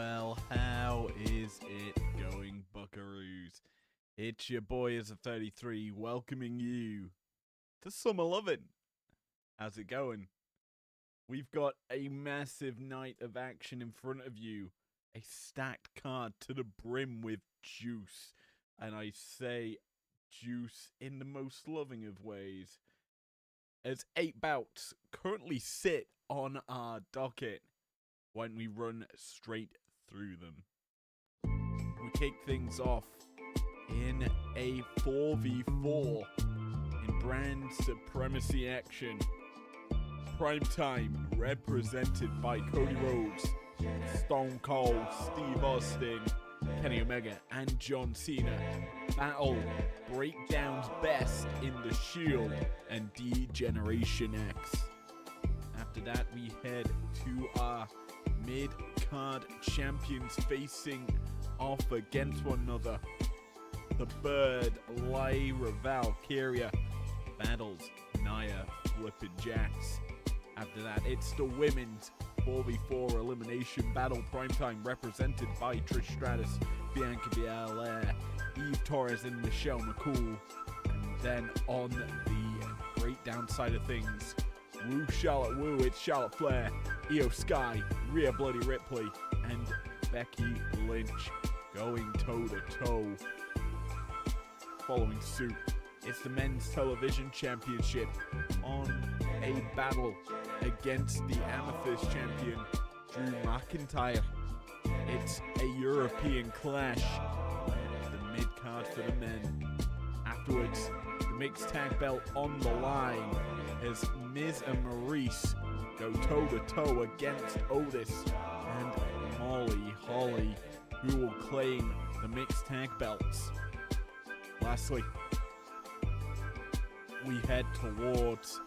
well, how is it going, buckaroos? It's your boy as a 33 welcoming you to Summer Luvin. How's it going? We've got a massive night of action in front of you. A stacked card to the brim with juice. And I say juice in the most loving of ways. As 8 bouts currently sit on our docket. Why don't we run straight through them? We kick things off in a 4v4 in brand supremacy action. Primetime represented by Cody Rhodes, Stone Cold, Steve Austin, Kenny Omega, and John Cena. Battle breakdowns best in the Shield and D-Generation X. After that, we head to our mid-card champions facing off against one another. The Bird, Lyra Valkyria battles Nia Flippin' Jax. After that, it's the women's 4v4 elimination battle. Primetime represented by Trish Stratus, Bianca Belair, Eve Torres, and Michelle McCool. And then on the breakdown side of things, Woo Charlotte Woo, it's Charlotte Flair, Io Sky, Rhea Bloody Ripley, and Becky Lynch going toe-to-toe. Following suit, it's the Men's Television Championship on a battle against the Amethyst Champion, Drew McIntyre. It's a European clash, the mid-card for the men. Afterwards, the mixed tag belt on the line as Miz and Maurice go toe-to-toe against Otis and Molly Holly, who will claim the mixed tag belts. Lastly, we head towards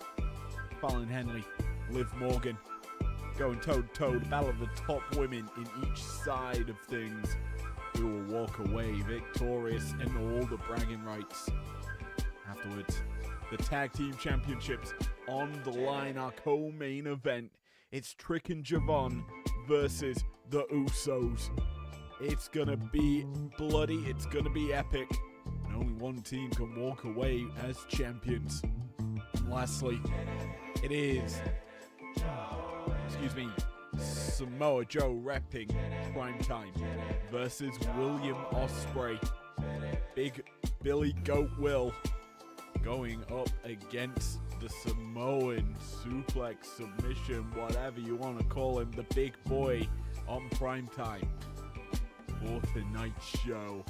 Fallon Henley, Liv Morgan, going toe-to-toe, the battle of the top women in each side of things, who will walk away victorious in all the bragging rights. Afterwards, the Tag Team Championships on the line, our co-main event. It's Trick and Javon versus the Usos. It's gonna be bloody, it's gonna be epic, and only one team can walk away as champions. And lastly, it is, Samoa Joe repping Primetime versus William Ospreay. Big Billy Goat Will going up against the Samoan suplex submission, whatever you want to call him, the big boy on Primetime for tonight's show.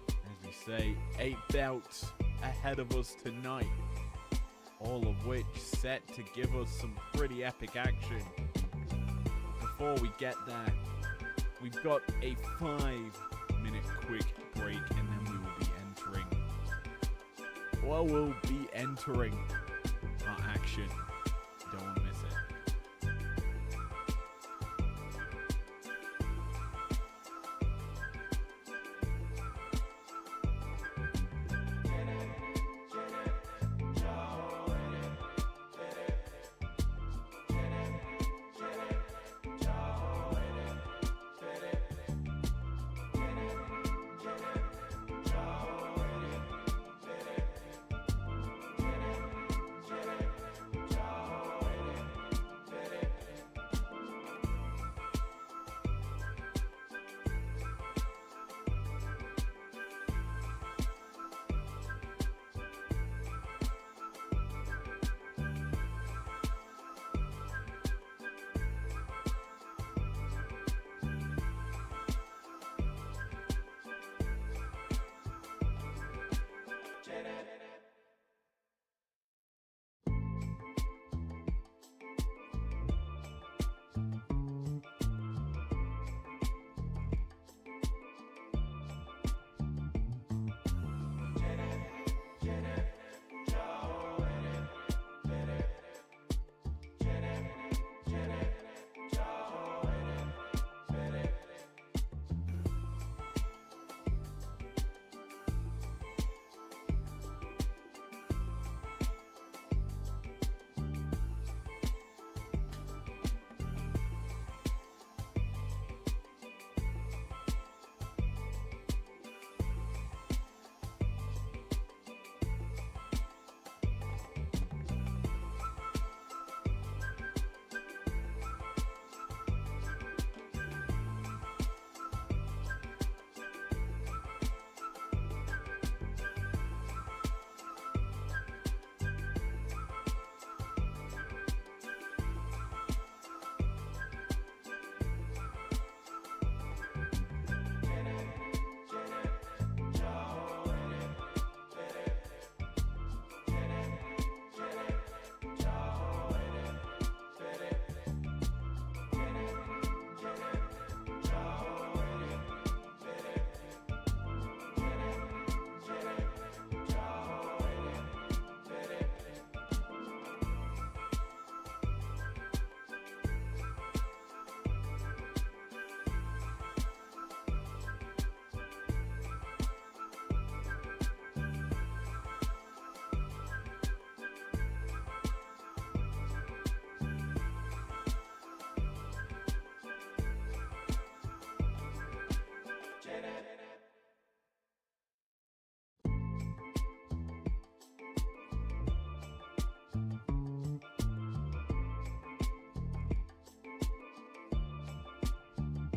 As we say, 8 bouts ahead of us tonight, all of which set to give us some pretty epic action. Before we get there, we've got a 5-minute quick break, and then we will be entering our action. You don't want to miss it.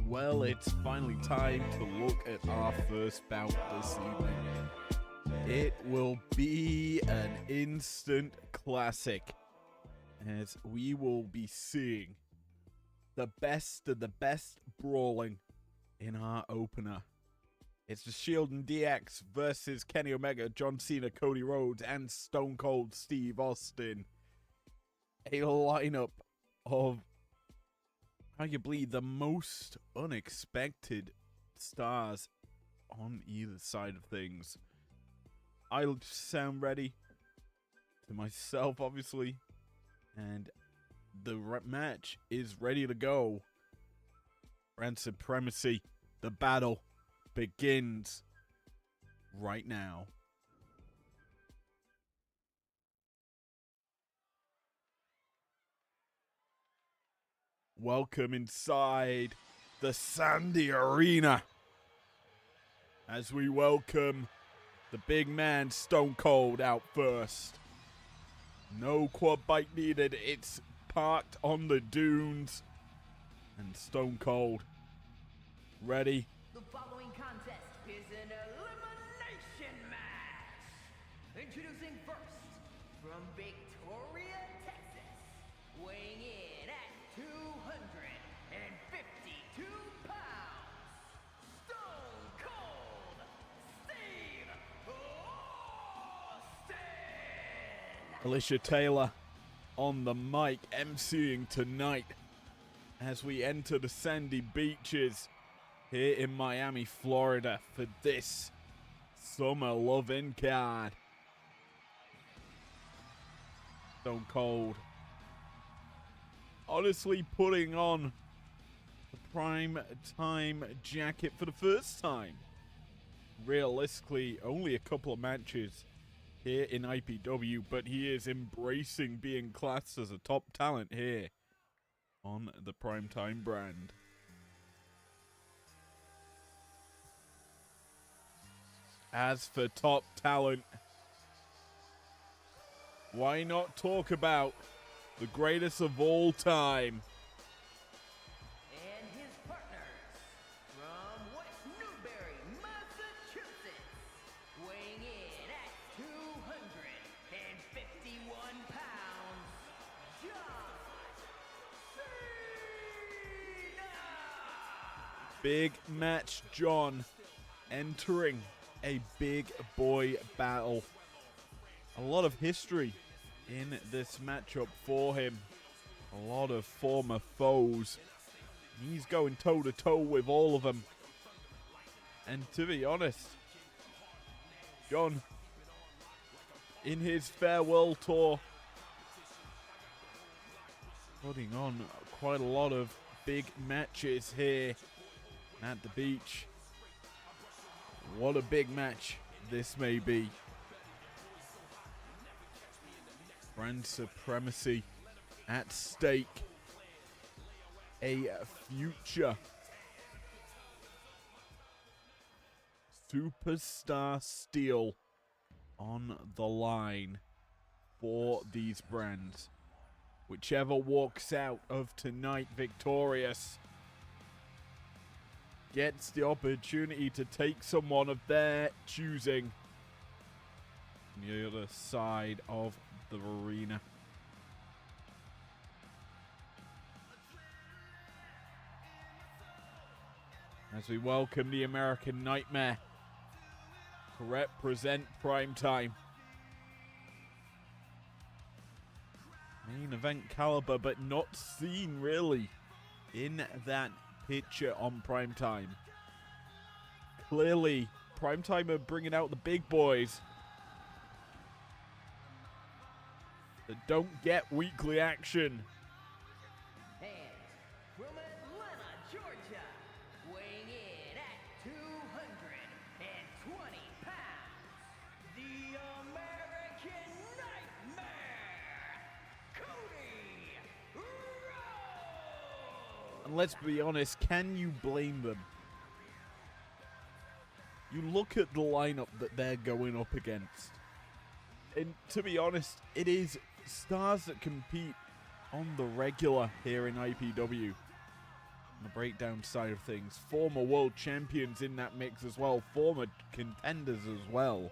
Well, it's finally time to look at our first bout this evening. It will be an instant classic, as we will be seeing the best of the best brawling in our opener. It's the Shield and DX versus Kenny Omega, John Cena, Cody Rhodes, and Stone Cold Steve Austin. A lineup of arguably the most unexpected stars on either side of things. I sound ready to myself, obviously, and the match is ready to go. Brand Supremacy, the battle begins right now. Welcome inside the Sandy Arena as we welcome the big man Stone Cold out first. No quad bike needed, it's parked on the dunes. And Stone Cold ready. The following contest is an elimination match. Introducing first, from Victoria, Texas, weighing in at 252 pounds, Stone Cold Steve Austin. Alicia Taylor on the mic emceeing tonight as we enter the sandy beaches here in Miami, Florida for this Summer Luvin card. Stone Cold honestly putting on the prime time jacket for the first time. Realistically, only a couple of matches here in IPW, but he is embracing being classed as a top talent here on the primetime brand. As for top talent, why not talk about the greatest of all time? And his partners, from West Newbury, Massachusetts, weighing in at 251 pounds, John Cena! Big Match John entering a big boy battle. A lot of history in this matchup for him. A lot of former foes. He's going toe to toe with all of them. And to be honest, John, in his farewell tour, putting on quite a lot of big matches here at the beach. What a big match this may be. Brand Supremacy at stake. A future superstar steel on the line for these brands. Whichever walks out of tonight victorious gets the opportunity to take someone of their choosing on the other side of the arena. As we welcome the American Nightmare to represent primetime. Main event caliber, but not seen really in that picture on primetime. Clearly, primetime are bringing out the big boys that don't get weekly action. And from Atlanta, Georgia, weighing in at 220 pounds, the American Nightmare, Cody Rhodes. And let's be honest, can you blame them? You look at the lineup that they're going up against. And to be honest, it is stars that compete on the regular here in IPW. On the breakdown side of things, former world champions in that mix as well, former contenders as well.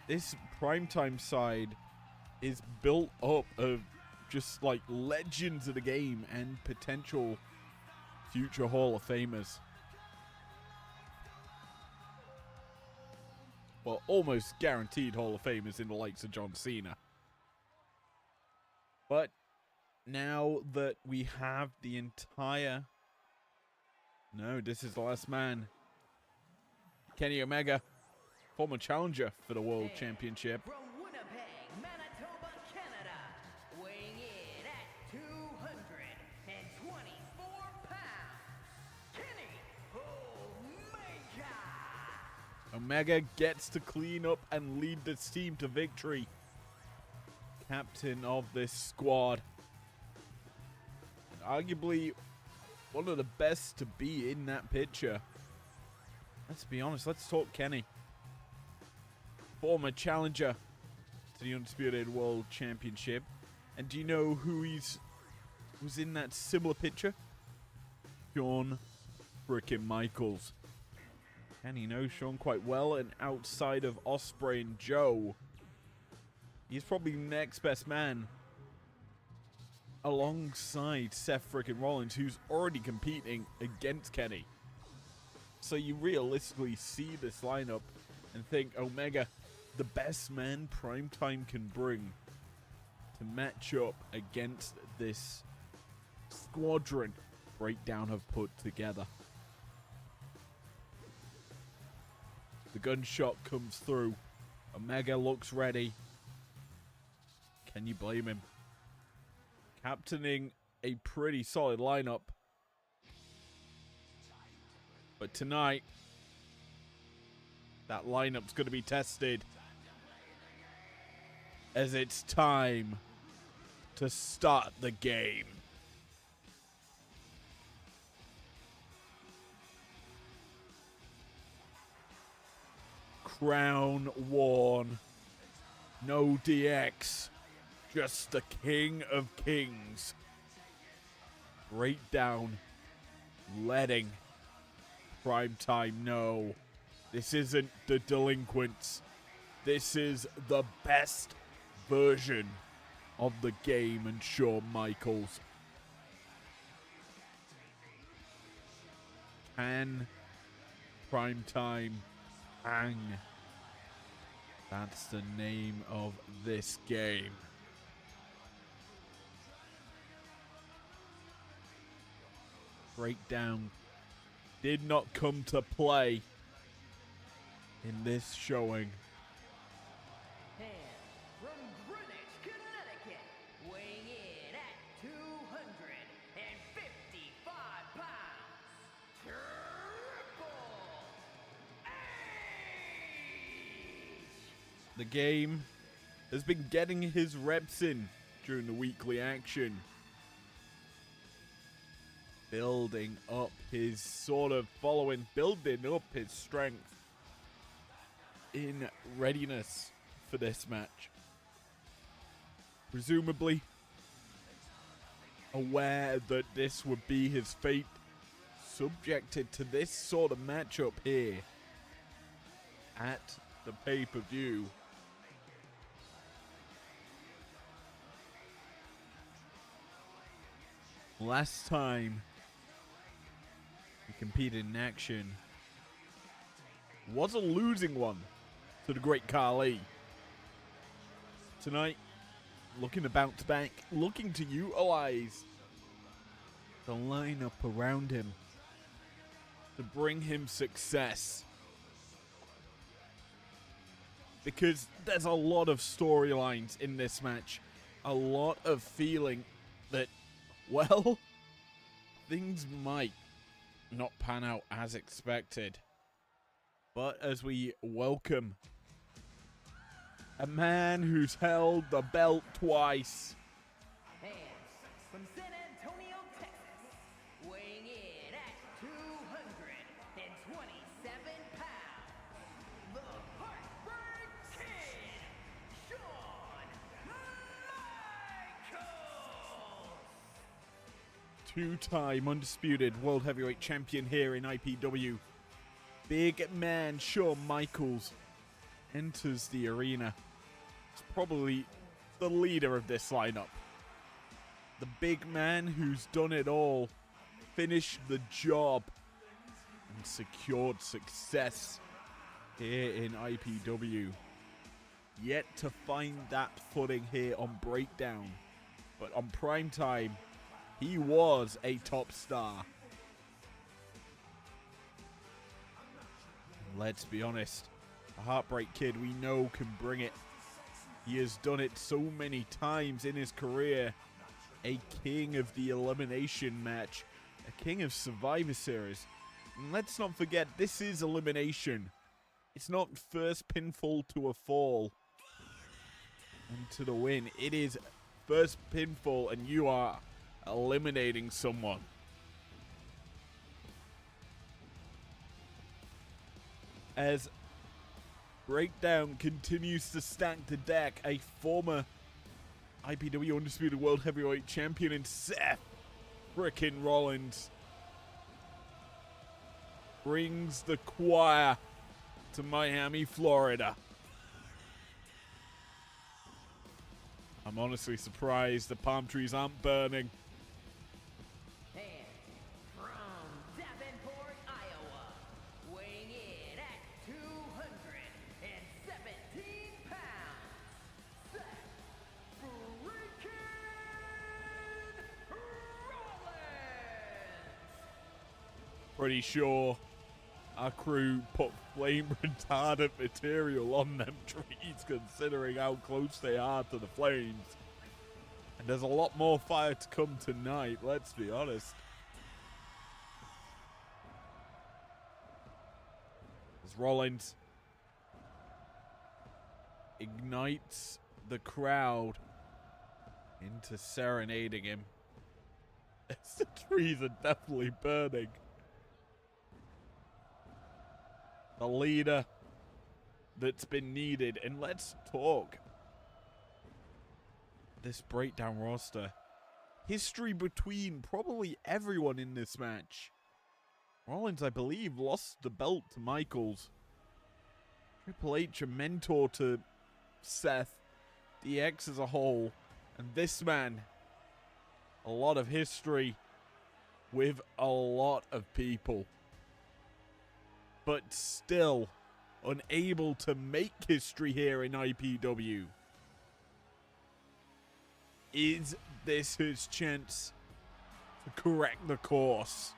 This primetime side is built up of just like legends of the game and potential future Hall of Famers. Well, almost guaranteed Hall of Famers in the likes of John Cena. But now that we have the entire... No, this is the last man. Kenny Omega, former challenger for the World Championship. From Winnipeg, Manitoba, Canada, weighing in at 224 pounds, Kenny Omega. Omega gets to clean up and lead this team to victory. Captain of this squad. And arguably one of the best to be in that picture. Let's be honest, let's talk Kenny. Former challenger to the Undisputed World Championship. And do you know who was in that similar picture? Shawn frickin' Michaels. Kenny knows Shawn quite well, and outside of Ospreay and Joe, he's probably the next best man alongside Seth frickin' Rollins, who's already competing against Kenny. So you realistically see this lineup and think Omega, the best man Primetime can bring to match up against this squadron Breakdown have put together. The gunshot comes through. Omega looks ready. Can you blame him? Captaining a pretty solid lineup. But tonight, that lineup's going to be tested. As it's time to start the game. Crown worn. No DX. Just the King of Kings. Breakdown. Letting Primetime know. This isn't the delinquents. This is the best version of the game and Shawn Michaels. Can Primetime hang? That's the name of this game. Breakdown did not come to play in this showing. And from Greenwich, Connecticut, weighing in at 255 pounds, Triple H! The game has been getting his reps in during the weekly action. Building up his sort of following, building up his strength in readiness for this match. Presumably aware that this would be his fate, subjected to this sort of matchup here at the pay-per-view. Last time he competed in action was a losing one to the great Khali. Tonight, looking to bounce back, looking to utilize the lineup around him to bring him success. Because there's a lot of storylines in this match, a lot of feeling that, well, things might not pan out as expected. But as we welcome a man who's held the belt twice. And from San Antonio, Texas, weighing in at 227 pounds, the Heartbreak Kid, Shawn Michaels! two-time undisputed World Heavyweight Champion here in IPW, big man Shawn Michaels enters the arena. He's probably the leader of this lineup. The big man who's done it all, finished the job, and secured success here in IPW. Yet to find that footing here on Breakdown. But on Primetime, he was a top star. And let's be honest, the Heartbreak Kid we know can bring it. He has done it so many times in his career. A king of the elimination match, a king of Survivor Series. And let's not forget, this is elimination. It's not first pinfall to a fall and to the win. It is first pinfall and you are eliminating someone. As Breakdown continues to stack the deck, a former IPW Undisputed World Heavyweight Champion in Seth frickin' Rollins brings the choir to Miami, Florida. I'm honestly surprised the palm trees aren't burning. And from Davenport, Iowa, weighing in at 217 pounds, Seth freaking Rollins! Pretty sure our crew put flame retardant material on them trees, considering how close they are to the flames. And there's a lot more fire to come tonight, let's be honest. As Rollins ignites the crowd into serenading him. As the trees are definitely burning. The leader that's been needed. And let's talk this Breakdown roster. History between probably everyone in this match. Rollins, I believe, lost the belt to Michaels. Triple H, a mentor to Seth. DX as a whole. And this man, a lot of history with a lot of people. But still unable to make history here in IPW. Is this his chance to correct the course?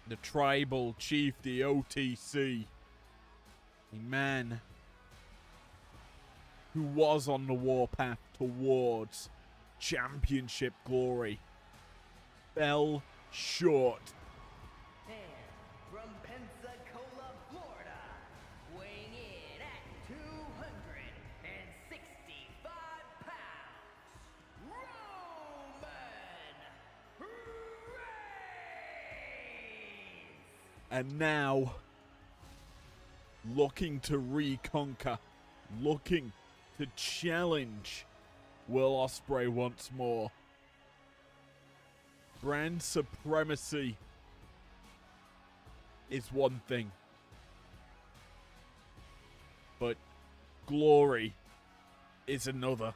The tribal chief, the OTC, a man who was on the warpath towards championship glory, fell short. And from Pensacola, Florida, weighing in at 265 pounds, Roman Reigns! And now, looking to reconquer, looking to challenge Will Ospreay once more. Brand supremacy is one thing, but glory is another.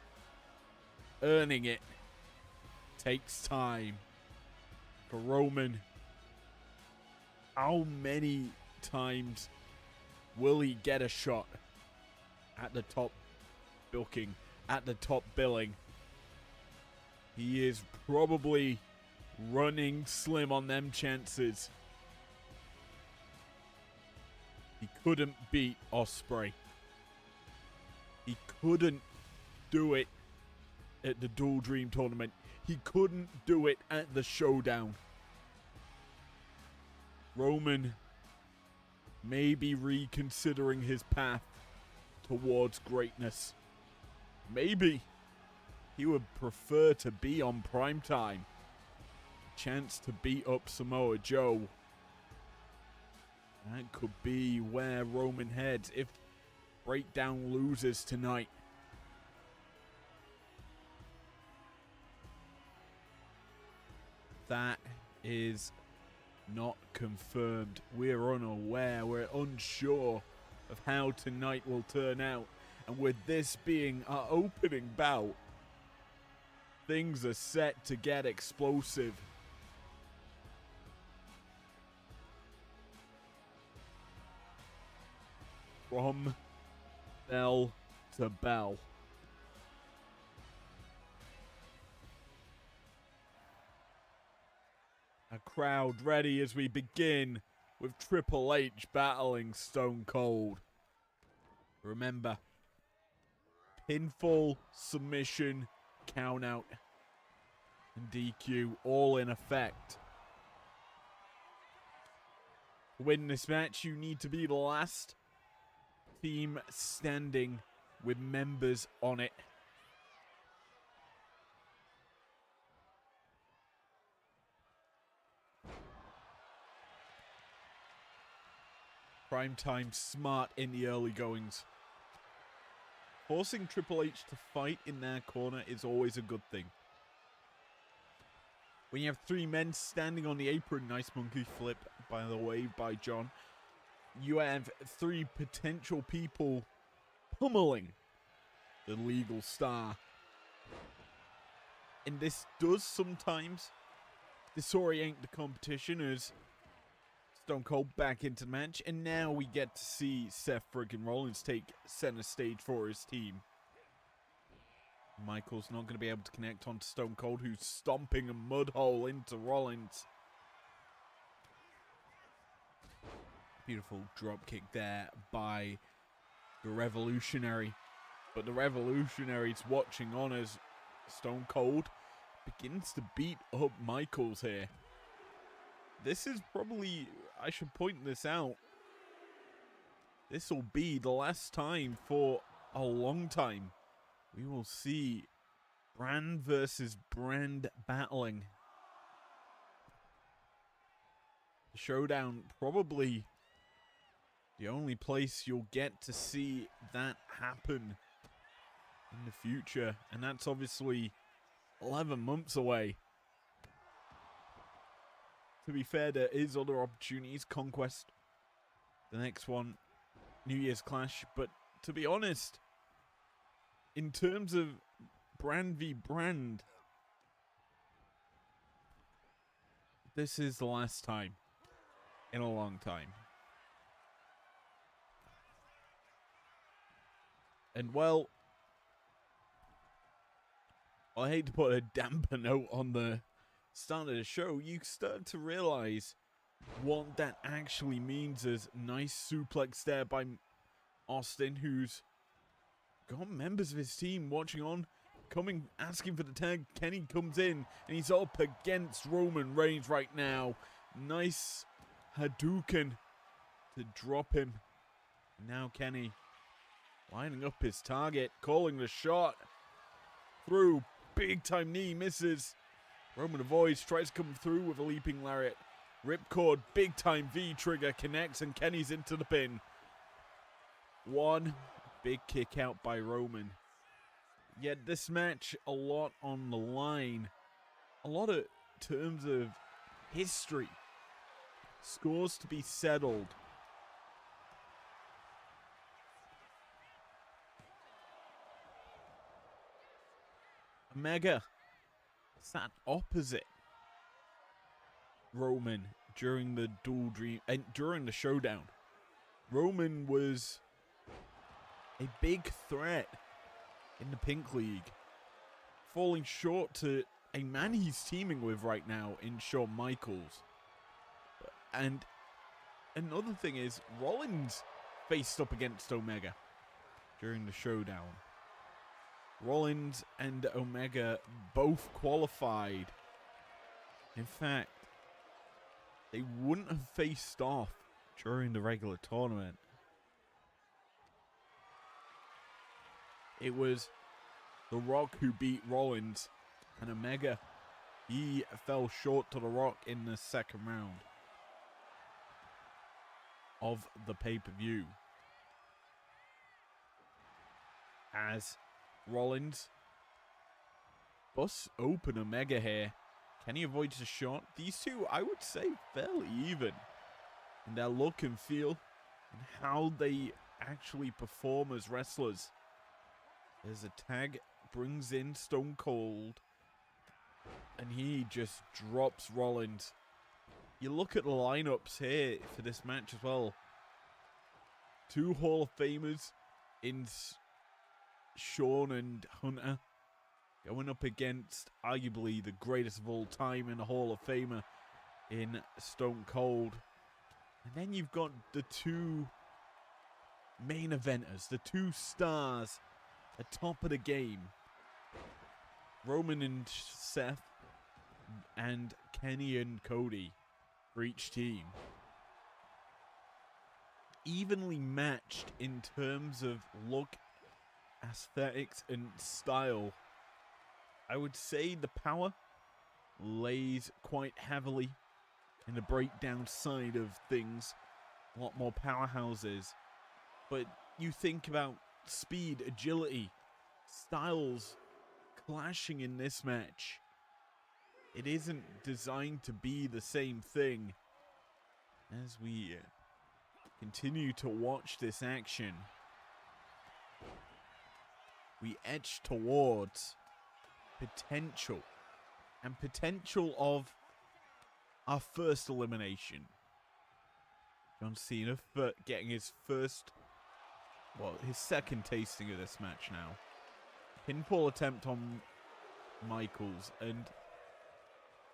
Earning it takes time. For Roman, how many times will he get a shot at the top booking, at the top billing? He is probably running slim on them chances. He couldn't beat Ospreay. He couldn't do it at the Dual Dream tournament. He couldn't do it at the Showdown. Roman may be reconsidering his path towards greatness. Maybe he would prefer to be on Primetime. Chance to beat up Samoa Joe. That could be where Roman heads if Breakdown loses tonight. That is not confirmed. We're unaware. We're unsure of how tonight will turn out. And with this being our opening bout, things are set to get explosive. From bell to bell. A crowd ready as we begin with Triple H battling Stone Cold. Remember, pinfall, submission, countout, and DQ all in effect. To win this match, you need to be the last team standing with members on it. Primetime smart in the early goings. Forcing Triple H to fight in their corner is always a good thing. When you have three men standing on the apron, nice monkey flip, by the way, by John. You have three potential people pummeling the legal star. And this does sometimes disorient the competition as Stone Cold back into the match. And now we get to see Seth friggin' Rollins take center stage for his team. Michael's not going to be able to connect onto Stone Cold, who's stomping a mud hole into Rollins. Beautiful drop kick there by the Revolutionary. But the Revolutionary's watching on as Stone Cold begins to beat up Michaels here. This is probably, I should point this out, this will be the last time for a long time we will see brand versus brand battling. The Showdown, probably the only place you'll get to see that happen in the future. And that's obviously 11 months away. To be fair, there is other opportunities. Conquest, the next one, New Year's Clash. But to be honest, in terms of brand v brand, this is the last time in a long time. And well, I hate to put a damper note on the start of the show, you start to realize what that actually means. As nice suplex there by Austin, who's got members of his team watching on, coming, asking for the tag. Kenny comes in, and he's up against Roman Reigns right now. Nice Hadouken to drop him. Now Kenny lining up his target, calling the shot. Through, big time knee, misses. Roman avoids, tries to come through with a leaping lariat. Ripcord, big time V trigger, connects, and Kenny's into the pin. One big kick out by Roman. Yet this match, a lot on the line. A lot of terms of history. Scores to be settled. Omega sat opposite Roman during the dual dream and during the showdown. Roman was a big threat in the Pink League, falling short to a man he's teaming with right now in Shawn Michaels. And another thing is, Rollins faced up against Omega during the showdown. Rollins and Omega both qualified. In fact, they wouldn't have faced off during the regular tournament. It was The Rock who beat Rollins, and Omega, he fell short to The Rock in the second round of the pay-per-view. As Rollins busts open Omega here, Kenny avoids the shot. These two, I would say, fairly even in their look and feel and how they actually perform as wrestlers. There's a tag, brings in Stone Cold, and he just drops Rollins. You look at the lineups here for this match as well. Two Hall of Famers in Shawn and Hunter going up against arguably the greatest of all time in the Hall of Famer in Stone Cold. And then you've got the two main eventers, the two stars at top of the game. Roman and Seth and Kenny and Cody for each team. Evenly matched in terms of look, aesthetics, and style. I would say the power lays quite heavily in the breakdown side of things. A lot more powerhouses. But you think about speed, agility, styles clashing in this match. It isn't designed to be the same thing. As we continue to watch this action, we edge towards potential of our first elimination. John Cena getting his his second tasting of this match now. Pinfall attempt on Michaels, and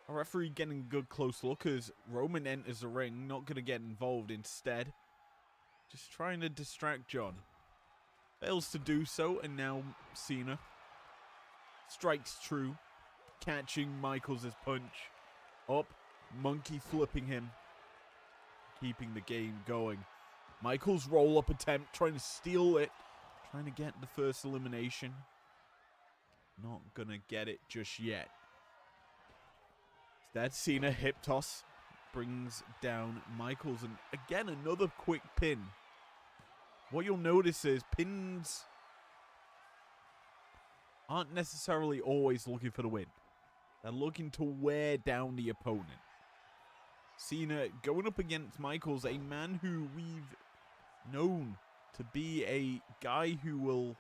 a referee getting a good close look as Roman enters the ring, not going to get involved, instead just trying to distract John. Fails to do so, and now Cena strikes true, catching Michaels' punch. Up, monkey flipping him, keeping the game going. Michaels' roll-up attempt, trying to steal it, trying to get the first elimination. Not gonna get it just yet. Instead, Cena hip toss brings down Michaels, and again another quick pin. What you'll notice is pins aren't necessarily always looking for the win. They're looking to wear down the opponent. Cena going up against Michaels, a man who we've known to be a guy who will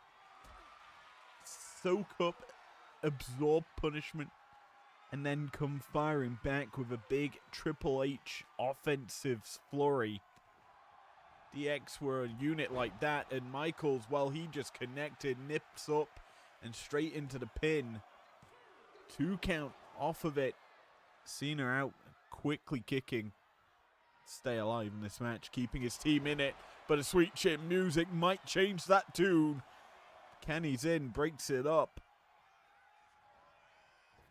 soak up, absorb punishment, and then come firing back with a big Triple H offensive flurry. DX were a unit like that, and Michaels, well, he just connected, nips up, and straight into the pin. 2 count off of it. Cena out, quickly kicking. Stay alive in this match, keeping his team in it, but a sweet chin music might change that tune. Kenny's in, breaks it up.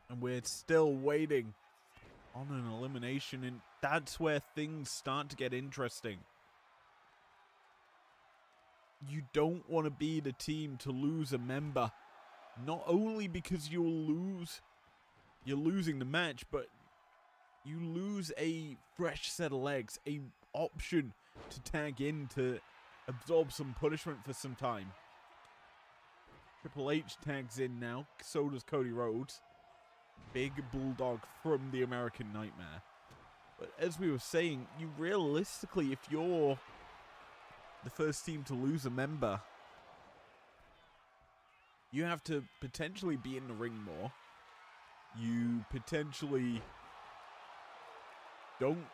And we're still waiting on an elimination, and that's where things start to get interesting. You don't want to be the team to lose a member. Not only because you're losing the match, but you lose a fresh set of legs, a option to tag in to absorb some punishment for some time. Triple H tags in now, so does Cody Rhodes. Big bulldog from the American Nightmare. But as we were saying, you realistically, if you're the first team to lose a member, you have to potentially be in the ring more. You potentially don't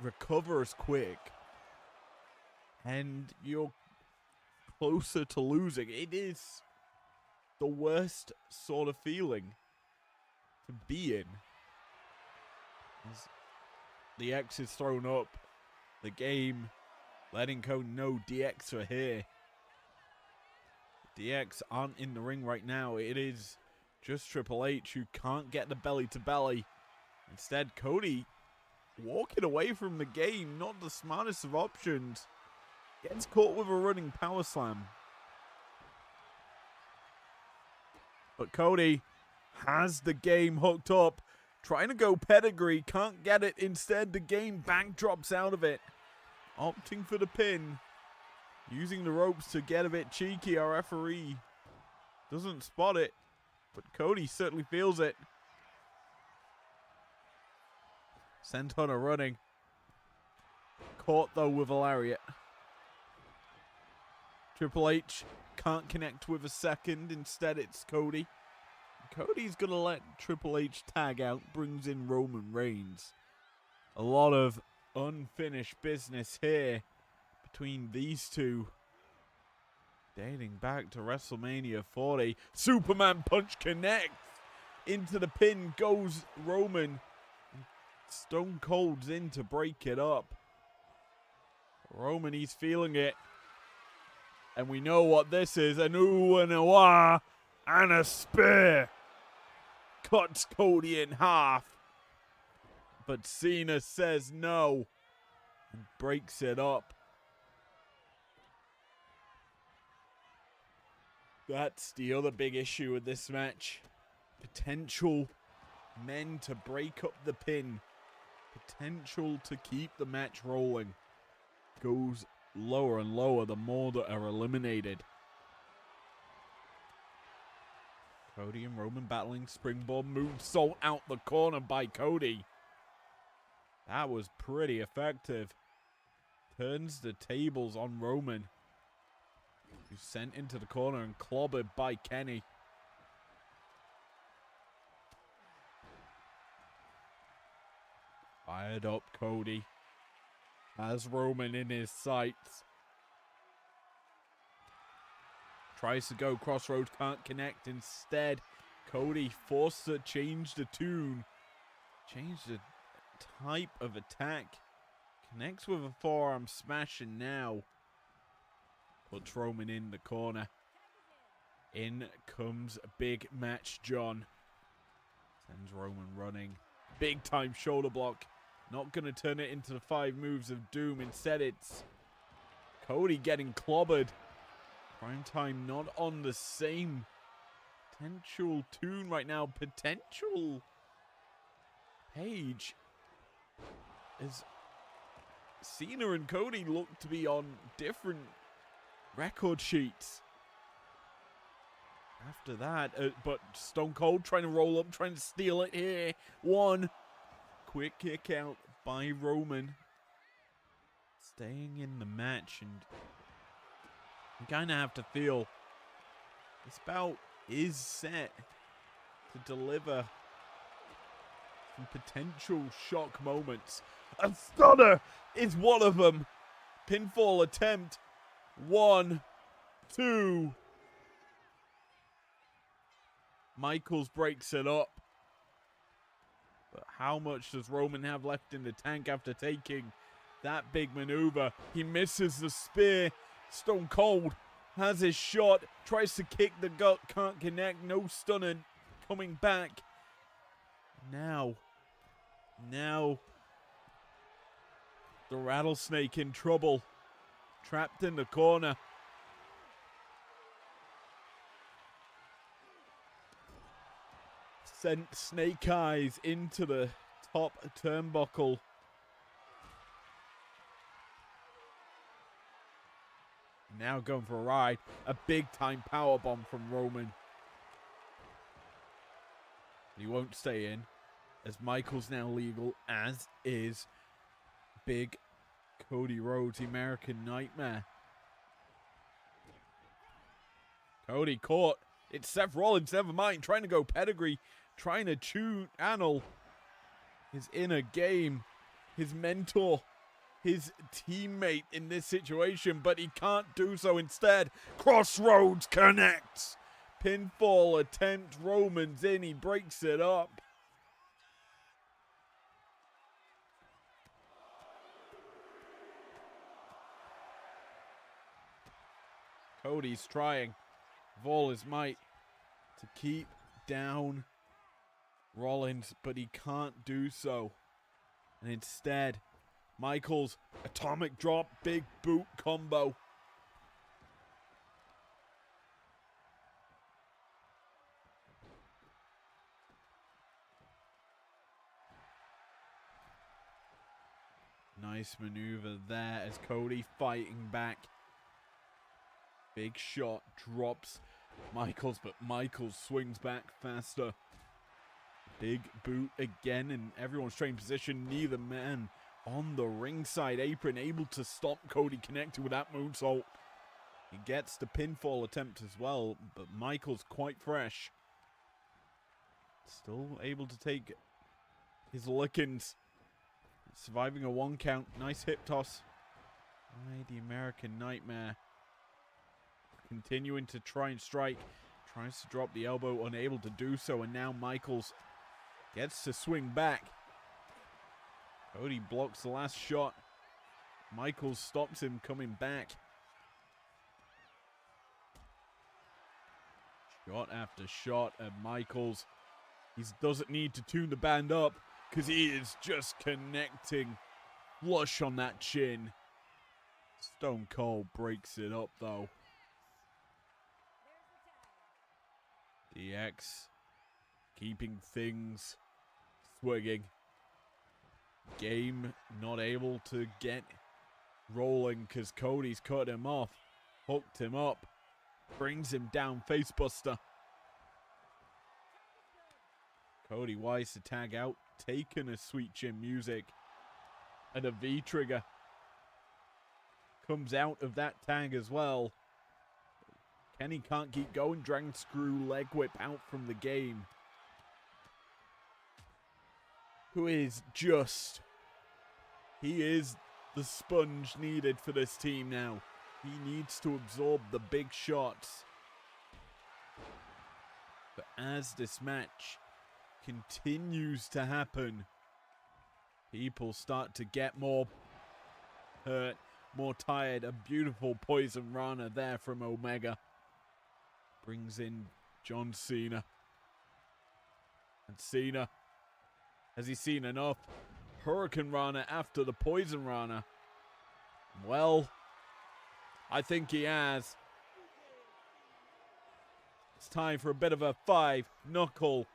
recover as quick, and you're closer to losing. It is the worst sort of feeling to be in. As the X is thrown up, the game letting Cody know DX are here. DX aren't in the ring right now. It is just Triple H who can't get the belly to belly. Instead, Cody walking away from the game, not the smartest of options. Gets caught with a running power slam. But Cody has the game hooked up. Trying to go pedigree, can't get it. Instead, the game backdrops out of it. Opting for the pin. Using the ropes to get a bit cheeky. Our referee doesn't spot it, but Cody certainly feels it. Sent Hunter running. Caught though with a lariat. Triple H can't connect with a second. Instead, it's Cody. Cody's going to let Triple H tag out. Brings in Roman Reigns. A lot of unfinished business here between these two. Dating back to WrestleMania 40. Superman punch connects. Into the pin goes Roman. Stone Cold's in to break it up. Roman, he's feeling it. And we know what this is. An ooh and a wah and a spear. Cuts Cody in half. But Cena says no. And breaks it up. That's the other big issue with this match. Potential men to break up the pin. Potential to keep the match rolling. Goes lower and lower the more that are eliminated. Cody and Roman battling. Springboard moonsault out the corner by Cody. That was pretty effective. Turns the tables on Roman. Who's sent into the corner and clobbered by Kenny. Fired up Cody. Has Roman in his sights. Tries to go crossroads, can't connect. Instead, Cody forced to change the tune. Change the type of attack. Connects with a forearm smash and now puts Roman in the corner. In comes Big Match John. Sends Roman running. Big time shoulder block. Not going to turn it into the 5 moves of doom. Instead, it's Cody getting clobbered. Primetime not on the same potential tune right now. Potential page is Cena and Cody look to be on different record sheets. After that, but Stone Cold trying to roll up, trying to steal it here. One quick kick out by Roman. Staying in the match, and you kind of have to feel this bout is set to deliver some potential shock moments. A stunner is one of them. Pinfall attempt. 1, 2. Michaels breaks it up. But how much does Roman have left in the tank after taking that big maneuver? He misses the spear. Stone Cold has his shot. Tries to kick the gut. Can't connect. No stunner coming back. Now the Rattlesnake in trouble. Trapped in the corner. Sent Snake Eyes into the top turnbuckle. Now going for a ride. A big time powerbomb from Roman. He won't stay in, as Michael's now legal, as is Big Cody Rhodes, the American Nightmare. Cody caught. It's Seth Rollins, never mind. Trying to go pedigree. Trying to channel his inner game. His mentor. His teammate in this situation. But he can't do so. Instead, Crossroads connects. Pinfall attempt. Roman's in. He breaks it up. Cody's trying with all his might to keep down Rollins, but he can't do so. And instead, Michaels, atomic drop, big boot combo. Nice maneuver there as Cody fighting back. Big shot, drops Michaels, but Michaels swings back faster. Big boot again, and everyone's trading position. Neither man on the ringside apron able to stop Cody connecting with that moonsault. He gets the pinfall attempt as well, but Michaels quite fresh. Still able to take his lickings. Surviving a 1 count. Nice hip toss. The American Nightmare. Continuing to try and strike. Tries to drop the elbow, unable to do so, and now Michaels gets to swing back. Cody blocks the last shot. Michaels stops him coming back. Shot after shot at Michaels. He doesn't need to tune the band up because he is just connecting flush on that chin. Stone Cold breaks it up though. DX keeping things swinging. Game not able to get rolling because Cody's cut him off. Hooked him up. Brings him down, facebuster. Cody wise to tag out, taking a sweet chin music. And a V-trigger comes out of that tag as well. Kenny can't keep going. Dragon screw leg whip out from the game. Who is just... He is the sponge needed for this team now. He needs to absorb the big shots. But as this match continues to happen, people start to get more hurt, more tired. A beautiful Poison Rana there from Omega. Brings in John Cena. And Cena, has he seen enough? Hurricane Rana after the Poison Rana. Well, I think he has. It's time for a bit of a 5-knuckle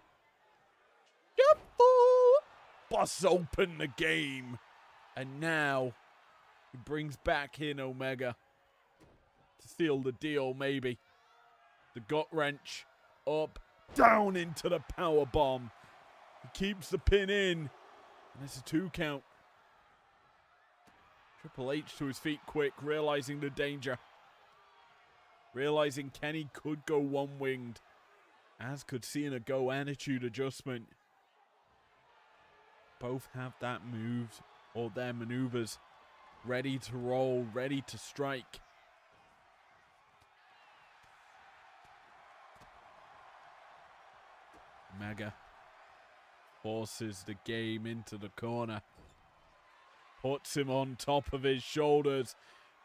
shuffle. Bust open the game. And now he brings back in Omega to seal the deal, maybe. The gut wrench up, down into the power bomb. He keeps the pin in. And it's a 2 count. Triple H to his feet quick, realizing the danger. Realizing Kenny could go one-winged. As could Cena go attitude adjustment. Both have that move, or their maneuvers, ready to roll, ready to strike. Omega forces the game into the corner. Puts him on top of his shoulders.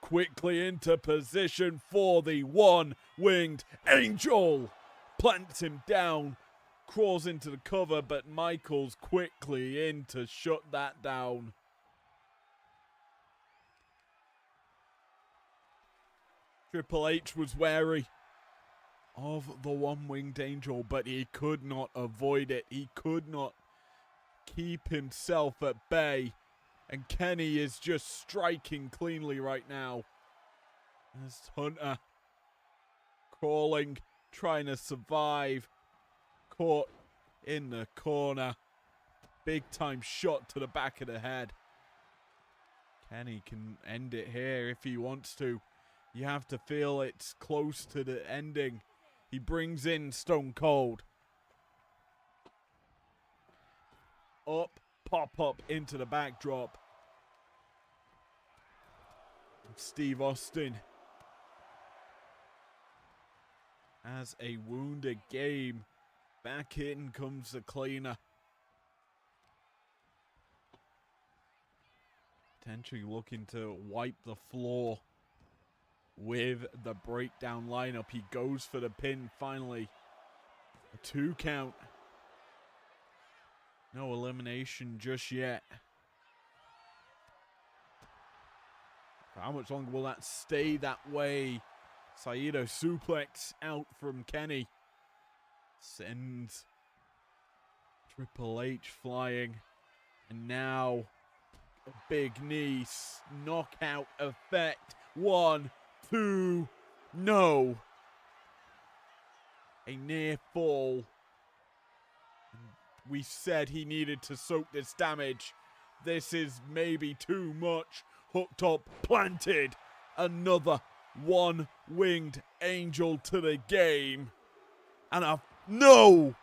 Quickly into position for the one-winged angel. Plants him down. Crawls into the cover, but Michaels quickly in to shut that down. Triple H was wary of the one-winged angel, but he could not avoid it. He could not keep himself at bay. And Kenny is just striking cleanly right now. As Hunter crawling, trying to survive. Caught in the corner. Big time shot to the back of the head. Kenny can end it here if he wants to. You have to feel it's close to the ending. He brings in Stone Cold. Up, pop up into the backdrop. Steve Austin has a wounded game. Back in comes the cleaner. Potentially looking to wipe the floor with the breakdown lineup. He goes for the pin finally. A 2 count. No elimination just yet. For how much longer will that stay that way? Saito suplex out from Kenny. Sends Triple H flying. And now a big knee knockout effect. 1, 2, no. A near fall. We said he needed to soak this damage. This is maybe too much. Hooked up, planted. Another one-winged angel to the game. And no!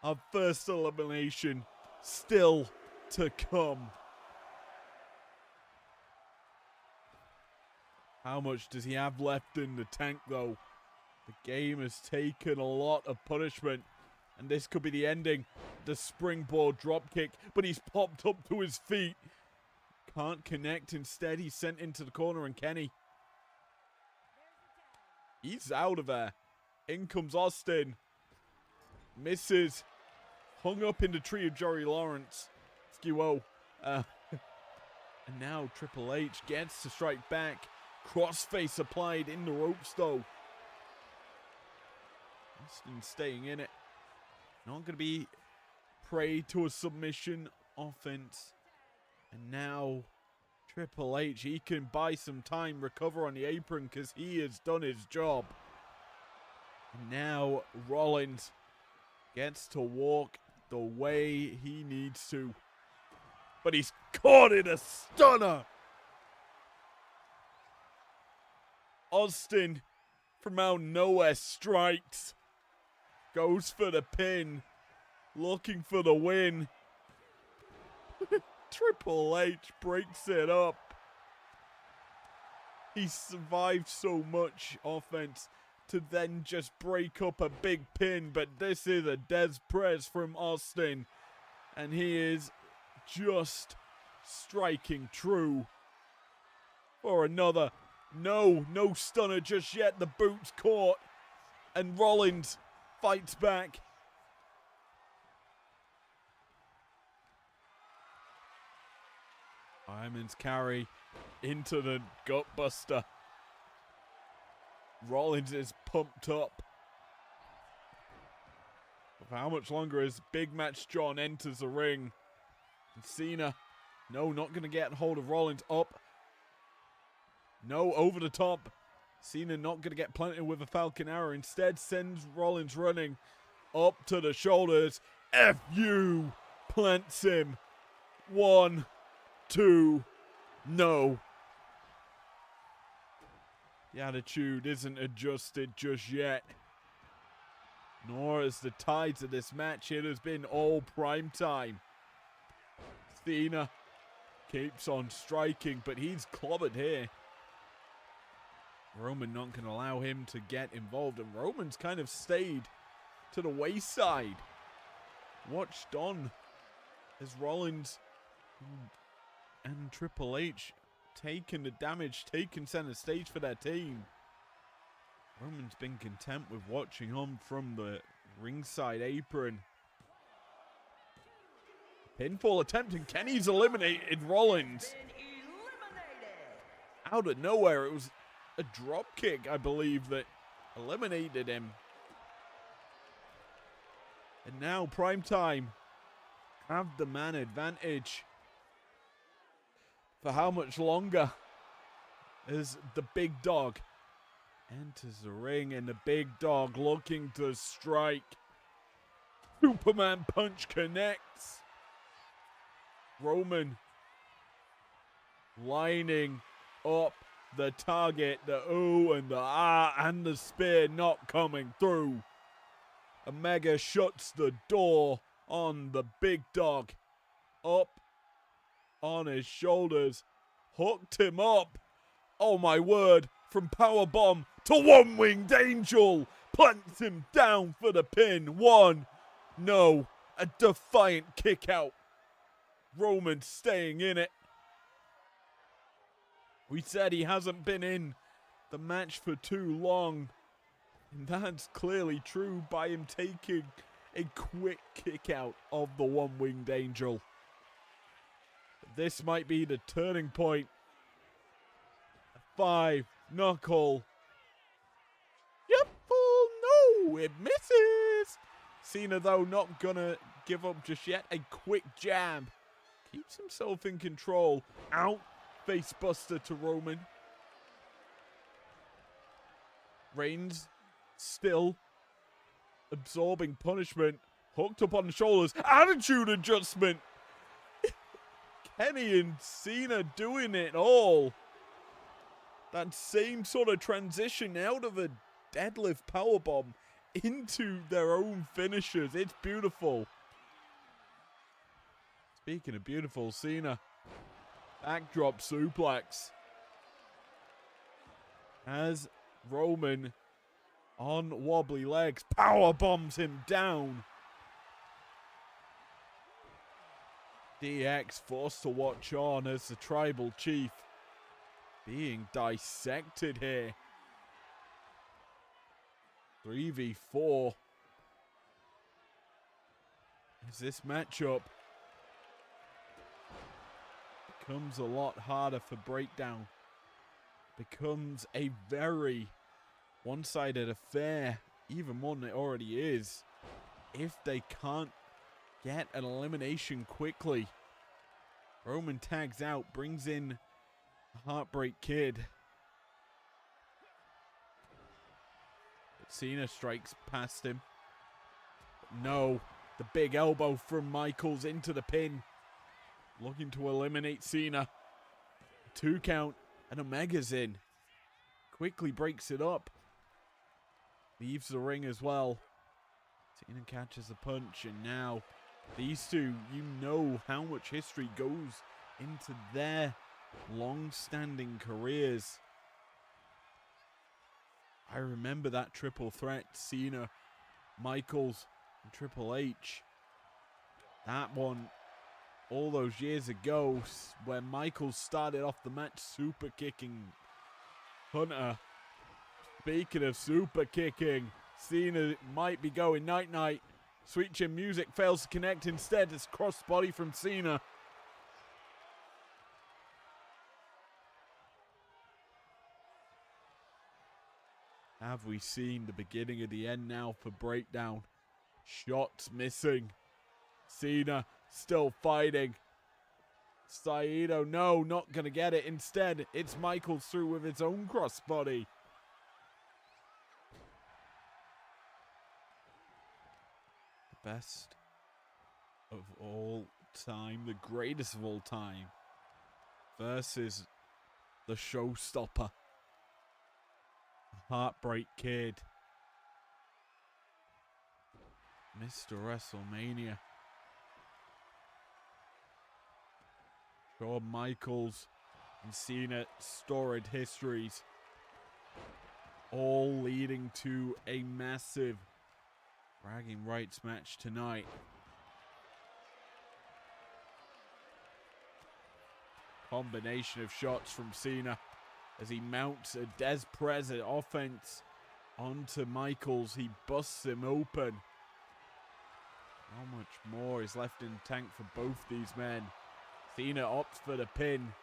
Our first elimination still to come. How much does he have left in the tank, though? The game has taken a lot of punishment, and this could be the ending. The springboard dropkick, but he's popped up to his feet. Can't connect. Instead, he's sent into the corner, and Kenny, he's out of there. In comes Austin. Misses. Hung up in the tree of Jory Lawrence. Skewo. And now Triple H gets to strike back. Crossface applied in the ropes, though. Austin staying in it. Not going to be prey to a submission offense. And now Triple H, he can buy some time, recover on the apron, because he has done his job. And now Rollins gets to walk the way he needs to. But he's caught in a stunner. Austin from out nowhere strikes. Goes for the pin. Looking for the win. Triple H breaks it up. He survived so much offense to then just break up a big pin. But this is a Des Press from Austin. And he is just striking true for another. No stunner just yet. The boot's caught. And Rollins fights back. Fireman's carry into the gutbuster. Rollins is pumped up. For how much longer as Big Match John enters the ring? And Cena, no, not going to get hold of Rollins. Up. No, over the top. Cena not going to get planted with a Falcon Arrow. Instead, sends Rollins running up to the shoulders. F.U. plants him. 1, 2, no. The attitude isn't adjusted just yet. Nor is the tides of this match. It has been all prime time. Cena keeps on striking, but he's clobbered here. Roman not going to allow him to get involved, and Roman's kind of stayed to the wayside. Watched on as Rollins and Triple H taking the damage, taking center stage for their team. Roman's been content with watching on from the ringside apron. Pinfall attempt, and Kenny's eliminated Rollins. Out of nowhere, it was a drop kick, I believe, that eliminated him. And now Primetime have the man advantage. For how much longer? As the big dog enters the ring, and the big dog looking to strike. Superman punch connects. Roman lining up the target, the ooh and the ah, and the spear not coming through. Omega shuts the door on the big dog. Up on his shoulders. Hooked him up. Oh my word. From powerbomb to one-winged angel. Plants him down for the pin. 1. No. A defiant kick out. Roman staying in it. We said he hasn't been in the match for too long. And that's clearly true by him taking a quick kick out of the one-winged angel. This might be the turning point. 5 knuckle. Yep, no, it misses. Cena, though, not gonna give up just yet. A quick jab. Keeps himself in control. Out. Face buster to Roman. Reigns still absorbing punishment. Hooked up on the shoulders. Attitude adjustment. Kenny and Cena doing it all. That same sort of transition out of a deadlift powerbomb into their own finishers. It's beautiful. Speaking of beautiful, Cena. Backdrop suplex. As Roman on wobbly legs power bombs him down. DX forced to watch on as the tribal chief being dissected here. 3v4. As this matchup becomes a lot harder for Breakdown. Becomes a very one-sided affair, even more than it already is, if they can't get an elimination quickly. Roman tags out, brings in the Heartbreak Kid. But Cena strikes past him. But no, the big elbow from Michaels into the pin. Looking to eliminate Cena. 2 count, and Omega's in. Quickly breaks it up. Leaves the ring as well. Cena catches a punch, and now these two, you know how much history goes into their long-standing careers. I remember that triple threat, Cena, Michaels, and Triple H. That one, all those years ago, where Michaels started off the match super kicking Hunter. Speaking of super kicking, Cena might be going night-night. Sweet Chin Music fails to connect instead. It's crossbody from Cena. Have we seen the beginning of the end now for Breakdown? Shots missing. Cena still fighting. Saito, no, not going to get it. Instead, it's Michaels through with his own crossbody. The best of all time, the greatest of all time, versus the showstopper, Heartbreak Kid, Mr. WrestleMania. Shawn Michaels and Cena storied histories, all leading to a massive bragging rights match tonight. Combination of shots from Cena as he mounts a Des Perez offense onto Michaels. He busts him open. How much more is left in the tank for both these men? Cena opts for the pin.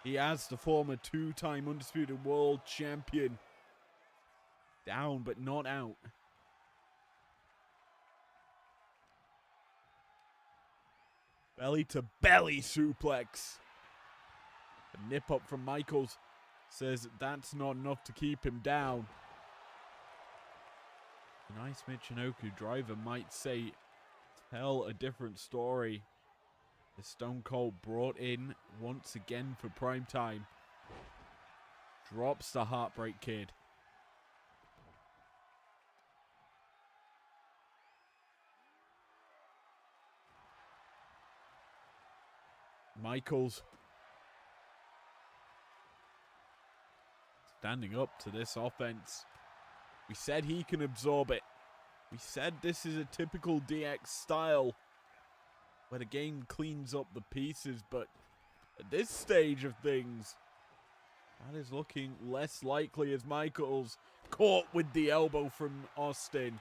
He has the former 2-time Undisputed World Champion down but not out. Belly to belly suplex. A nip up from Michaels says that's not enough to keep him down. A nice Michinoku driver might say, tell a different story. The Stone Cold brought in once again for primetime. Drops the Heartbreak Kid. Michaels standing up to this offense. We said he can absorb it. We said this is a typical DX style where the game cleans up the pieces, but at this stage of things, that is looking less likely as Michaels caught with the elbow from Austin.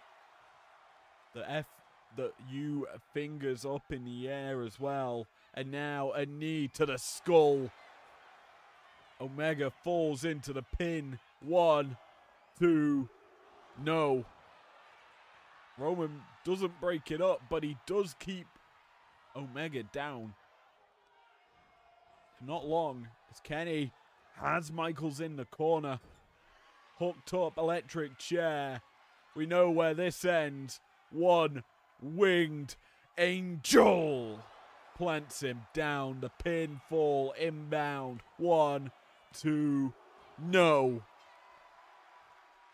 The U fingers up in the air as well. And now a knee to the skull. Omega falls into the pin. 1, 2, no. Roman doesn't break it up, but he does keep Omega down. Not long, as Kenny has Michaels in the corner. Hooked up electric chair. We know where this ends. One winged angel plants him down. The pinfall inbound. 1, 2, no.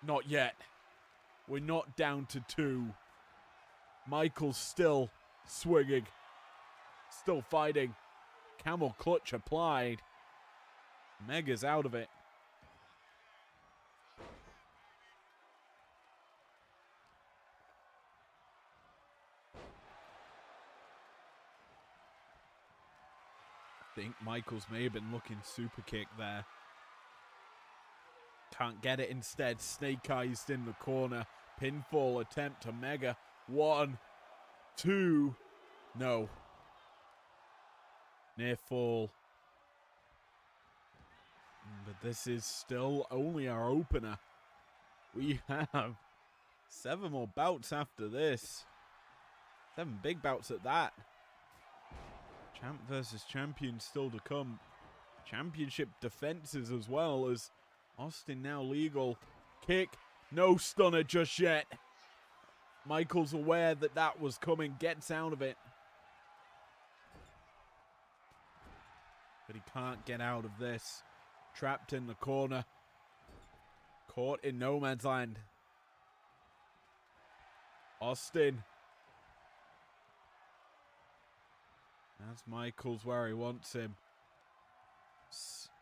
Not yet. We're not down to 2. Michaels still swinging. Still fighting. Camel clutch applied. Mega's out of it. I think Michaels may have been looking super kick there. Can't get it instead. Snake eyes in the corner. Pinfall attempt to Mega. 1, 2. No. Near fall. But this is still only our opener. We have 7 more bouts after this. 7 big bouts at that. Champ versus champion still to come. Championship defenses as well, as Austin now legal. Kick. No stunner just yet. Michael's aware that that was coming. Gets out of it. But he can't get out of this. Trapped in the corner. Caught in no man's land. Austin. That's Michaels where he wants him.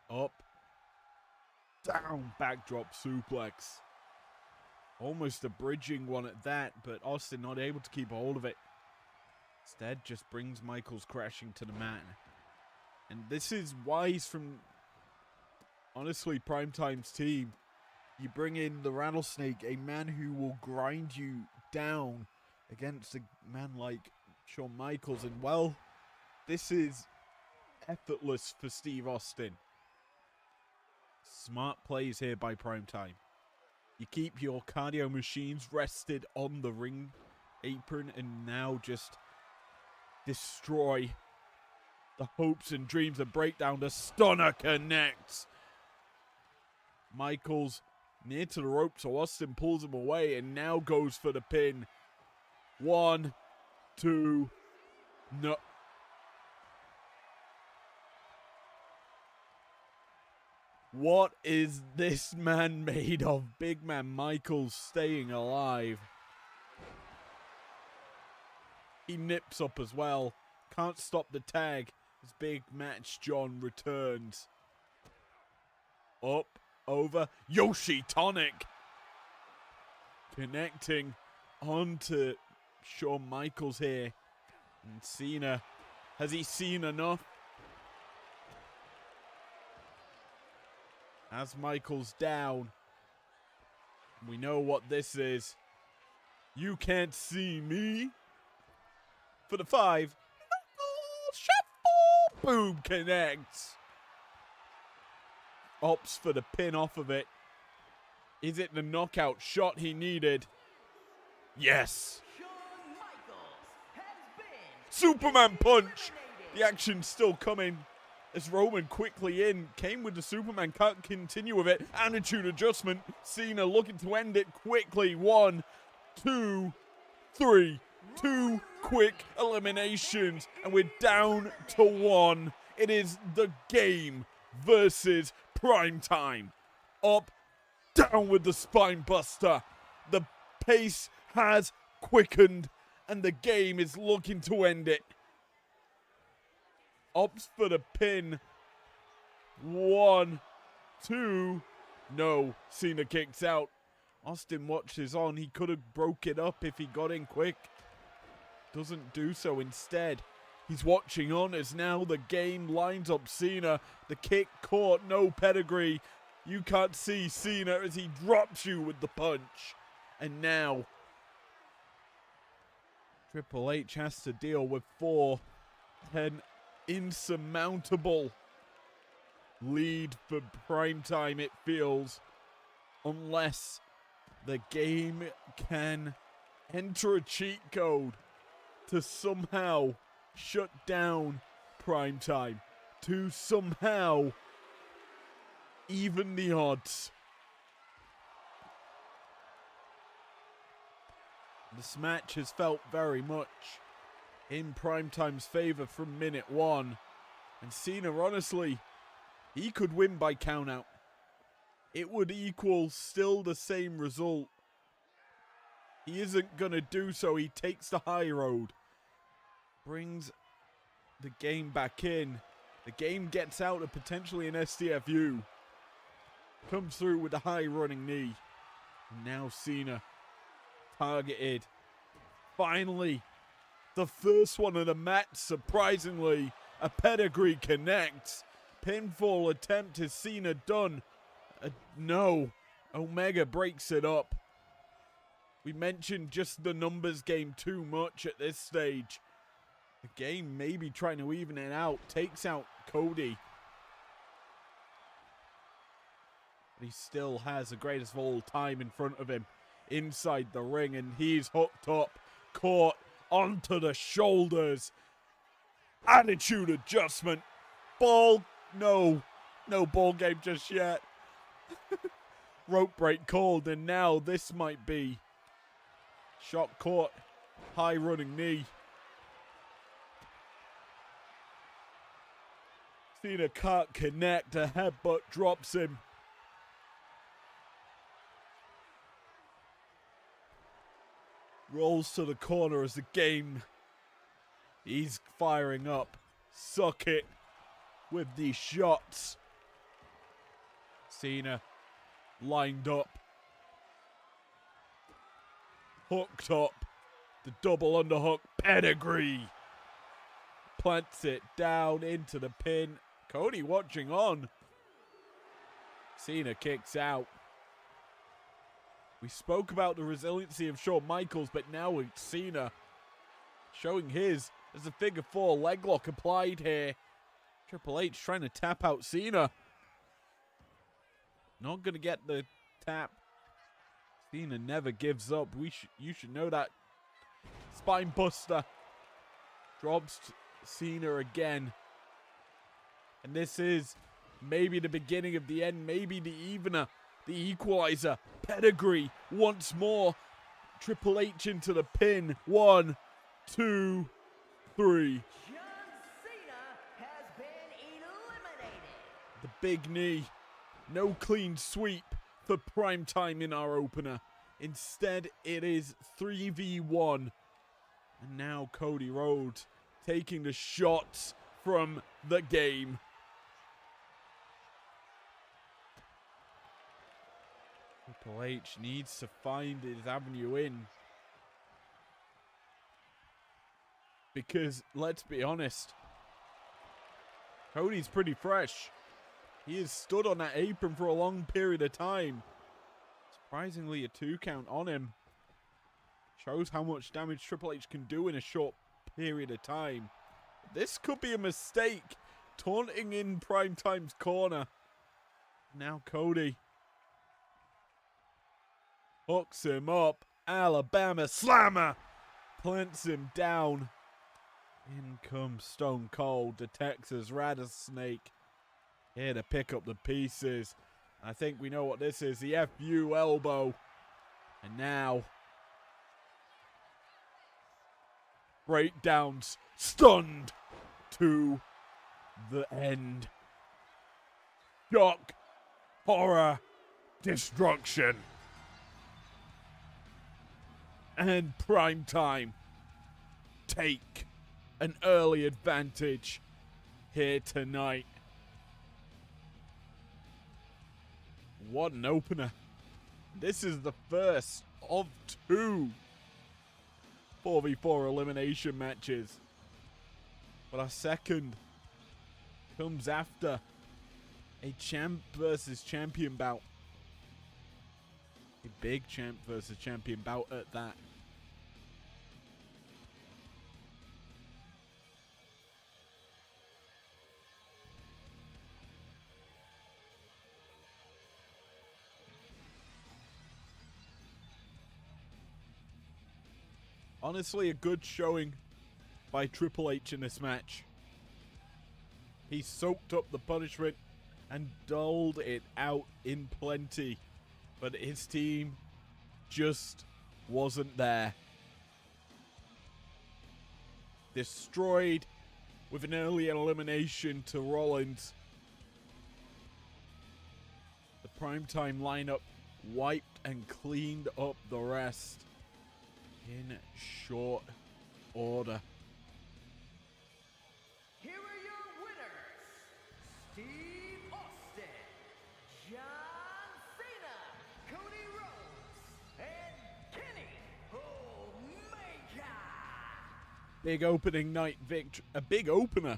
Up. Down. Backdrop suplex. Almost a bridging one at that, but Austin not able to keep a hold of it. Instead, just brings Michaels crashing to the mat. And this is wise from, honestly, Primetime's team. You bring in the Rattlesnake, a man who will grind you down against a man like Shawn Michaels. And, well, this is effortless for Steve Austin. Smart plays here by Primetime. You keep your cardio machines rested on the ring apron and now just destroy the hopes and dreams of Breakdown. The stunner connects. Michaels near to the rope, so Austin pulls him away and now goes for the pin. 1, 2, no. What is this man made of? Big man Michaels staying alive. He nips up as well. Can't stop the tag. As Big Match John returns. Up, over. Yoshi Tonic. Connecting onto Shawn Michaels here. And Cena. Has he seen enough? As Michaels down. We know what this is. You can't see me. For the 5. Shuffle. Boom, connects. Opts for the pin off of it. Is it the knockout shot he needed? Yes. Shawn Michaels has been Superman punch. eliminated. The action's still coming. As Roman quickly in, came with the Superman, can't continue with it. Attitude adjustment. Cena looking to end it quickly. 1, 2, 3. 2 quick eliminations. And we're down to 1. It is the Game versus Primetime. Up, down with the spine buster. The pace has quickened. And the Game is looking to end it. Opts for the pin. 1, 2. No. Cena kicks out. Austin watches on. He could have broke it up if he got in quick. Doesn't do so. Instead, he's watching on as now the Game lines up Cena. The kick caught. No pedigree. You can't see Cena as he drops you with the punch. And now Triple H has to deal with 4. 10 insurmountable lead for Primetime, it feels, unless the Game can enter a cheat code to somehow shut down Primetime, to somehow even the odds. This match has felt very much in Primetime's favor from minute one. And Cena, honestly, he could win by countout. It would equal still the same result. He isn't going to do so. He takes the high road. Brings the game back in. The game gets out of potentially an STFU. Comes through with a high running knee. And now Cena targeted. Finally, the first one of the match, surprisingly, a pedigree connects. Pinfall attempt is Cena done. No, Omega breaks it up. We mentioned just the numbers game too much at this stage. The game maybe trying to even it out. Takes out Cody. But he still has the greatest of all time in front of him. Inside the ring, and he's hooked up. Caught onto the shoulders. Attitude adjustment. Ball. No ball game just yet. Rope break called, and now this might be. Shot caught. High running knee. Cena can't connect. A headbutt drops him. Rolls to the corner as the game. He's firing up. Suck it with these shots. Cena lined up. Hooked up. The double underhook pedigree. Plants it down into the pin. Cody watching on. Cena kicks out. We spoke about the resiliency of Shawn Michaels, but now it's Cena showing his. There's a figure four leg lock applied here. Triple H trying to tap out Cena. Not going to get the tap. Cena never gives up. You should know that. Spine buster. Drops Cena again. And this is maybe the beginning of the end. Maybe the evener. The equalizer. Pedigree once more. Triple H into the pin. 1, 2, 3. John Cena has been eliminated. The big knee. No clean sweep for Primetime in our opener. Instead, it is 3v1. And now Cody Rhodes taking the shots from the game. Triple H needs to find his avenue in. Because, let's be honest, Cody's pretty fresh. He has stood on that apron for a long period of time. Surprisingly, a 2 count on him. Shows how much damage Triple H can do in a short period of time. This could be a mistake. Taunting in Primetime's corner. Now Cody hooks him up. Alabama Slammer. Plants him down. In comes Stone Cold, the Texas Rattlesnake. Here to pick up the pieces. I think we know what this is. The FU elbow. And now breakdowns. Stunned to the end. Shock. Horror. Destruction. And Primetime take an early advantage here tonight. What an opener. This is the first of 2 4v4 elimination matches. But our second comes after a champ versus champion bout. A big champ versus champion bout at that. Honestly, a good showing by Triple H in this match. He soaked up the punishment and doled it out in plenty. But his team just wasn't there. destroyed with an early elimination to Rollins. The primetime lineup wiped and cleaned up the rest in short order. Here are your winners, Steve Austin, John Cena, Cody Rhodes, and Kenny Omega. Big opening night victory, a big opener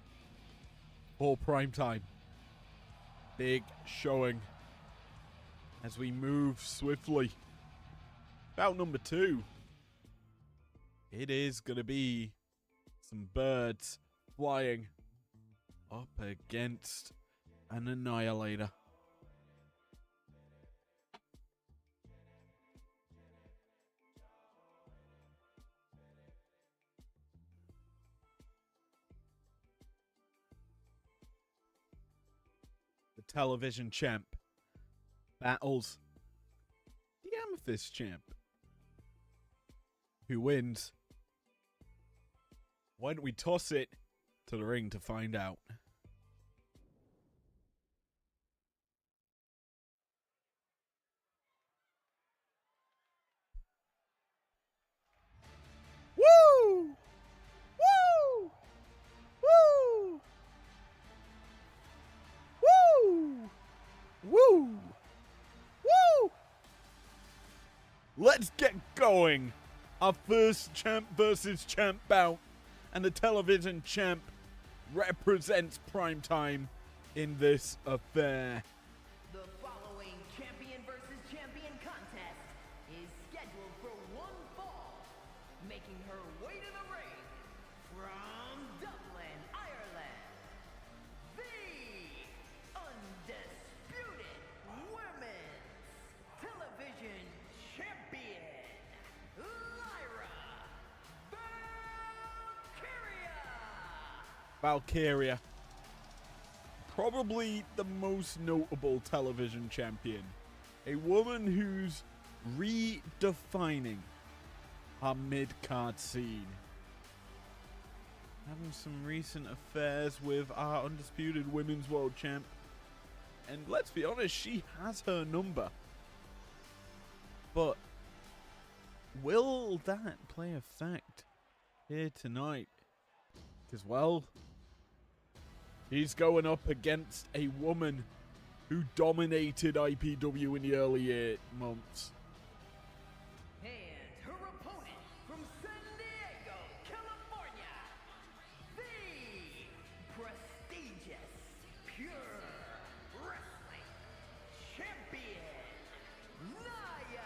for primetime. Big showing as we move swiftly. Bout number 2. It is going to be some birds flying up against an annihilator. The television champ battles the Amethyst champ. Who wins? Why don't we toss it to the ring to find out? Woo! Woo! Woo! Woo! Woo! Woo! Let's get going. Our first champ versus champ bout. And the television champ represents primetime in this affair. The following champion versus champion contest is scheduled for one fall, making her way to the ring from Dublin, Ireland, the undisputed women's television champion, Lyra Valkyria. Probably the most notable television champion. A woman who's redefining our mid-card scene. Having some recent affairs with our undisputed women's world champ. And let's be honest, she has her number. But will that play effect here tonight? Because, well, he's going up against a woman who dominated IPW in the early months. and her opponent from San Diego, California, the prestigious Pure Wrestling Champion, Nia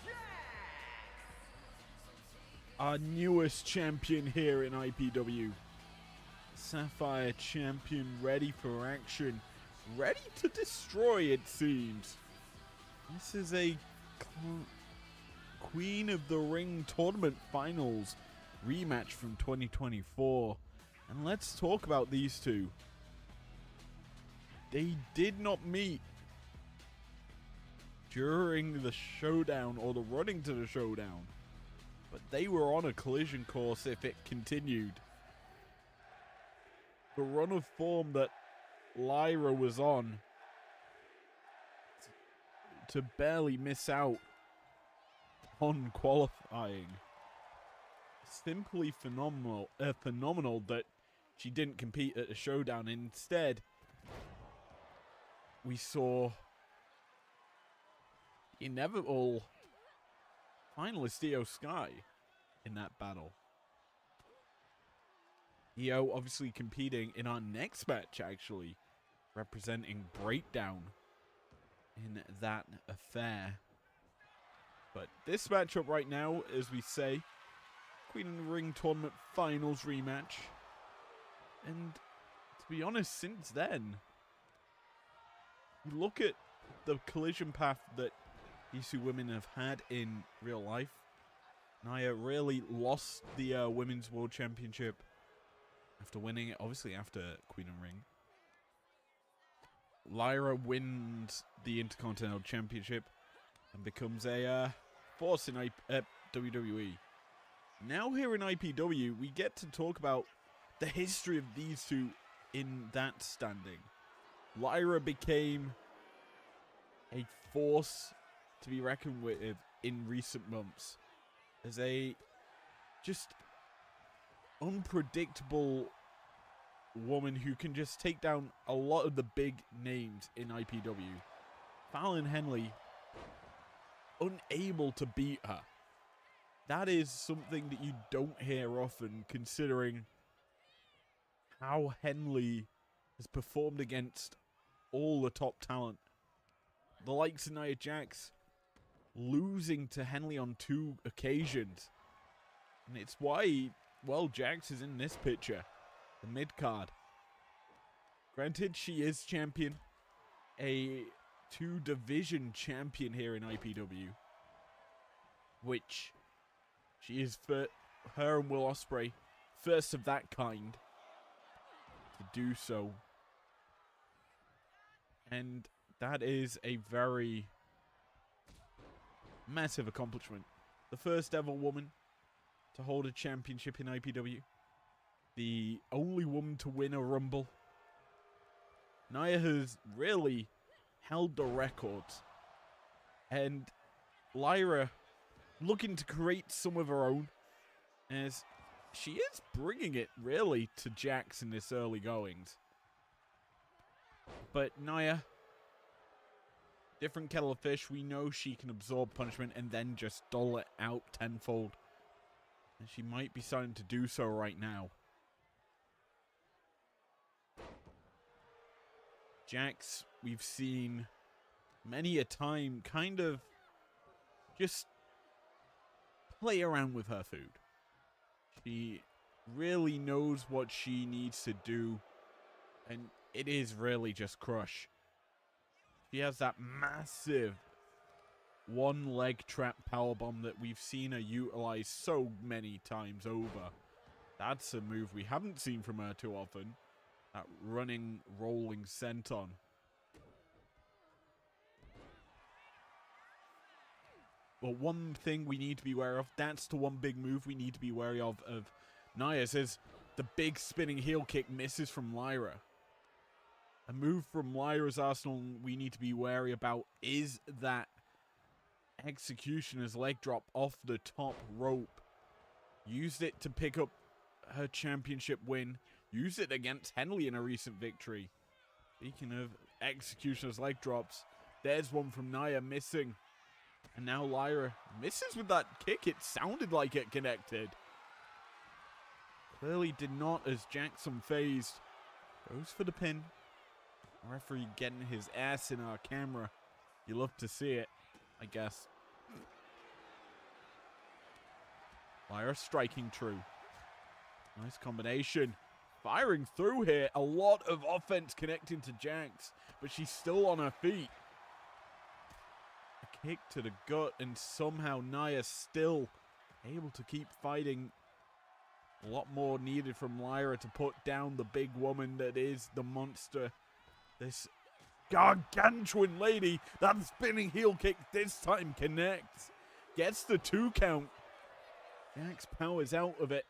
Jax. Our newest champion here in IPW. Sapphire champion, ready for action. Ready to destroy, it seems. This is a Queen of the Ring Tournament Finals rematch from 2024. And let's talk about these two. They did not meet during the showdown or the running to the showdown. But they were on a collision course if it continued. The run of form that Lyra was on to barely miss out on qualifying. Simply phenomenal that she didn't compete at a showdown. Instead, we saw the inevitable finalist Io Sky in that battle. Io obviously competing in our next match, actually, representing Breakdown in that affair. But this matchup right now, as we say, Queen of the Ring Tournament Finals rematch. And to be honest, since then, you look at the collision path that these two women have had in real life. Nia really lost the Women's World Championship after winning it, obviously after Queen of the Ring. Lyra wins the Intercontinental Championship and becomes a force in WWE. Now here in IPW, we get to talk about the history of these two in that standing. Lyra became a force to be reckoned with in recent months as a just unpredictable woman who can just take down a lot of the big names in IPW. Fallon Henley unable to beat her. That is something that you don't hear often, considering how Henley has performed against all the top talent. The likes of Nia Jax losing to Henley on 2 occasions. And it's why, well, Jax is in this picture, the mid-card. Granted, she is champion, a 2-division champion here in IPW, which she is for her and Will Ospreay, first of that kind to do so. And that is a very massive accomplishment. The first ever woman to hold a championship in IPW. The only woman to win a Rumble. Nia has really held the records. And Lyra looking to create some of her own, as she is bringing it really to Jax in this early goings. But Nia, different kettle of fish. We know she can absorb punishment and then just dole it out tenfold. And she might be starting to do so right now. Jax, we've seen many a time kind of just play around with her food. She really knows what she needs to do, and it is really just crush. She has that massive one-leg trap powerbomb that we've seen her utilize so many times over. That's a move we haven't seen from her too often. That running, rolling senton. But one thing we need to be aware of, that's the one big move we need to be wary of Nia's, is the big spinning heel kick misses from Lyra. A move from Lyra's arsenal we need to be wary about is that executioner's leg drop off the top rope. Used it to pick up her championship win. Used it against Henley in a recent victory. Speaking of executioner's leg drops, there's one from Nia missing. And now Lyra misses with that kick. It sounded like it connected. Clearly did not, as Jackson phased. Goes for the pin. Referee getting his ass in our camera. You love to see it, I guess. Lyra striking true. Nice combination. Firing through here. A lot of offense connecting to Jax, but she's still on her feet. A kick to the gut, and somehow Nia still able to keep fighting. A lot more needed from Lyra to put down the big woman that is the monster. This gargantuan lady. That spinning heel kick this time connects. Gets the 2 count. Jax powers out of it.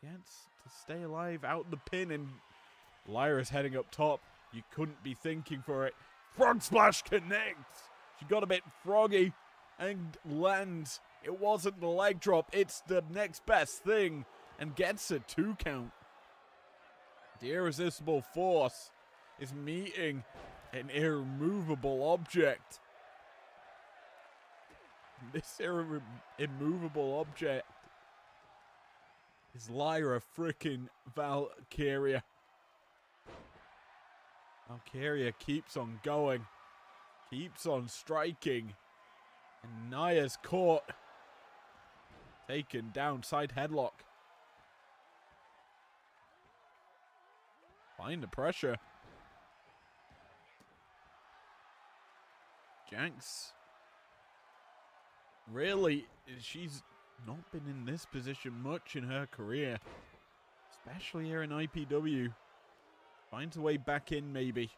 Gets to stay alive out the pin, and Lyra's heading up top. You couldn't be thinking for it. Frog splash connects. She got a bit froggy and lands. It wasn't the leg drop. It's the next best thing, and gets a 2 count. The irresistible force is meeting an immovable object. This immovable object is Lyra frickin' Valkyria. Valkyria keeps on going. Keeps on striking. And Nia's caught. Taken down, side headlock. Applying the pressure. Jax. Really, she's not been in this position much in her career. Especially here in IPW. Finds a way back in, maybe.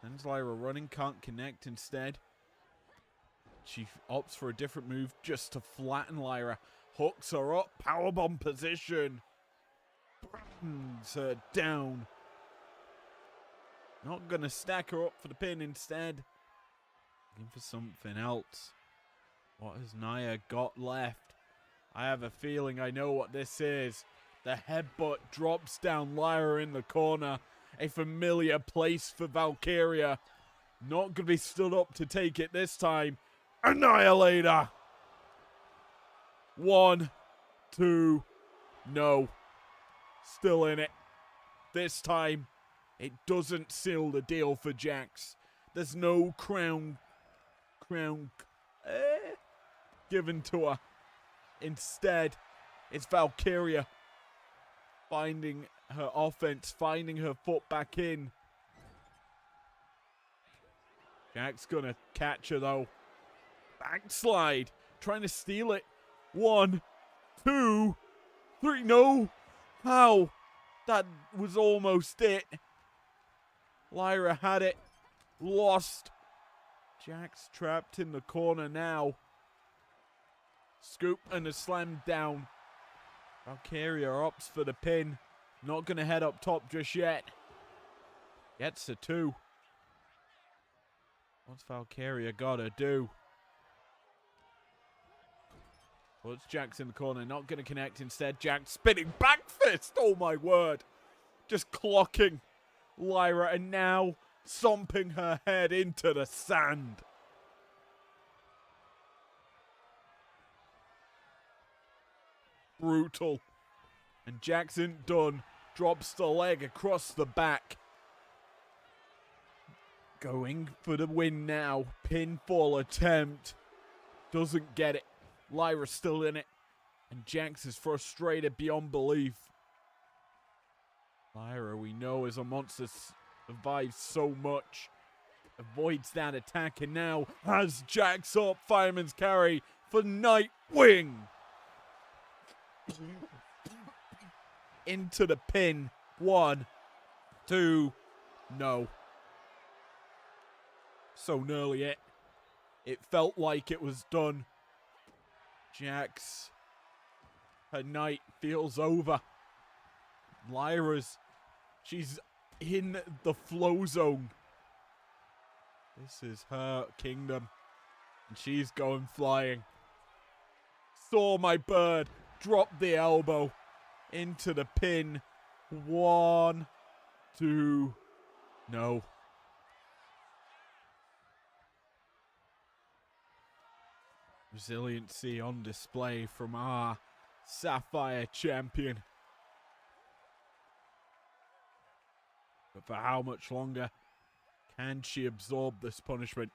Sends Lyra running, can't connect instead. She opts for a different move just to flatten Lyra. Hooks her up. Powerbomb position. Brings her down. Not going to stack her up for the pin instead. Looking for something else. What has Nia got left? I have a feeling I know what this is. The headbutt drops down Lyra in the corner. A familiar place for Valkyria. Not going to be stood up to take it this time. Annihilator. 1, 2, no. Still in it. This time, it doesn't seal the deal for Jax. There's no crown given to her. Instead, it's Valkyria finding her offense, finding her foot back in. Jax gonna catch her though. Backslide, trying to steal it. 1, 2, 3, no! How? That was almost it. Lyra had it. Lost. Jax trapped in the corner now. Scoop and a slam down. Valkyria opts for the pin. Not going to head up top just yet. Gets a 2. What's Valkyria got to do? Puts Jax in the corner. Not going to connect instead. Jax spinning back fist. Oh my word. Just clocking Lyra and now stomping her head into the sand. Brutal. And Jackson done. Drops the leg across the back. Going for the win now. Pinfall attempt. Doesn't get it. Lyra's still in it. And Jax is frustrated beyond belief. Lyra, we know, is a monster. Survives so much. Avoids that attack and now has Jax up. Fireman's carry for Nightwing. Into the pin. 1, 2, no. So nearly it. It felt like it was done. Jax, her night feels over. Lyra's, she's in the flow zone. This is her kingdom. And she's going flying. Saw my bird. Drop the elbow. Into the pin. 1, 2, no. Resiliency on display from our Sapphire champion. But for how much longer can she absorb this punishment?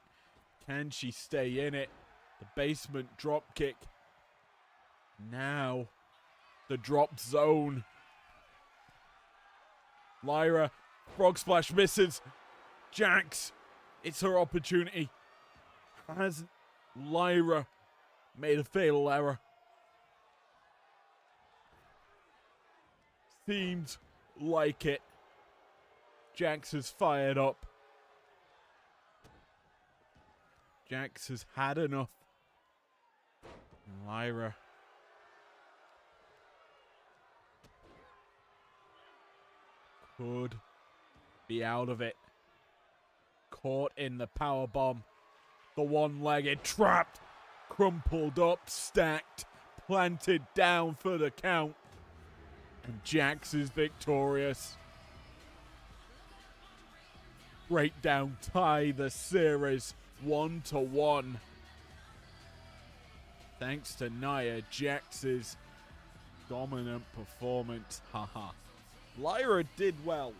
Can she stay in it? The basement drop kick. Now, the drop zone. Lyra, frog splash misses. Jax, it's her opportunity. Has Lyra made a fatal error? Seems like it. Jax is fired up. Jax has had enough. Lyra could be out of it. Caught in the power bomb. The one-legged trapped. Crumpled up, stacked, planted down for the count. And Jax is victorious. Breakdown tie the series 1-1. Thanks to Nia Jax's dominant performance. Haha. Lyra did well.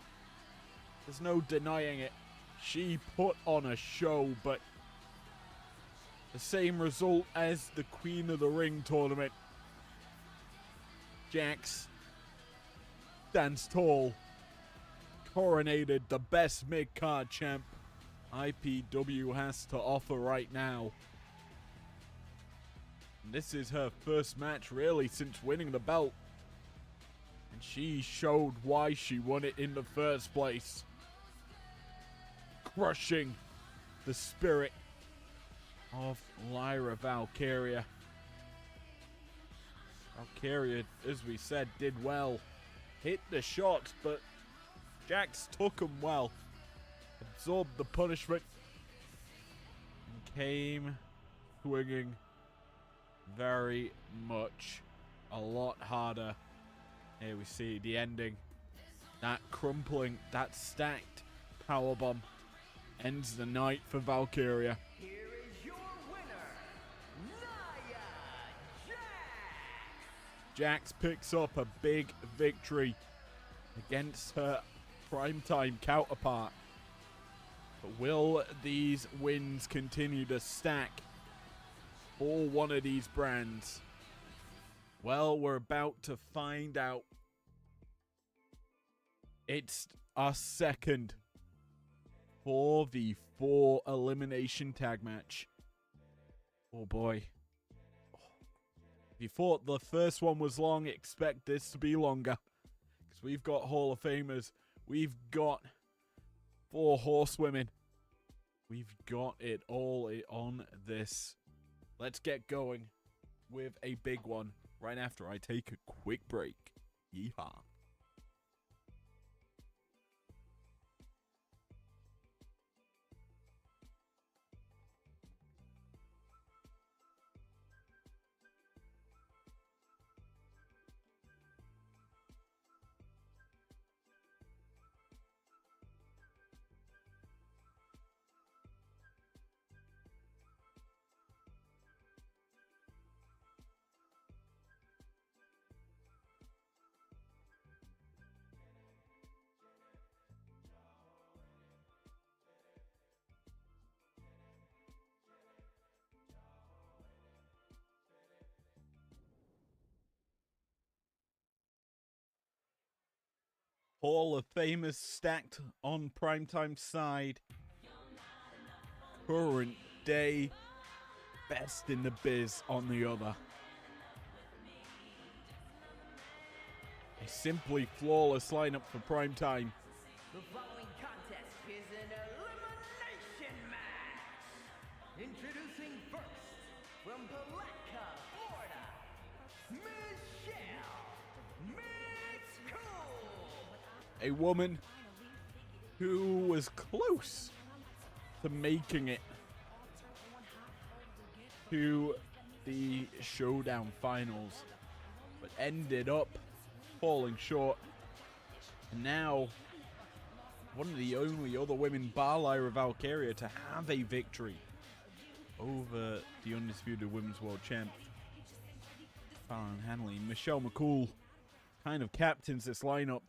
There's no denying it. She put on a show, but the same result as the Queen of the Ring tournament. Jax stands tall. Coronated the best mid-card champ IPW has to offer right now. And this is her first match really since winning the belt. And she showed why she won it in the first place. Crushing the spirit of Lyra Valkyria. Valkyria, as we said, did well. Hit the shots, but Jax took them well. Absorbed the punishment. And came swinging very much a lot harder. Here we see the ending. That crumpling, that stacked powerbomb ends the night for Valkyria. Here is your winner, Nia Jax! Jax picks up a big victory against her primetime counterpart. But will these wins continue to stack for one of these brands? Well, we're about to find out. It's our second 4v4 elimination tag match. Oh boy. If you thought the first one was long, expect this to be longer. Because we've got Hall of Famers. We've got 4 horsewomen. We've got it all on this. Let's get going with a big one right after I take a quick break. Yeehaw. Hall of Famers stacked on primetime side. Current day best in the biz on the other. A simply flawless lineup for primetime. The following contest is an elimination match. Introducing first, from Palatka, Florida, Michelle McCool. A woman who was close to making it to the showdown finals, but ended up falling short. And now, one of the only other women, bar Lyra Valkyria, to have a victory over the undisputed women's world champ, Fallon Henley. Michelle McCool kind of captains this lineup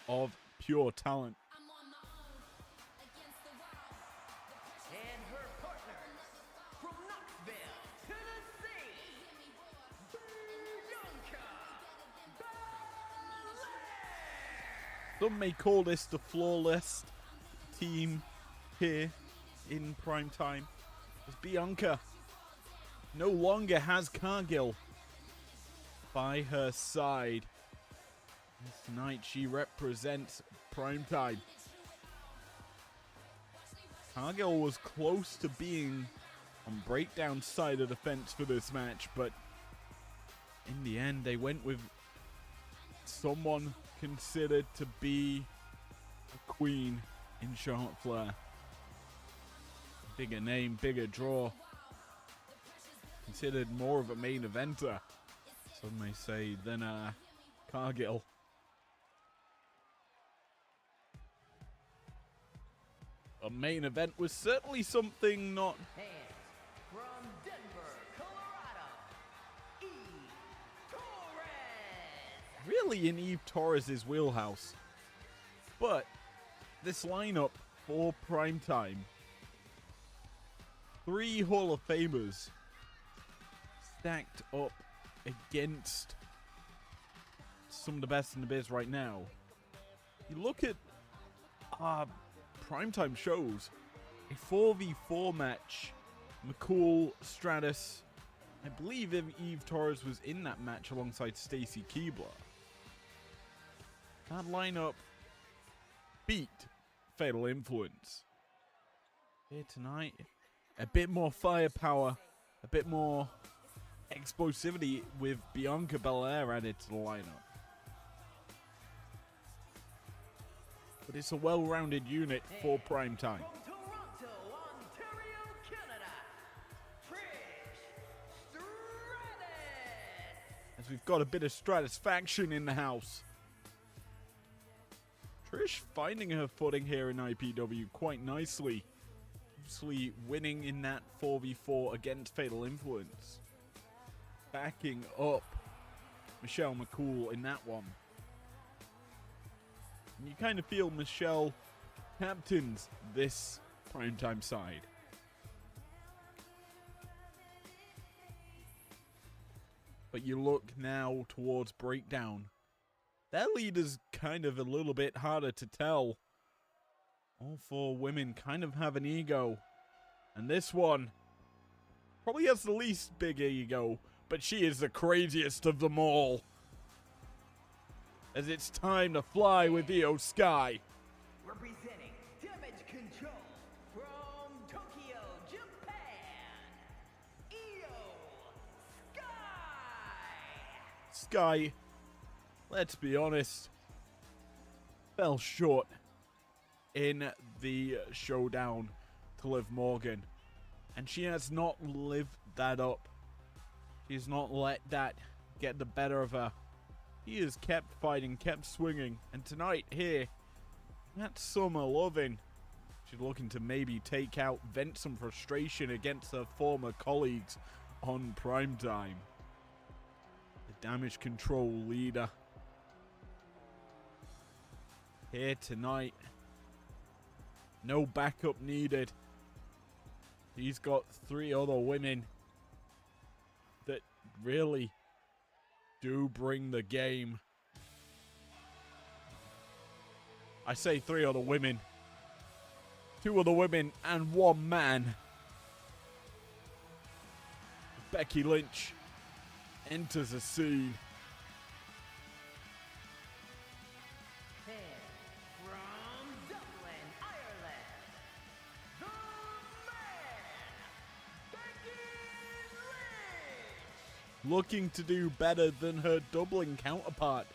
of pure talent. And her partners from Knoxville, Tennessee, Bianca Belair. Some may call this the flawless team here in primetime, as Bianca no longer has Cargill by her side. Tonight she represents primetime. Cargill was close to being on breakdown side of the fence for this match, but in the end they went with someone considered to be a queen in Charlotte Flair. Bigger name, bigger draw. Considered more of a main eventer, some may say, than Cargill. A main event was certainly something not And from Denver, Colorado, Eve Torres. really in Eve Torres' wheelhouse. But this lineup for primetime, 3 Hall of Famers stacked up against some of the best in the biz right now. You look at primetime shows, a 4v4 match, McCool, Stratus, I believe Eve Torres was in that match alongside Stacy Keibler. That lineup beat Fatal Influence. Here tonight, a bit more firepower a bit more explosivity with Bianca Belair added to the lineup. But it's a well-rounded unit for prime time. From Toronto, Ontario, Canada, Trish Stratus. As we've got a bit of Stratisfaction in the house. Trish finding her footing here in IPW quite nicely. Obviously winning in that 4v4 against Fatal Influence. Backing up Michelle McCool in that one. And you kind of feel Michelle captains this primetime side. But you look now towards Breakdown. Their leader's kind of a little bit harder to tell. All four women kind of have an ego. And this one probably has the least big ego, but she is the craziest of them all. As it's time to fly with Io Sky. Representing Damage Control from Tokyo, Japan, Io Sky. Sky, let's be honest, fell short in the showdown to Liv Morgan. And she has not lived that up. She's not let that get the better of her. He has kept fighting, kept swinging. And tonight here, that's Summer Luvin. She's looking to maybe take out, vent some frustration against her former colleagues on primetime. The Damage Control leader. Here tonight. No backup needed. He's got 3 other women that really do bring the game. I say 3 other women. 2 other women and 1 man. Becky Lynch enters the scene. And from Dublin, Ireland, the man, Becky Lynch. Looking to do better than her Dublin counterpart,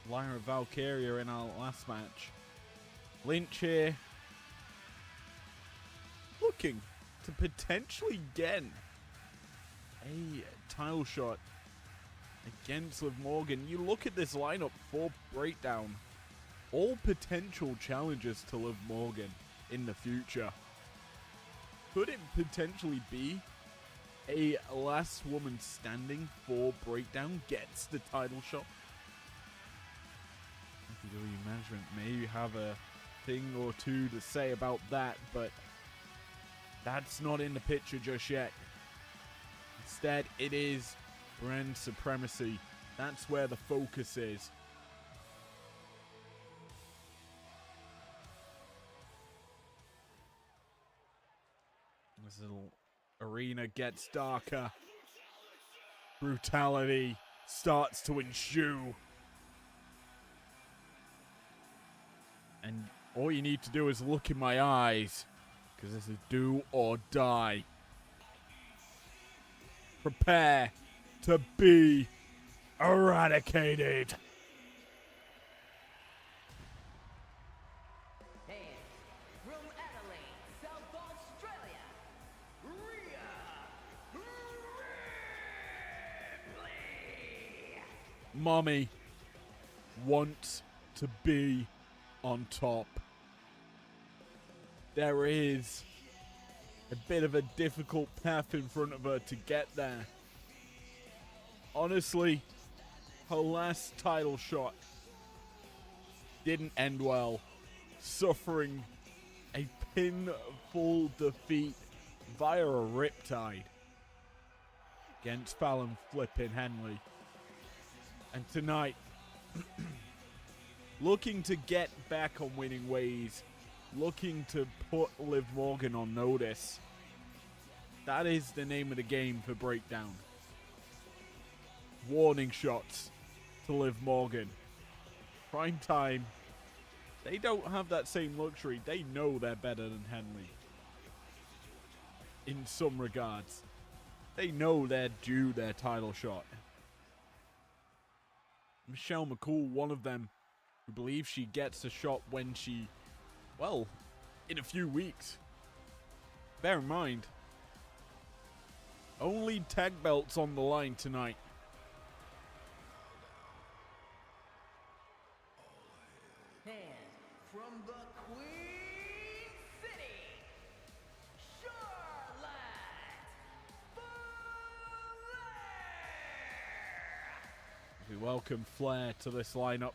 Lyra Valkyria, in our last match. Lynch here looking to potentially get a title shot against Liv Morgan. You look at this lineup for Breakdown, all potential challenges to Liv Morgan in the future. Could it potentially be a last woman standing for Breakdown gets the title shot? IPW management may have a thing or two to say about that, but that's not in the picture just yet. Instead, it is brand supremacy. That's where the focus is. This little arena gets darker. Brutality starts to ensue. And all you need to do is look in my eyes, because this is do or die. Prepare to be eradicated. And from Adelaide, South Australia, Rhea Ripley. Mommy wants to be on top. There is a bit of a difficult path in front of her to get there. Honestly, her last title shot didn't end well, suffering a pinfall defeat via a riptide against Fallon Flippin' Henley. And tonight, looking to get back on winning ways, looking to put Liv Morgan on notice. That is the name of the game for Breakdown. Warning shots to Liv Morgan. Primetime, they don't have that same luxury. They know they're better than Henley in some regards. They know they're due their title shot. Michelle McCool, one of them, who believes she gets a shot when she, well, in a few weeks. Bear in mind, only tag belts on the line tonight. And from the Queen City, Charlotte Flair! We welcome Flair to this lineup.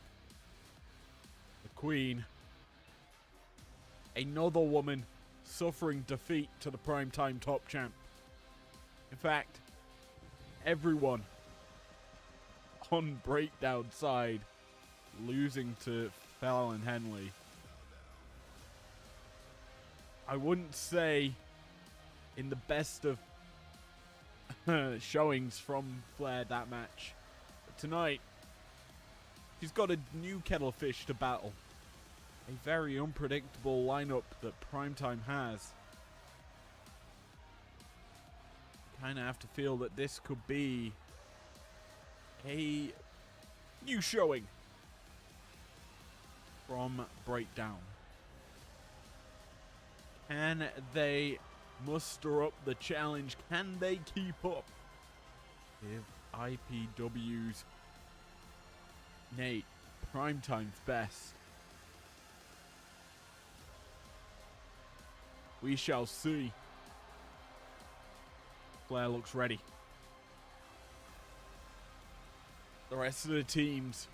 The Queen. Another woman suffering defeat to the primetime top champ. In fact, everyone on Breakdown side losing to Fallon Henley. I wouldn't say in the best of showings from Flair that match. But tonight, she's got a new kettle of fish to battle. A very unpredictable lineup that Primetime has. Kind of have to feel that this could be a new showing from Breakdown. Can they muster up the challenge? Can they keep up with IPW's Nate, Primetime's best? We shall see. Flair looks ready. The rest of the teams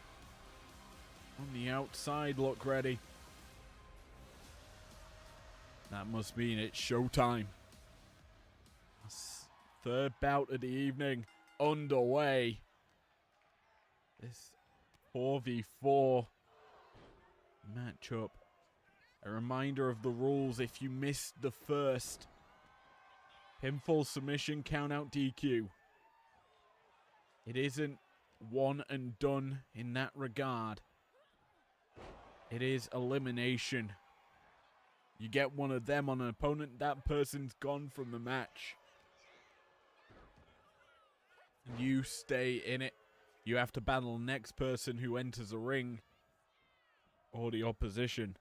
on the outside look ready. That must mean it's showtime. Third bout of the evening underway. This 4v4 matchup. A reminder of the rules: if you missed the first, pinfall, submission, count out, DQ. It isn't one and done in that regard. It is elimination. You get one of them on an opponent, that person's gone from the match. You stay in it. You have to battle the next person who enters the ring or the opposition.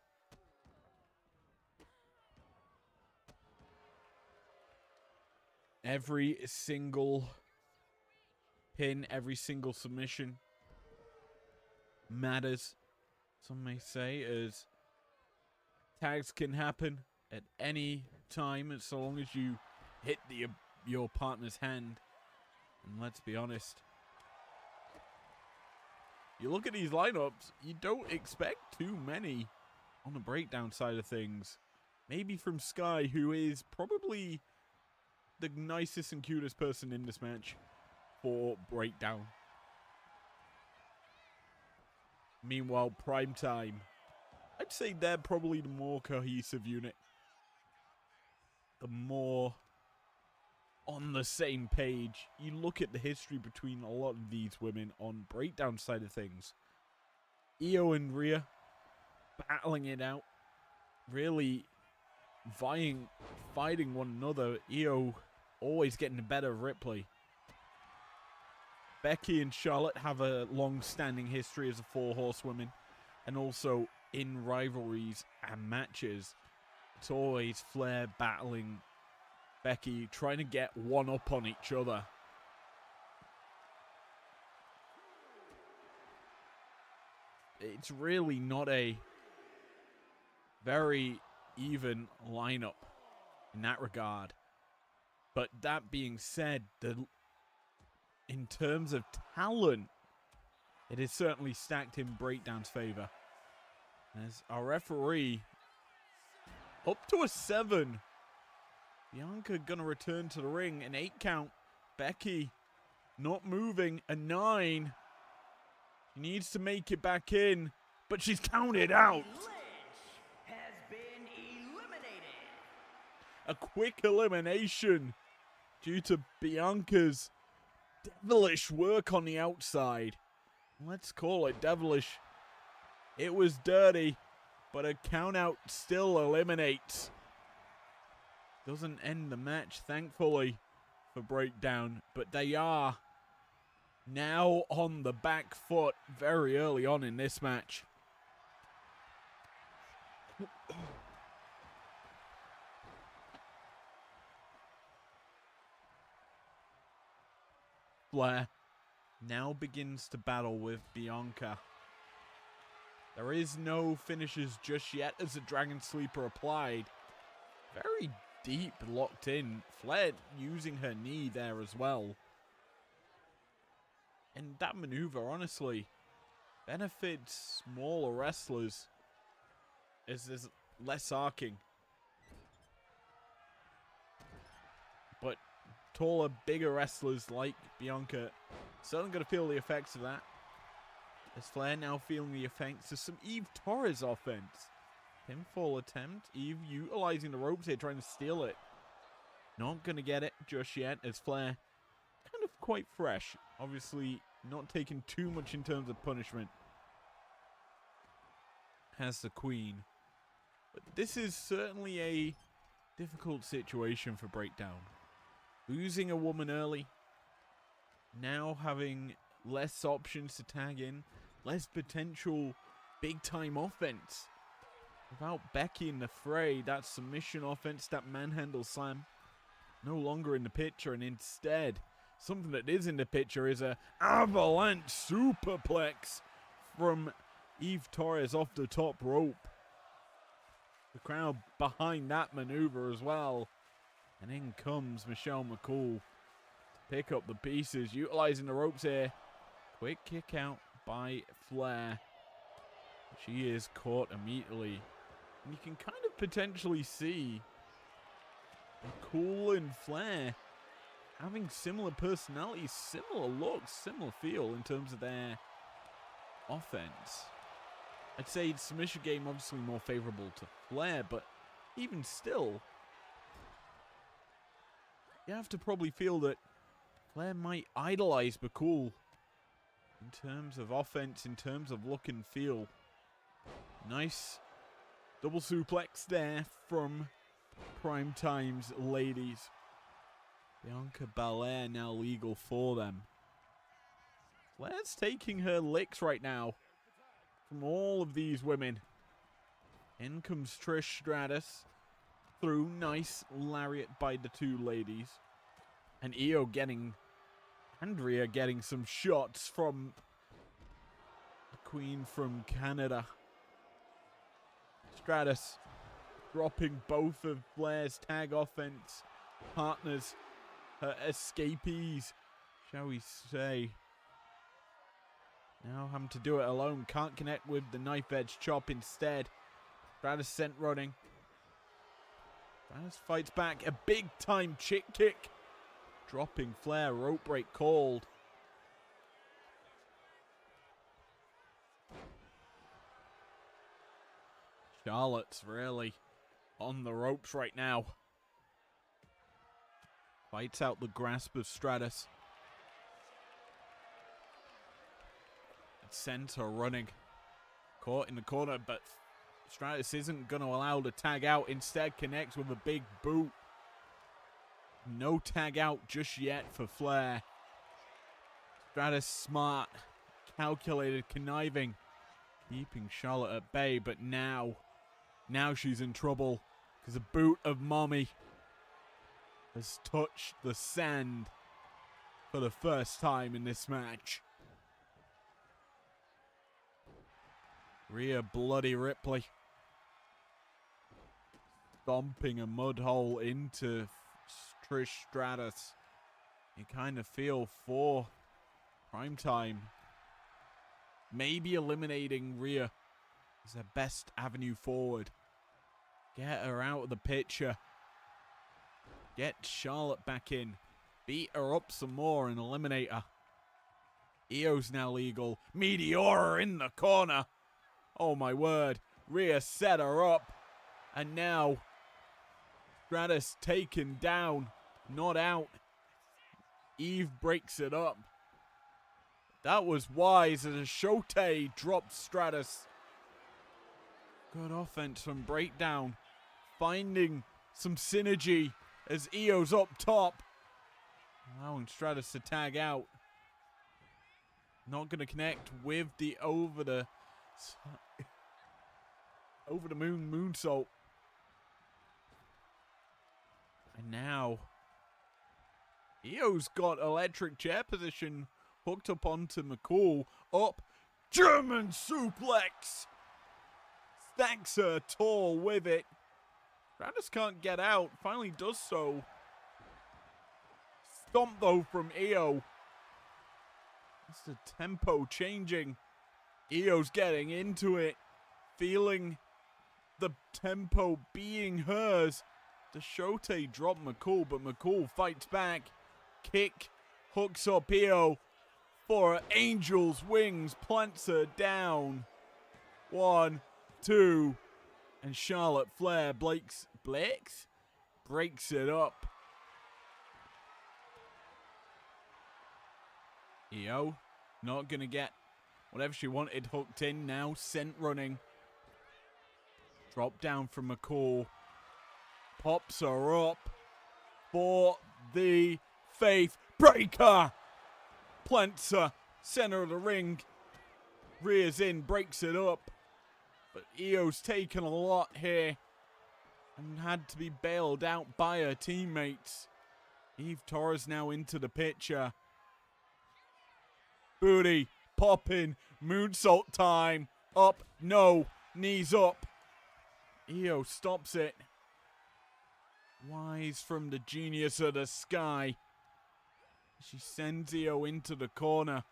Every single pin, every single submission matters, some may say, as tags can happen at any time, as long as you hit your partner's hand. And let's be honest, you look at these lineups, you don't expect too many on the Breakdown side of things. Maybe from Sky, who is probably the nicest and cutest person in this match for Breakdown. Meanwhile, Primetime, I'd say they're probably the more cohesive unit. The more on the same page. You look at the history between a lot of these women on Breakdown side of things. Io and Rhea battling it out. Really fighting one another. Io always getting the better of Ripley. Becky and Charlotte have a long-standing history as a four horsewomen, and also in rivalries and matches, it's always Flair battling Becky, trying to get one up on each other. It's really not a very even lineup in that regard. But that being said, in terms of talent, it is certainly stacked in Breakdown's favor. As our referee, up to a 7. Bianca gonna return to the ring. An 8 count. Becky not moving. A 9. She needs to make it back in, but she's counted out. Has been eliminated. A quick elimination due to Bianca's devilish work on the outside. Let's call it devilish. It was dirty, but a count out still eliminates. Doesn't end the match, thankfully. for Breakdown, but they are now on the back foot very early on in this match. Flair now begins to battle with Bianca. There is no finishes just yet as a Dragon Sleeper applied. Very deep, locked in. Flair using her knee there as well. And that maneuver, honestly, benefits smaller wrestlers as there's less arcing. But taller, bigger wrestlers like Bianca certainly going to feel the effects of that. As Flair now feeling the effects of some Eve Torres offense. Pinfall attempt. Eve utilizing the ropes here, trying to steal it. Not going to get it just yet as Flair kind of quite fresh. Obviously not taking too much in terms of punishment. Has the Queen. But this is certainly a difficult situation for Breakdown. Losing a woman early. Now having less options to tag in. Less potential big-time offense. Without Becky in the fray, that submission offense, that manhandle slam, no longer in the picture, and instead, something that is in the picture is a avalanche superplex from Eve Torres off the top rope. The crowd behind that maneuver as well. And in comes Michelle McCool to pick up the pieces, utilizing the ropes here. Quick kick out by Flair. She is caught immediately. And you can kind of potentially see McCool and Flair having similar personalities, similar looks, similar feel in terms of their offense. I'd say the submission game obviously more favorable to Flair, but even still, you have to probably feel that Flair might idolize McCool in terms of offense, in terms of look and feel. Nice double suplex there from Primetime's ladies. Bianca Belair now legal for them. Flair's taking her licks right now from all of these women. In comes Trish Stratus. Through, nice lariat by the two ladies. And Andrea getting some shots from the Queen from Canada. Stratus dropping both of Flair's tag offense partners, her escapees, shall we say. Now having to do it alone, can't connect with the knife edge chop instead. Stratus sent running. Stratus fights back, a big time chick kick. Dropping Flair, rope break called. Charlotte's really on the ropes right now. Fights out the grasp of Stratus. Sends her running. Caught in the corner, but Stratus isn't going to allow the tag out. Instead connects with a big boot. No tag out just yet for Flair. Stratus smart, calculated, conniving, keeping Charlotte at bay, but now she's in trouble because a boot of mommy has touched the sand for the first time in this match. Rhea Bloody Ripley stomping a mud hole into Trish Stratus. You kind of feel for Primetime maybe eliminating Rhea is their best avenue forward. Get her out of the picture. Get Charlotte back in. Beat her up some more and eliminate her. Io's now legal. Meteora in the corner. Oh my word. Rhea set her up. And now Stratus taken down. Not out. Eve breaks it up. That was wise as a Shote dropped Stratus. Good offense from Breakdown. Finding some synergy as Io's up top. Allowing Stratus to tag out. Not going to connect with the over the moonsault. And now Io's got electric chair position hooked up onto McCall. Up. German suplex. Stacks her tall with it. Stratus can't get out. Finally does so. Stomp though from Io. It's the tempo changing. Io's getting into it. Feeling the tempo being hers. Deshote dropped McCall, but McCall fights back. Kick, hooks up Io for Angel's Wings, plants her down. 1, 2, and Charlotte Flair breaks it up. Io not gonna get whatever she wanted hooked in now, sent running. Drop down from McCall. Pops her up for the Faith Breaker. Plants her, center of the ring. Rears in, breaks it up. But Io's taken a lot here and had to be bailed out by her teammates. Eve Torres now into the picture. Booty, popping, moonsault time. Up, no, knees up. Io stops it. Wise from the genius of the sky. She sends Io into the corner.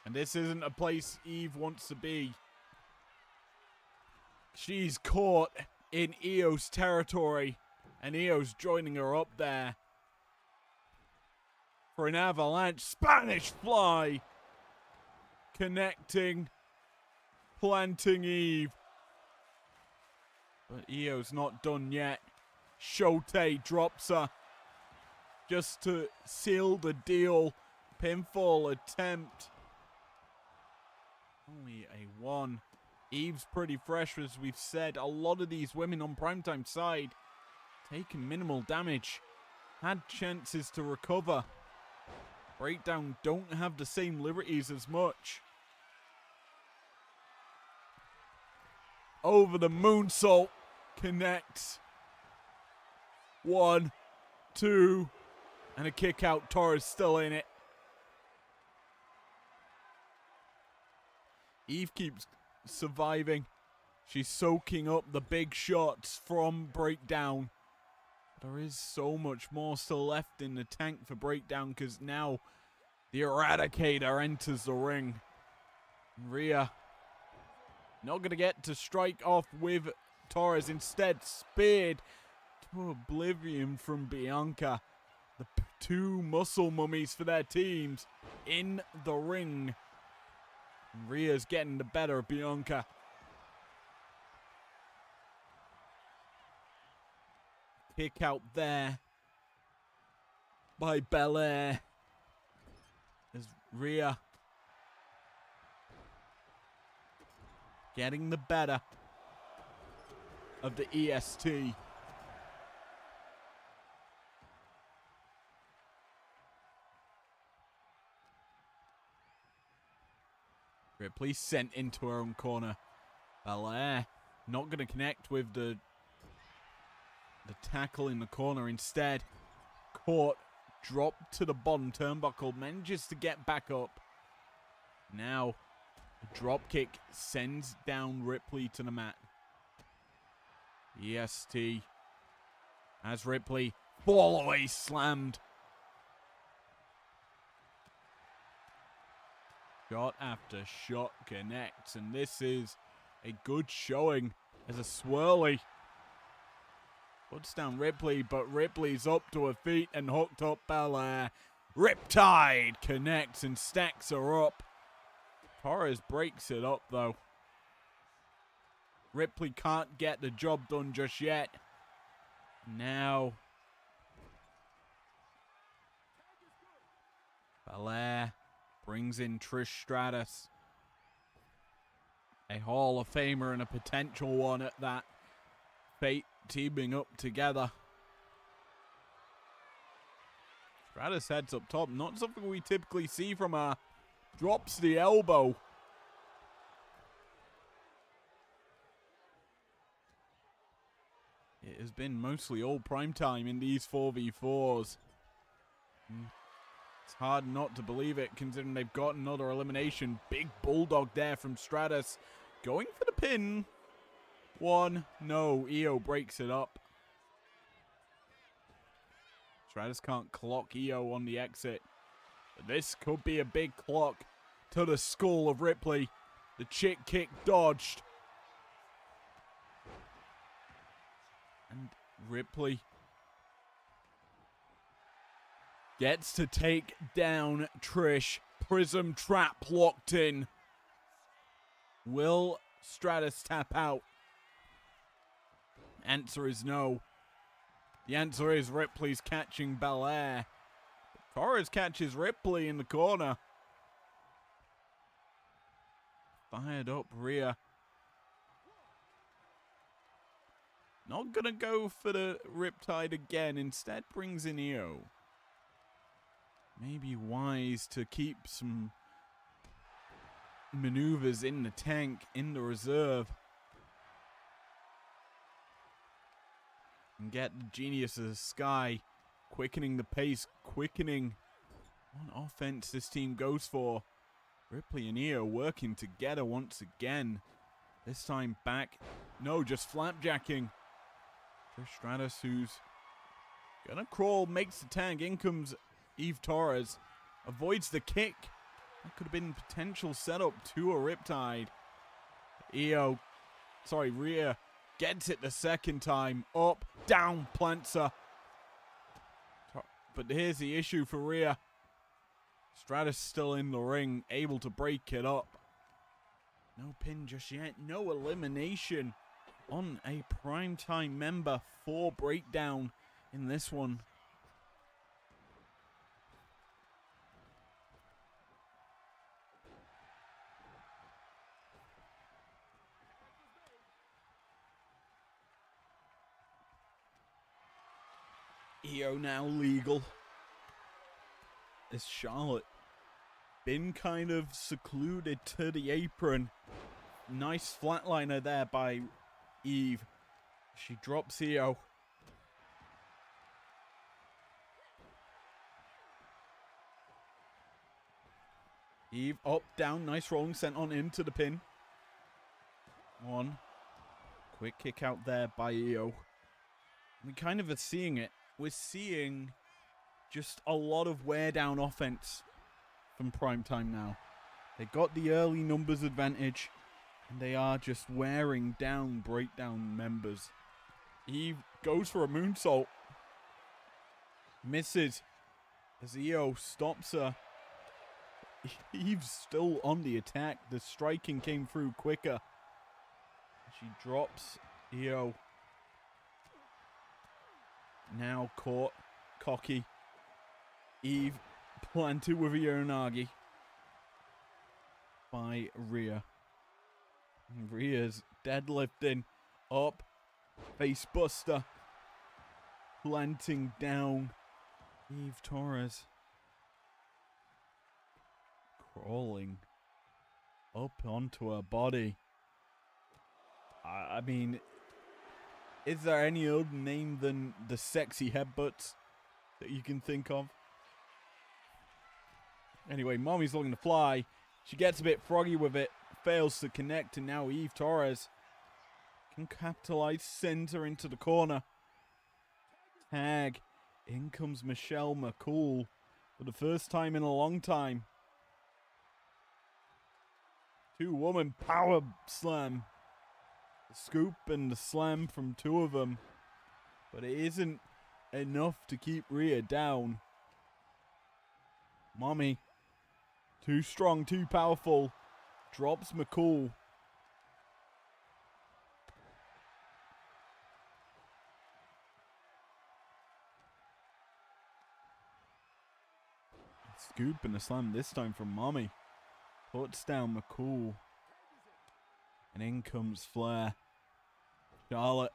And this isn't a place Eve wants to be. She's caught in Io's territory. And Io's joining her up there. For an avalanche Spanish fly. Connecting. Planting Eve. But Io's not done yet. Shote drops her. Just to seal the deal. Pinfall attempt. Only a 1. Eve's pretty fresh, as we've said. A lot of these women on Primetime side taking minimal damage. Had chances to recover. Breakdown don't have the same liberties as much. Over the moonsault. Connects. 1, 2, and a kick out. Torres still in it. Eve keeps surviving. She's soaking up the big shots from Breakdown. There is so much more still left in the tank for Breakdown, because now the Eradicator enters the ring. Rhea not going to get to strike off with Torres. Instead, speared to oblivion from Bianca. The two muscle mummies for their teams in the ring. Rhea's getting the better of Bianca. Kick out there by Belair. As Rhea getting the better of the EST. Ripley sent into her own corner. Belair not going to connect with the tackle in the corner. Instead, caught, dropped to the bottom turnbuckle, manages to get back up. Now, a drop kick sends down Ripley to the mat. EST as Ripley fall away slammed. Shot after shot connects, and this is a good showing as a swirly puts down Ripley, but Ripley's up to her feet and hooked up Belair. Riptide connects and stacks her up. Torres breaks it up though. Ripley can't get the job done just yet. Now Belair brings in Trish Stratus. A Hall of Famer and a potential one at that. Fate teaming up together. Stratus heads up top. Not something we typically see from her. Drops the elbow. It has been mostly all primetime in these 4v4s. It's hard not to believe it, considering they've got another elimination. Big bulldog there from Stratus. Going for the pin. One. No. Io breaks it up. Stratus can't clock Io on the exit. But this could be a big clock to the skull of Ripley. The chick kick dodged. And Ripley gets to take down Trish. Prism trap locked in. Will Stratus tap out? Answer is no. The answer is Ripley's catching Belair. Torres catches Ripley in the corner. Fired up Rhea. Not gonna go for the Riptide again. Instead brings in Io. Maybe wise to keep some maneuvers in the tank, in the reserve. And get the Genius of the Sky. Quickening the pace, quickening. What offense this team goes for. Ripley and Io working together once again. This time back. No, just flapjacking. Trish Stratus, who's gonna crawl, makes the tag. In comes Eve Torres. Avoids the kick. That could have been potential setup to a Riptide. Rhea gets it the second time. Up, down, plants her. But here's the issue for Rhea. Stratus still in the ring, able to break it up. No pin just yet. No elimination on a primetime member for breakdown in this one. Io now legal. Is Charlotte been kind of secluded to the apron? Nice flatliner there by Eve. She drops Io. Eve up, down, nice rolling, sent on into the pin. One. Quick kick out there by Io. We kind of are seeing it. We're seeing just a lot of wear down offense from primetime now. They got the early numbers advantage, and they are just wearing down breakdown members. Eve goes for a moonsault. Misses as Io stops her. Eve's still on the attack. The striking came through quicker. She drops Io. Now caught. Cocky. Eve planted with Uranagi by Rhea. And Rhea's deadlifting up. Face buster. Planting down Eve Torres. Crawling up onto her body. I mean, is there any other name than the sexy headbutts that you can think of? Anyway, Mommy's looking to fly. She gets a bit froggy with it. Fails to connect, and now Eve Torres can capitalize. Sends her into the corner. Tag. In comes Michelle McCool for the first time in a long time. 2-woman power slam. The scoop and the slam from 2 of them. But it isn't enough to keep Rhea down. Mommy, too strong, too powerful. Drops McCool. Scoop and a slam this time from Mommy. Puts down McCool. And in comes Flair. Charlotte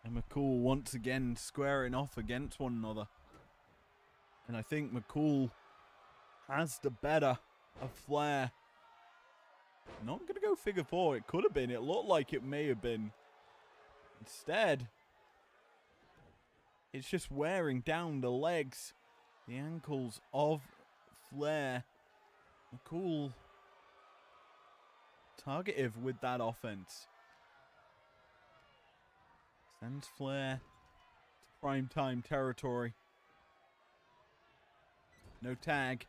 and McCool once again squaring off against one another. And I think McCool has the better of Flair. Not going to go figure four. It could have been. It looked like it may have been. Instead, it's just wearing down the legs, the ankles of Flair. McCool targetive with that offense. Sends Flair to primetime territory. No tag.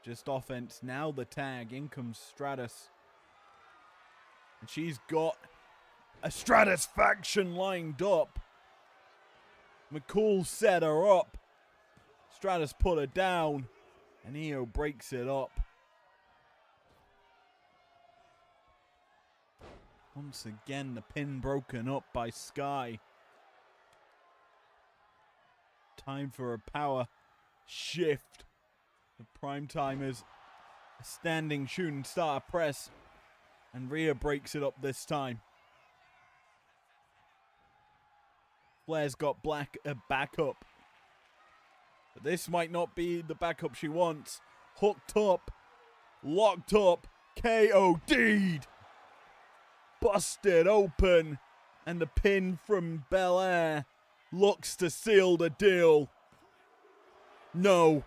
Just offense. Now the tag. In comes Stratus. And she's got a Stratus faction lined up. McCool set her up. Stratus put her down. And Io breaks it up. Once again, the pin broken up by Sky. Time for a power shift. The Primetimers, a standing shooting star press. And Rhea breaks it up this time. Flair's got backup. But this might not be the backup she wants. Hooked up. Locked up. KO'd. Busted open. And the pin from Belair looks to seal the deal. No.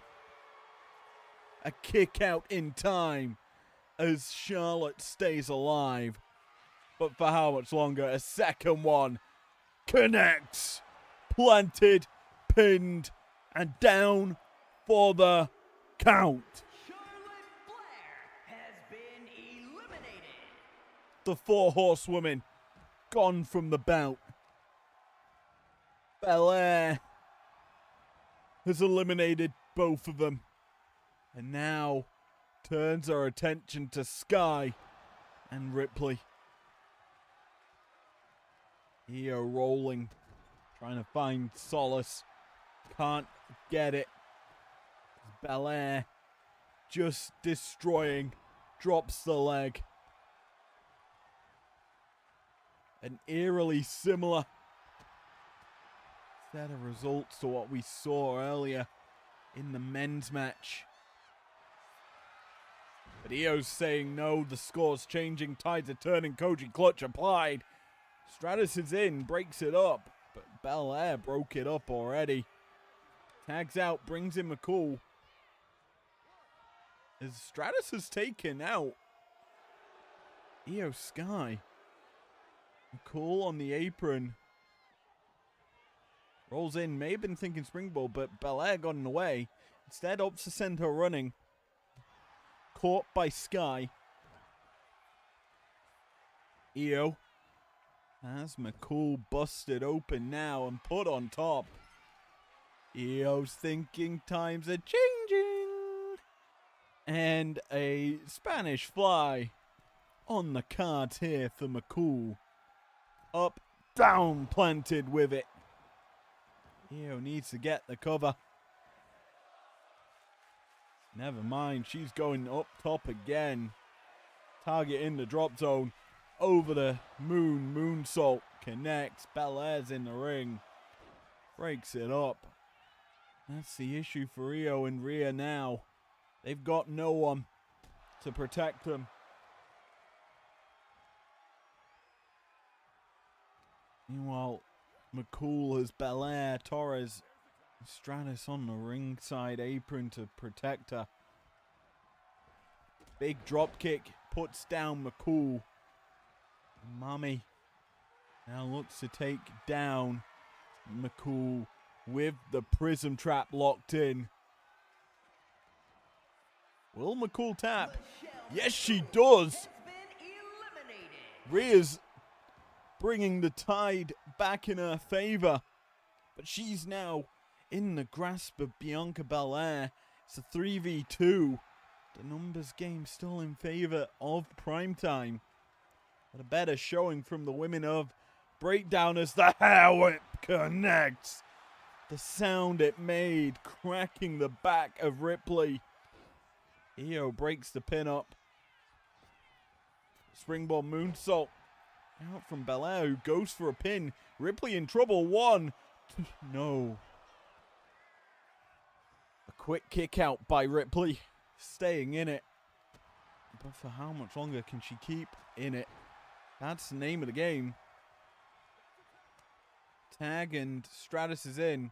A kick out in time as Charlotte stays alive. But for how much longer? A second one. Connects. Planted. Pinned. And down for the count. Charlotte Flair has been eliminated. The four horsewomen gone from the bout. Belair has eliminated both of them. And now turns our attention to Sky and Ripley. Io rolling, trying to find solace. Can't get it. Belair just destroying, drops the leg. An eerily similar set of results to what we saw earlier in the men's match. But Io's saying no, the score's changing, tides are turning, Koji clutch applied. Stratus is in, breaks it up, but Belair broke it up already. Tags out, brings in McCool. As Stratus is taken out. Io Sky. McCool on the apron. Rolls in, may have been thinking springboard, but Belair got in the way. Instead opts to send her running. Caught by Sky. Io has McCool busted open now and put on top. Io's thinking times are changing. And a Spanish fly on the cards here for McCool. Up, down, planted with it. Io needs to get the cover. Never mind, she's going up top again. Target in the drop zone. Over the moonsault. Connects. Belair's in the ring. Breaks it up. That's the issue for Io and Rhea now. They've got no one to protect them. Meanwhile, McCool has Belair, Torres, Stratus on the ringside apron to protect her. Big drop kick puts down McCool. Mommy now looks to take down McCool with the prism trap locked in. Will McCool tap? Yes, she does. Rhea's bringing the tide back in her favor. But she's now in the grasp of Bianca Belair. It's a 3v2. The numbers game still in favor of Primetime. But a better showing from the women of Breakdown as the hair whip connects. The sound it made, cracking the back of Ripley. Io breaks the pin up. Springboard moonsault. Out from Belair, who goes for a pin. Ripley in trouble. One. No. Quick kick out by Ripley. Staying in it. But for how much longer can she keep in it? That's the name of the game. Tag and Stratus is in.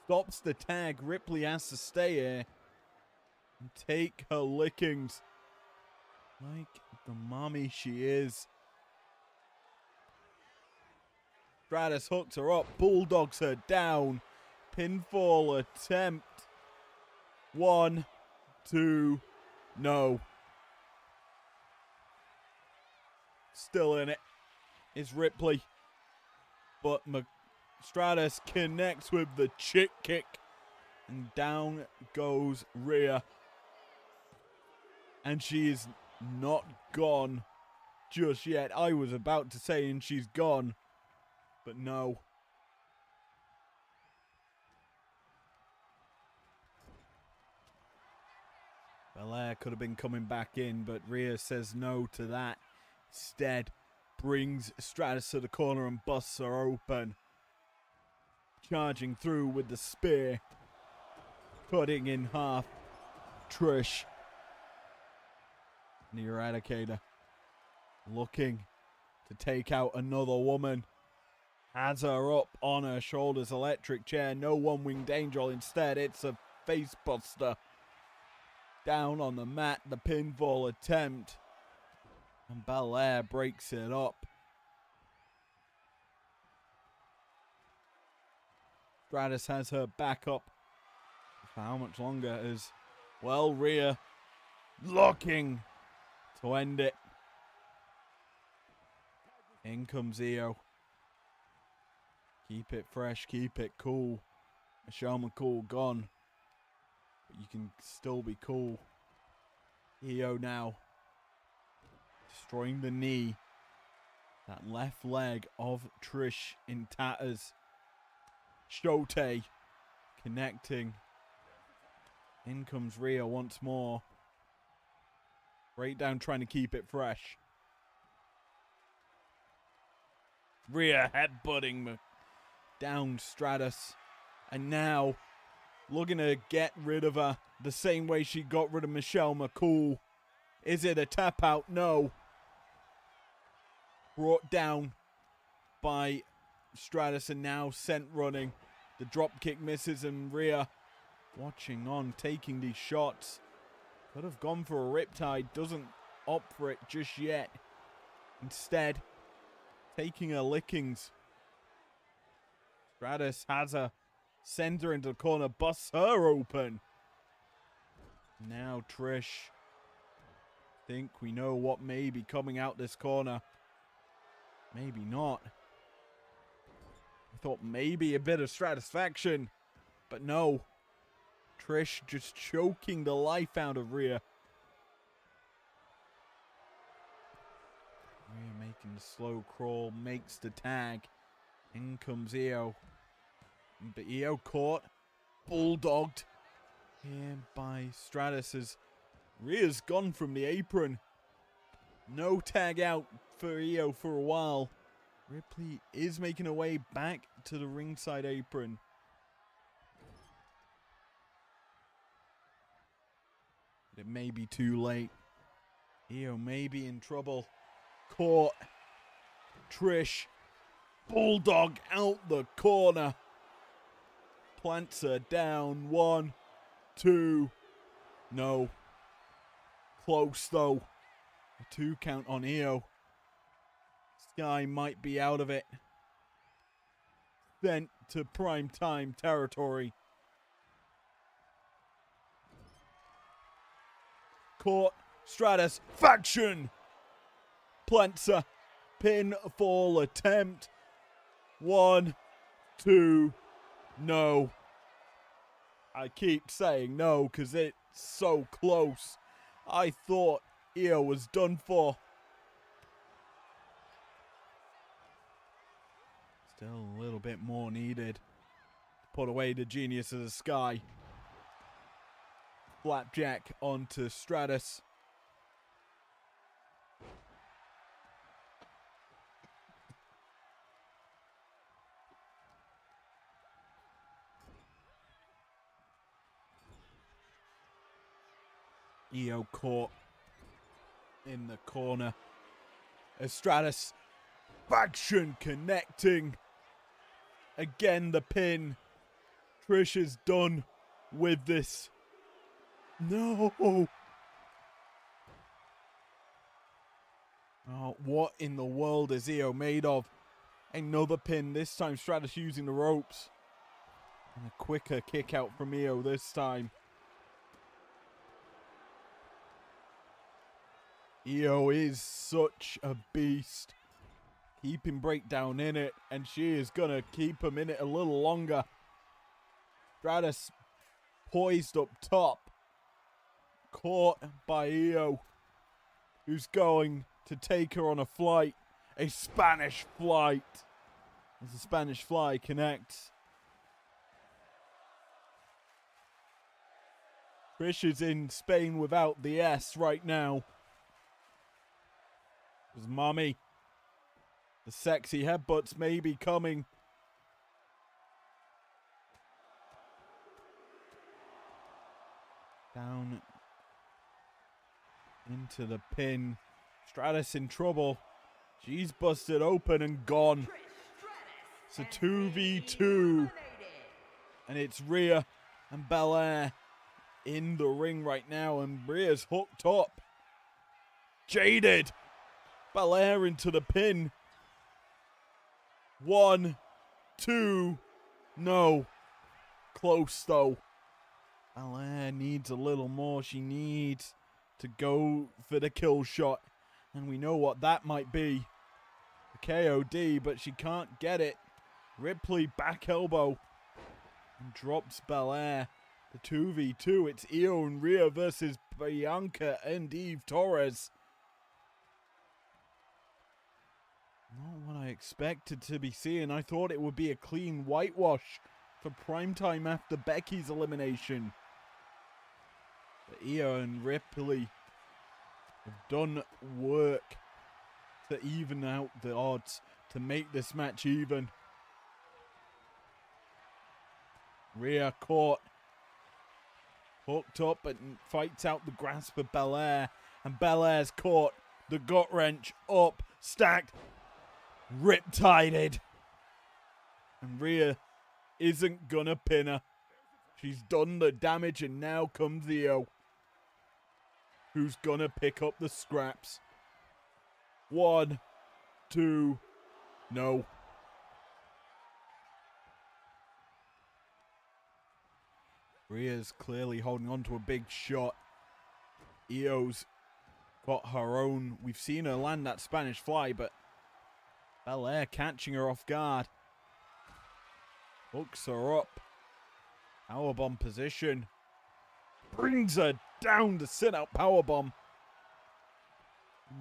Stops the tag. Ripley has to stay here and take her lickings like the mommy she is. Stratus hooks her up, bulldogs her down. Pinfall attempt. 1, 2, no. Still in it is Ripley. But Stratus connects with the chick kick. And down goes Rhea. And she is not gone just yet. I was about to say, and she's gone. But no. Belair could have been coming back in, but Rhea says no to that. Instead, brings Stratus to the corner and busts her open. Charging through with the spear. Cutting in half. Trish. The Eradicator. Looking to take out another woman. Has her up on her shoulders. Electric chair. No one-winged angel. Instead, it's a face buster. Down on the mat. The pinfall attempt. And Belair breaks it up. Stratus has her back up. For how much longer is... Well, Rhea looking to end it. In comes Io. Keep it fresh, keep it cool. Michelle McCool gone. But you can still be cool. Io now. Destroying the knee. That left leg of Trish in tatters. Shote connecting. In comes Rhea once more. Breakdown trying to keep it fresh. Rhea headbutting down Stratus. And now looking to get rid of her the same way she got rid of Michelle McCool. Is it a tap out? No. Brought down by Stratus and now sent running. The drop kick misses and Rhea watching on, taking these shots. Could have gone for a riptide, doesn't opt for it just yet. Instead, taking her lickings. Stratus has her, sends her into the corner, busts her open. Now Trish. Think we know what may be coming out this corner. Maybe not. I thought maybe a bit of satisfaction, but no. Trish just choking the life out of Rhea. Rhea making the slow crawl, makes the tag. In comes Io. But Io caught, bulldogged here by Stratus as Rhea's gone from the apron. No tag out for Io for a while. Ripley is making her way back to the ringside apron. But it may be too late. Io may be in trouble. Caught. Trish. Bulldog out the corner. Plants her down. 1, 2. No. Close though. A 2 count on Io. Sky might be out of it. Sent to primetime territory. Caught. Stratus. Faction. Plants her. Pinfall attempt. 1, 2. No. I keep saying no because it's so close. I thought Io was done for. Still a little bit more needed. Put away the genius of the sky. Flapjack onto Stratus. Io caught in the corner. Stratus faction connecting. Again, the pin. Trish is done with this. No. Oh, what in the world is Io made of? Another pin. This time Stratus using the ropes. And a quicker kick out from Io this time. Io is such a beast. Keeping Breakdown in it, and she is going to keep him in it a little longer. Stratus poised up top. Caught by Io, who's going to take her on a flight. A Spanish flight. As the Spanish fly connects. Trish is in Spain without the S right now. There's Mommy. The sexy headbutts may be coming. Down into the pin. Stratus in trouble. She's busted open and gone. It's a 2v2. And it's Rhea and Belair in the ring right now. And Rhea's hooked up. Jaded. Belair into the pin. 1, 2. No. Close though. Belair needs a little more. She needs to go for the kill shot. And we know what that might be. The KOD, but she can't get it. Ripley back elbow. And drops Belair. The 2v2. It's Io and Rhea versus Bianca and Eve Torres. Not what I expected to be seeing. I thought it would be a clean whitewash for primetime after Becky's elimination. But Io and Ripley have done work to even out the odds, to make this match even. Rhea caught, hooked up and fights out the grasp of Belair. And Belair's caught, the gut wrench up, stacked, riptided. And Rhea isn't gonna pin her. She's done the damage and now comes Io, who's gonna pick up the scraps. 1, 2, no. Rhea's clearly holding on to a big shot. Io's got her own. We've seen her land that Spanish fly, but Belair catching her off guard. Hooks her up. Powerbomb position. Brings her down to sit out powerbomb.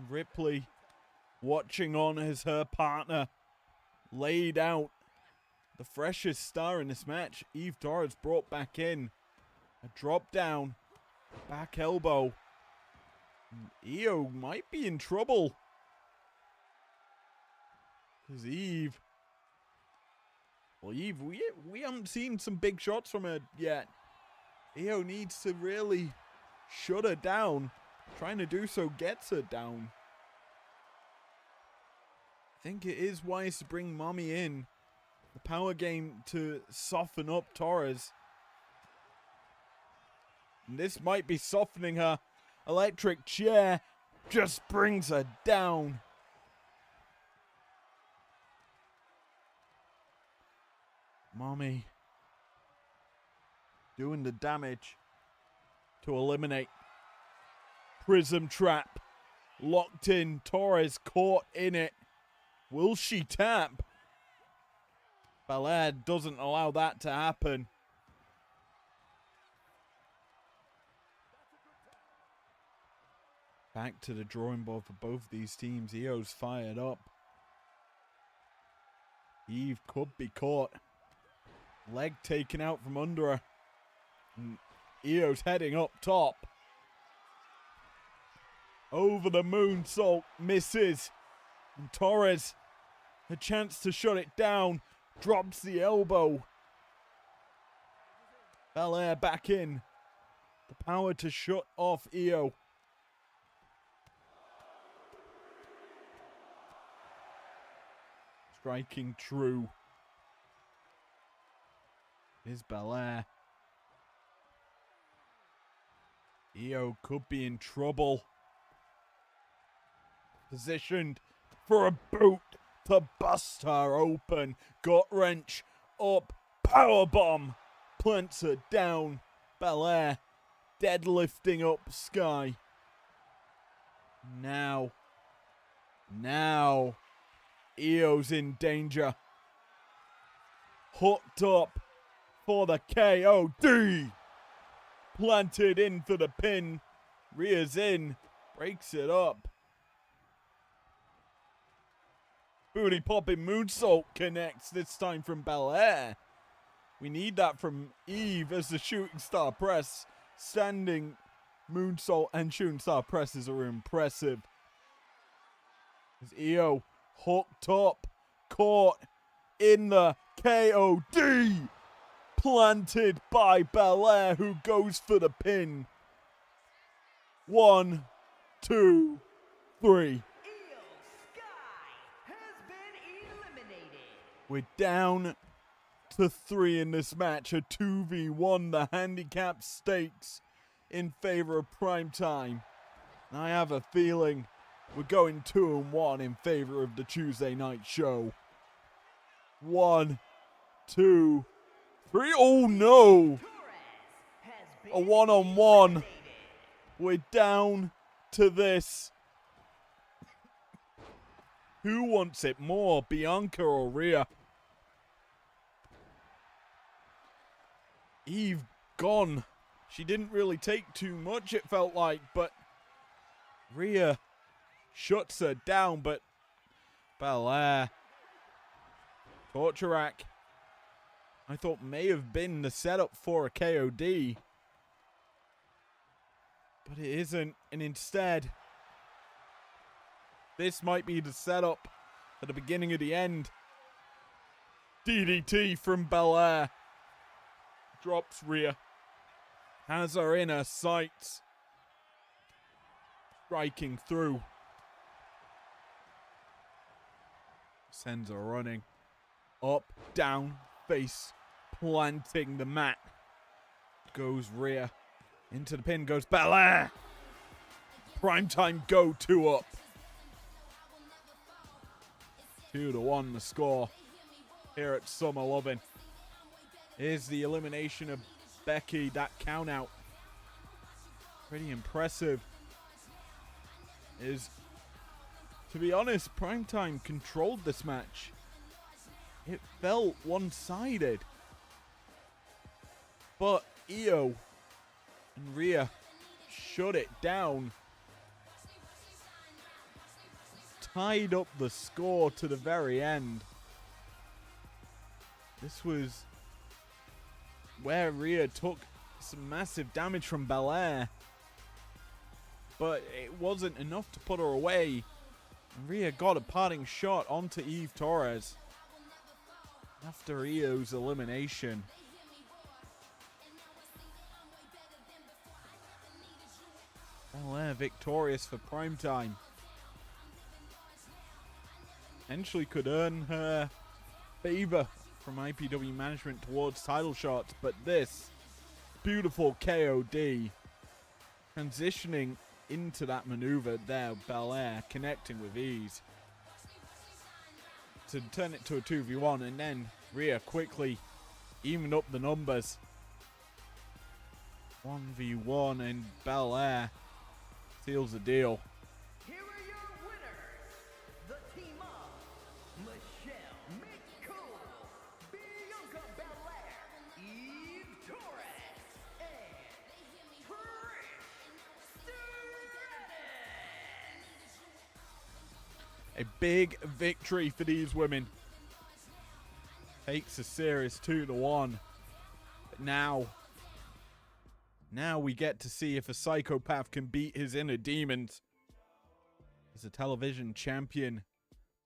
Ripley watching on as her partner laid out. The freshest star in this match, Eve Torres, brought back in. A drop down. Back elbow. Io might be in trouble. Because Eve... Well, Eve, we haven't seen some big shots from her yet. Io needs to really shut her down. Trying to do so gets her down. I think it is wise to bring Mommy in. The power game to soften up Torres. And this might be softening her. Electric chair just brings her down. Mommy doing the damage to eliminate. Prism trap locked in. Torres caught in it. Will she tap? Belair doesn't allow that to happen. Back to the drawing board for both these teams. Io's fired up. Eve could be caught. Leg taken out from under her. And Io's heading up top. Over the moonsault, misses. And Torres, a chance to shut it down, drops the elbow. Belair back in. The power to shut off Io. Striking true. Here's Belair. Io could be in trouble. Positioned for a boot to bust her open. Gut wrench up. Powerbomb. Plants her down. Belair deadlifting up Sky. Now. Io's in danger. Hooked up for the KOD. Planted in for the pin. Rhea's in. Breaks it up. Booty popping moonsault connects, this time from Belair. We need that from Eve as the shooting star press. Standing moonsault and shooting star presses are impressive. As Io hooked up, caught in the KOD. Planted by Belair, who goes for the pin. 1, 2, 3. We're down to 3 in this match. A 2v1, the handicap stakes in favor of Primetime. I have a feeling we're going 2-1 in favor of the Tuesday night show. 1, 2, 3. Oh no! A one-on-one. We're down to this. Who wants it more, Bianca or Rhea? Eve gone. She didn't really take too much, it felt like, but Rhea shuts her down, but Belair. Torture rack. I thought may have been the setup for a KOD. But it isn't, and instead, this might be the setup for the beginning of the end. DDT from Belair. Drops Rhea. Has her in her sights. Striking through. Sends her running. Up, down, face. Planting the mat. Goes Rhea. Into the pin goes Belair. Primetime go 2 up. 2-1 the score here at Summer Lovin'. Here's the elimination of Becky, that count out. Pretty impressive. To be honest, Primetime controlled this match. It felt one-sided. But Io and Rhea shut it down. Tied up the score to the very end. This was where Rhea took some massive damage from Belair. But it wasn't enough to put her away. Rhea got a parting shot onto Eve Torres after Io's elimination. Belair victorious for Primetime. Potentially could earn her favor from IPW management towards title shots, but this beautiful KOD transitioning into that maneuver there, Belair connecting with ease to turn it to a 2v1, and then Rhea quickly evened up the numbers. 1v1 and Belair seals the deal. Here are your winners, the team of Michelle McCool, Bianca Belair, Eve Torres, and Trish Stratus. A big victory for these women. Takes a serious 2-1. But now we get to see if a psychopath can beat his inner demons. As a television champion,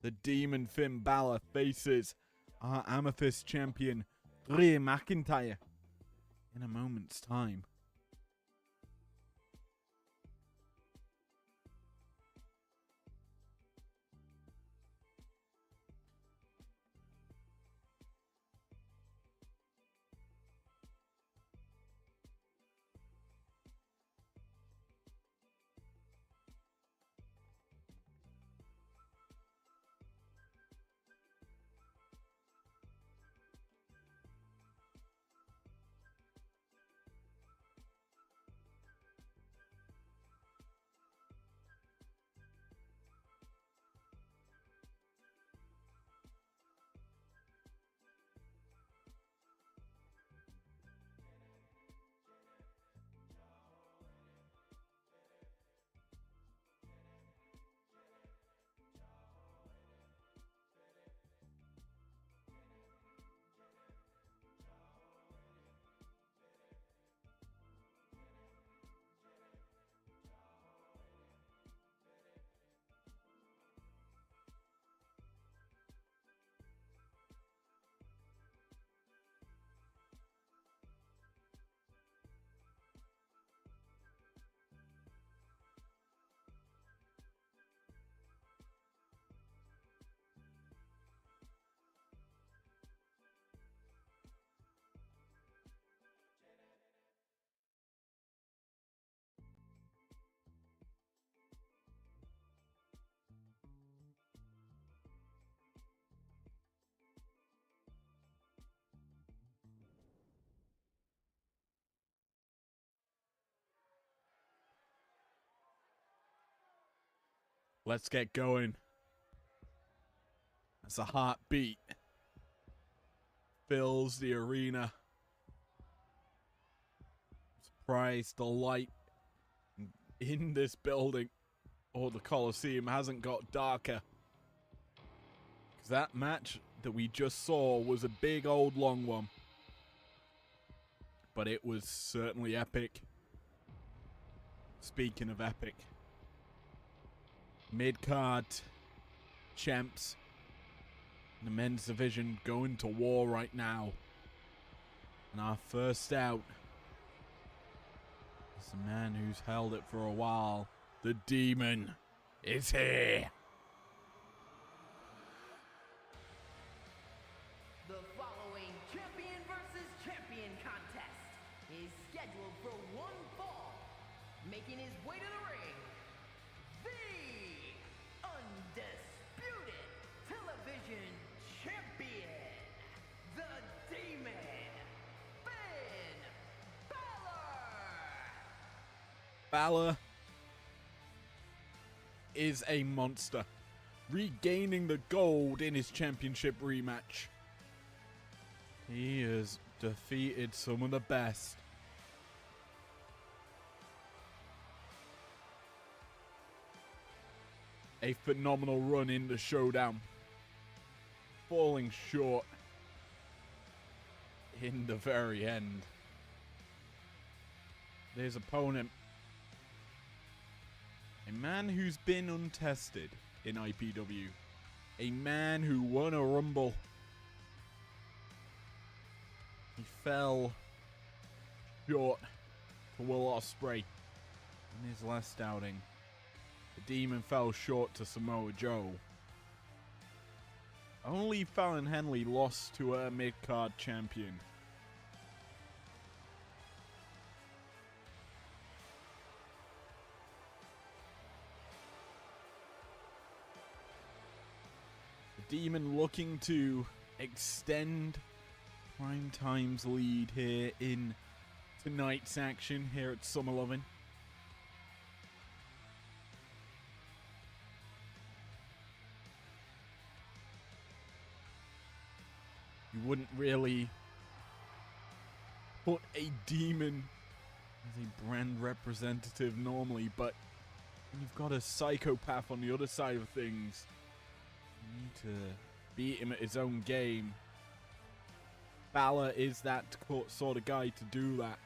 the demon Finn Balor faces our Amethyst champion, Drew McIntyre, in a moment's time. Let's get going. As a heartbeat fills the arena. Surprise, the light in this building or the Coliseum hasn't got darker. Because that match that we just saw was a big old long one. But it was certainly epic. Speaking of epic. Mid-card champs in the men's division going to war right now. And our first out is the man who's held it for a while. The Demon is here. The following champion versus champion contest is scheduled for one fall. Making his way to the ring, the undisputed television champion, the Demon, Finn Balor. Balor is a monster, regaining the gold in his championship rematch. He has defeated some of the best. A phenomenal run in the showdown, falling short in the very end. His opponent, a man who's been untested in IPW, a man who won a Rumble. He fell short to Will Ospreay in his last outing. The Demon fell short to Samoa Joe. Only Fallon Henley lost to her mid-card champion. The Demon looking to extend Primetime's lead here in tonight's action here at Summer Lovin'. You wouldn't really put a Demon as a brand representative normally, but when you've got a psychopath on the other side of things, you need to beat him at his own game. Balor is that sort of guy to do that.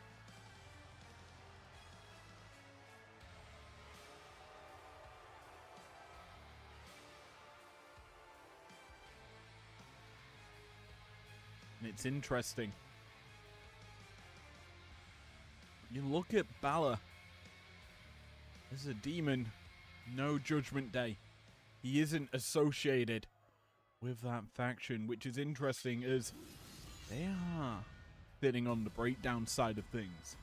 And it's interesting. You look at Balor as a Demon, no Judgment Day. He isn't associated with that faction, which is interesting as they are sitting on the breakdown side of things.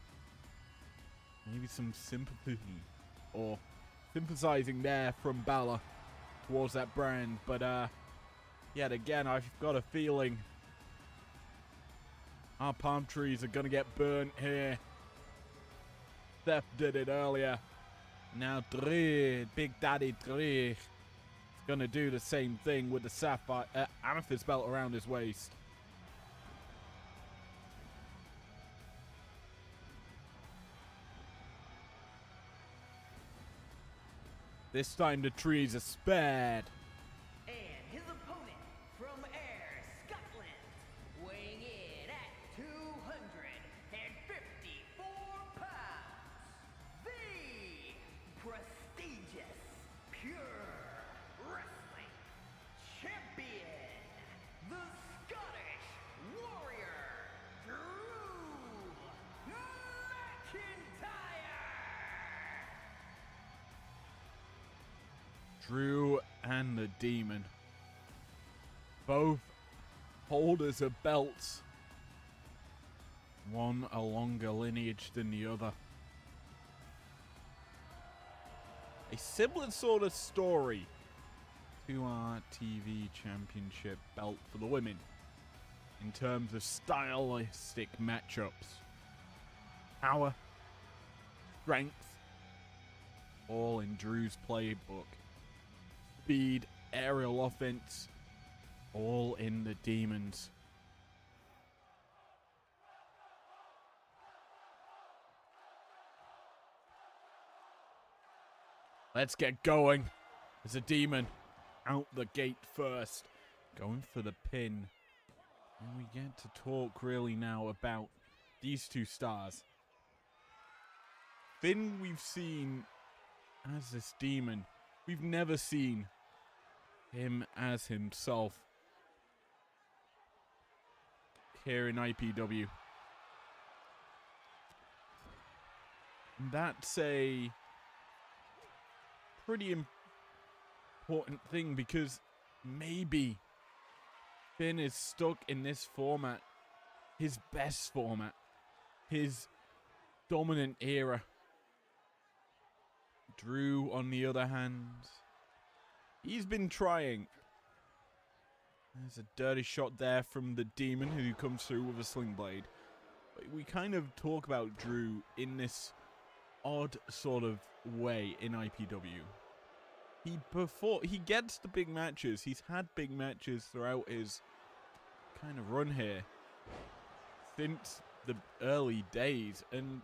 Maybe some sympathy or sympathizing there from Balor towards that brand, but yet again, I've got a feeling our palm trees are gonna get burnt here. Steph did it earlier. Now Dre, Big Daddy Dre, is gonna do the same thing with the sapphire amethyst belt around his waist. This time the trees are spared. And his opponent from Ayr, Scotland, weighing in at 254 pounds, the prestigious Pure Wrestling Champion, the Scottish Warrior, Drew McIntyre. Drew and the Demon, both holders of belts, one a longer lineage than the other. A similar sort of story to our TV championship belt for the women in terms of stylistic matchups. Power, strength, all in Drew's playbook. speed, aerial offense, all in the Demons. Let's get going. There's a Demon out the gate first, going for the pin. And we get to talk really now about these two stars. Finn we've seen as this Demon. We've never seen him as himself here in IPW. And that's a pretty important thing, because maybe Finn is stuck in this format, his best format, his dominant era. Drew, on the other hand, he's been trying. There's a dirty shot there from the Demon, who comes through with a sling blade. But we kind of talk about Drew in this odd sort of way in IPW. He gets the big matches. He's had big matches throughout his kind of run here since the early days, and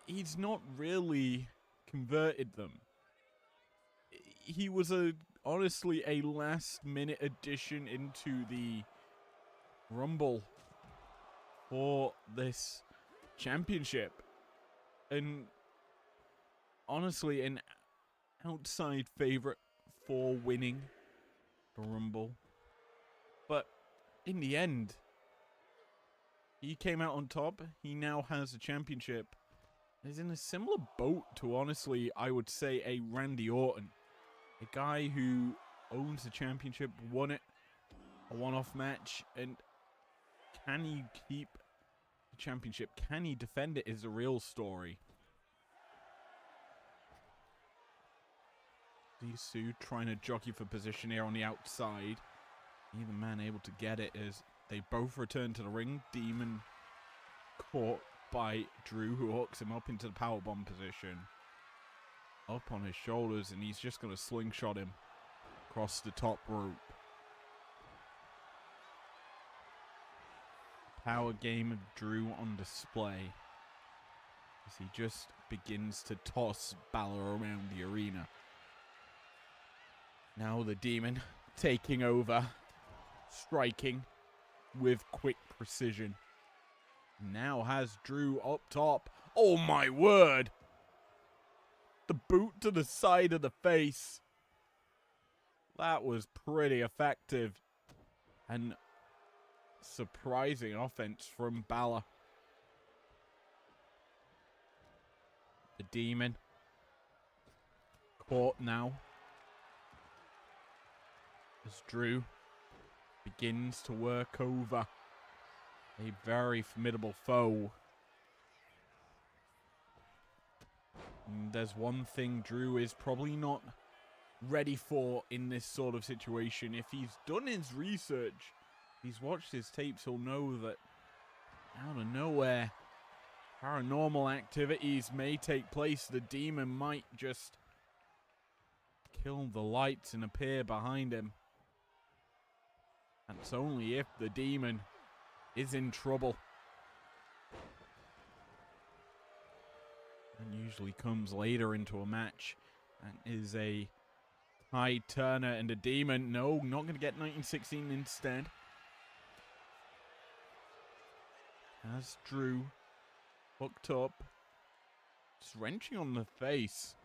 he's not really converted them. He was honestly a last minute addition into the Rumble for this championship, and honestly an outside favorite for winning the Rumble. But in the end, he came out on top. He now has a championship. He's in a similar boat to, honestly, I would say, a Randy Orton. A guy who owns the championship, won it, a one-off match, and can he keep the championship? Can he defend it is a real story. These two trying to jockey for position here on the outside. Neither man able to get it as they both return to the ring. Demon caught by Drew, who hooks him up into the powerbomb position. Up on his shoulders, and he's just going to slingshot him across the top rope. Power game of Drew on display as he just begins to toss Balor around the arena. Now the Demon taking over, striking with quick precision. Now has Drew up top. Oh my word! The boot to the side of the face. That was pretty effective. And surprising offense from Balor. The Demon caught now as Drew begins to work over a very formidable foe. And there's one thing Drew is probably not ready for in this sort of situation. If he's done his research, he's watched his tapes, he'll know that out of nowhere, paranormal activities may take place. The Demon might just kill the lights and appear behind him. That's only if the Demon is in trouble. And usually comes later into a match. And is a high turner, and the Demon, no, not going to get 1916 instead. Has Drew hooked up. Just wrenching on the face.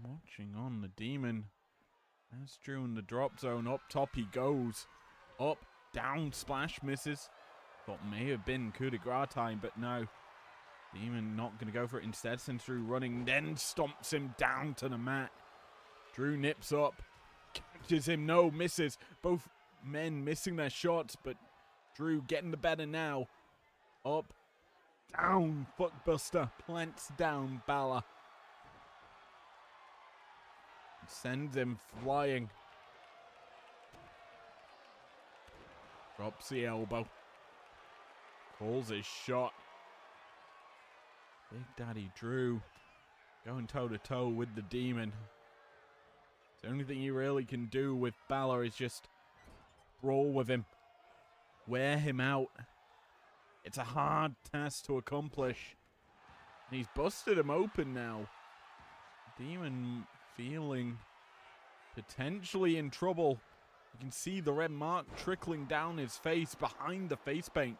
Watching on the Demon. That's Drew in the drop zone. Up top he goes. Up, down, splash, misses. Thought may have been coup de grace time, but no. Demon not going to go for it. Instead sends Drew running, then stomps him down to the mat. Drew nips up. Catches him, no, misses. Both men missing their shots, but Drew getting the better now. Up, down, footbuster. Plants down Balor. Sends him flying. Drops the elbow. Calls his shot. Big Daddy Drew Going toe-to-toe with the demon. The only thing you really can do with Balor is just brawl with him. Wear him out. It's a hard task to accomplish. And he's busted him open now. Demon feeling potentially in trouble. You can see the red mark trickling down his face behind the face paint.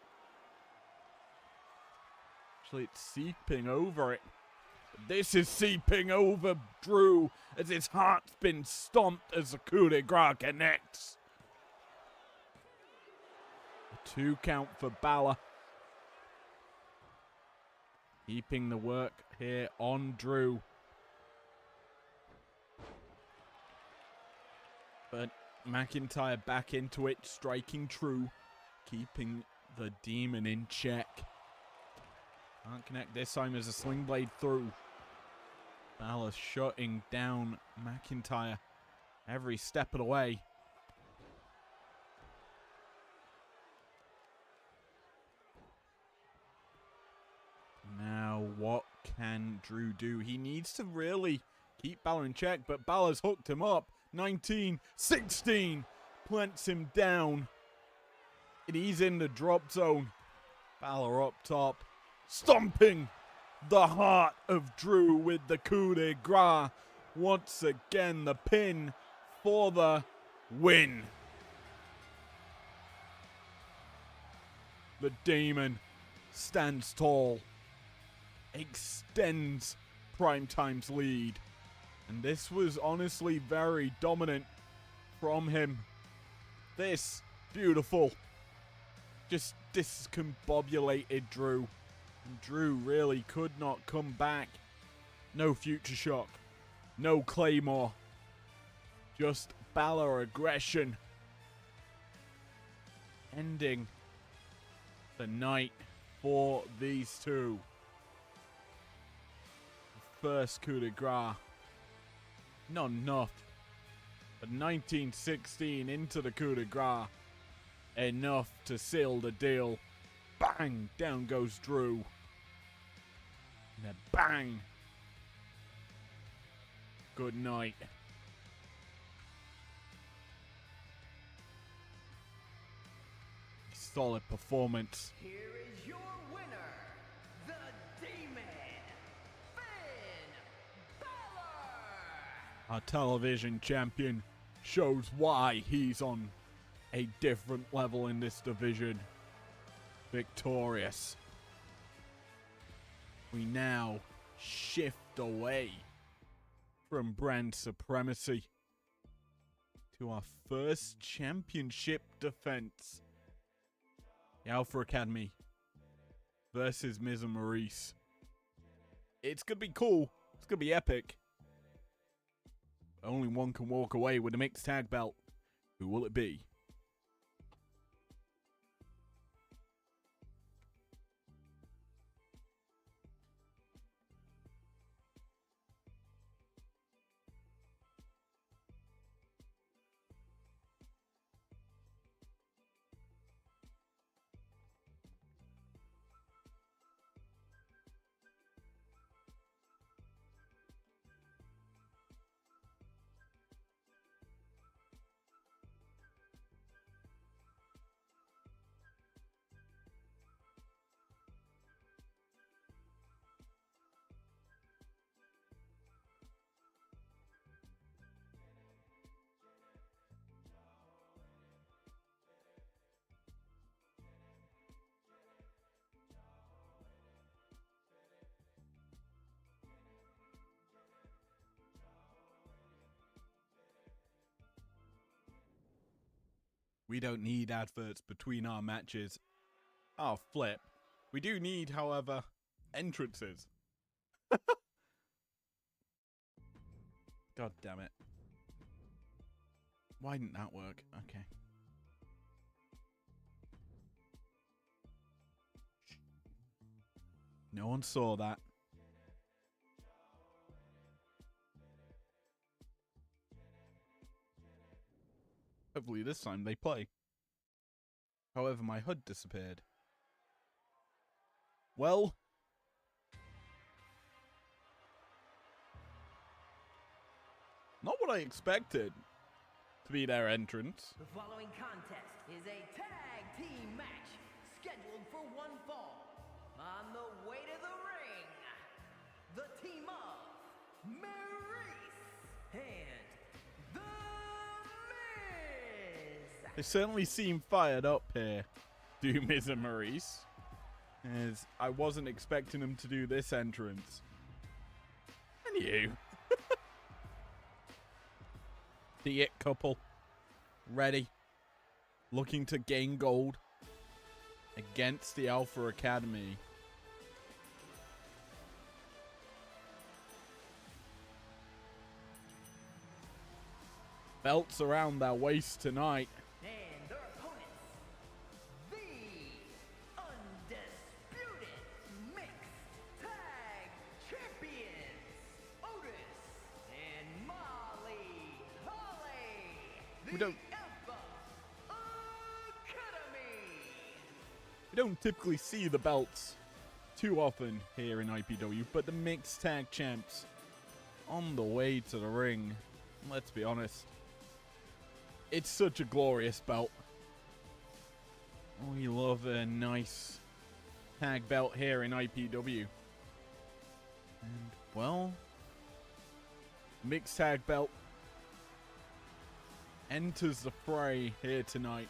Actually, it's seeping over it. But this is seeping over Drew as his heart's been stomped as the coup de grace connects. A 2 count for Balor. Keeping the work here on Drew. But McIntyre back into it, striking true. Keeping the demon in check. Can't connect this time as a sling blade through. Balor shutting down McIntyre every step of the way. Now, what can Drew do? He needs to really keep Balor in check, but Balor's hooked him up. 19, 16, plants him down. And he's in the drop zone. Balor up top, stomping the heart of Drew with the coup de grace. Once again, the pin for the win. The demon stands tall, extends Primetime's lead. And this was honestly very dominant from him. This, beautiful. Just discombobulated Drew. And Drew really could not come back. No Future Shock. No Claymore. Just Balor aggression. Ending the night for these two. First coup de grace. Not enough. But 1916 into the coup de grace. Enough to seal the deal. Bang! Down goes Drew. And then bang! Good night. Solid performance. Here is your winner, the Demon, Finn Balor! Our television champion shows why he's on a different level in this division. Victorious. We now shift away from brand supremacy to our first championship defense. The Alpha Academy versus Miz and Maurice. It's going to be cool. It's going to be epic. Only one can walk away with a mixed tag belt. Who will it be? We don't need adverts between our matches. Oh, flip. We do need, however, entrances. God damn it. Why didn't that work? Okay. No one saw that. Hopefully this time they play. However, my HUD disappeared. Well, what I expected to be their entrance. The following contest is a tag team match scheduled for one fall. On the way to the ring, the team of Maurice and The Miz. They certainly seem fired up here, do Miz and Maurice, as I wasn't expecting them to do this entrance. And you. The It Couple. Ready. Looking to gain gold against the Alpha Academy. Belts around their waist tonight. And their opponents, the undisputed mixed tag champions, Otis and Molly Holly. We don't- Alpha Academy. We don't typically see the belts too often here in IPW, but the mixed tag champs on the way to the ring. Let's be honest. It's such a glorious belt. We love a nice tag belt here in IPW. And, well, mixed tag belt enters the fray here tonight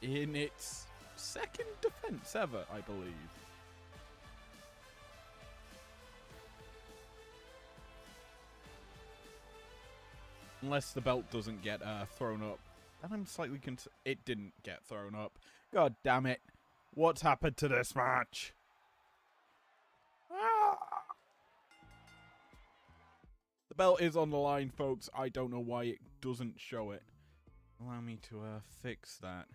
in its second defense ever, I believe. Unless the belt doesn't get thrown up. And I'm slightly it didn't get thrown up. God damn it. What's happened to this match? Ah! The belt is on the line, folks. I don't know why it doesn't show it. Allow me to fix that.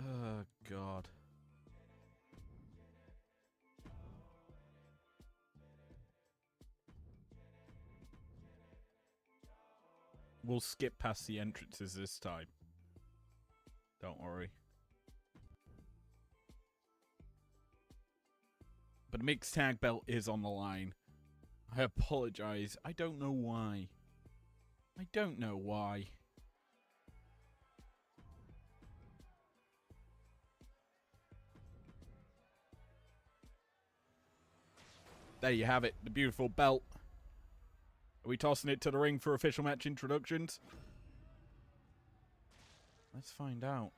Oh, God. We'll skip past the entrances this time. Don't worry. But a mixed tag belt is on the line. I apologize. I don't know why. I don't know why. There you have it. The beautiful belt. Are we tossing it to the ring for official match introductions? Let's find out.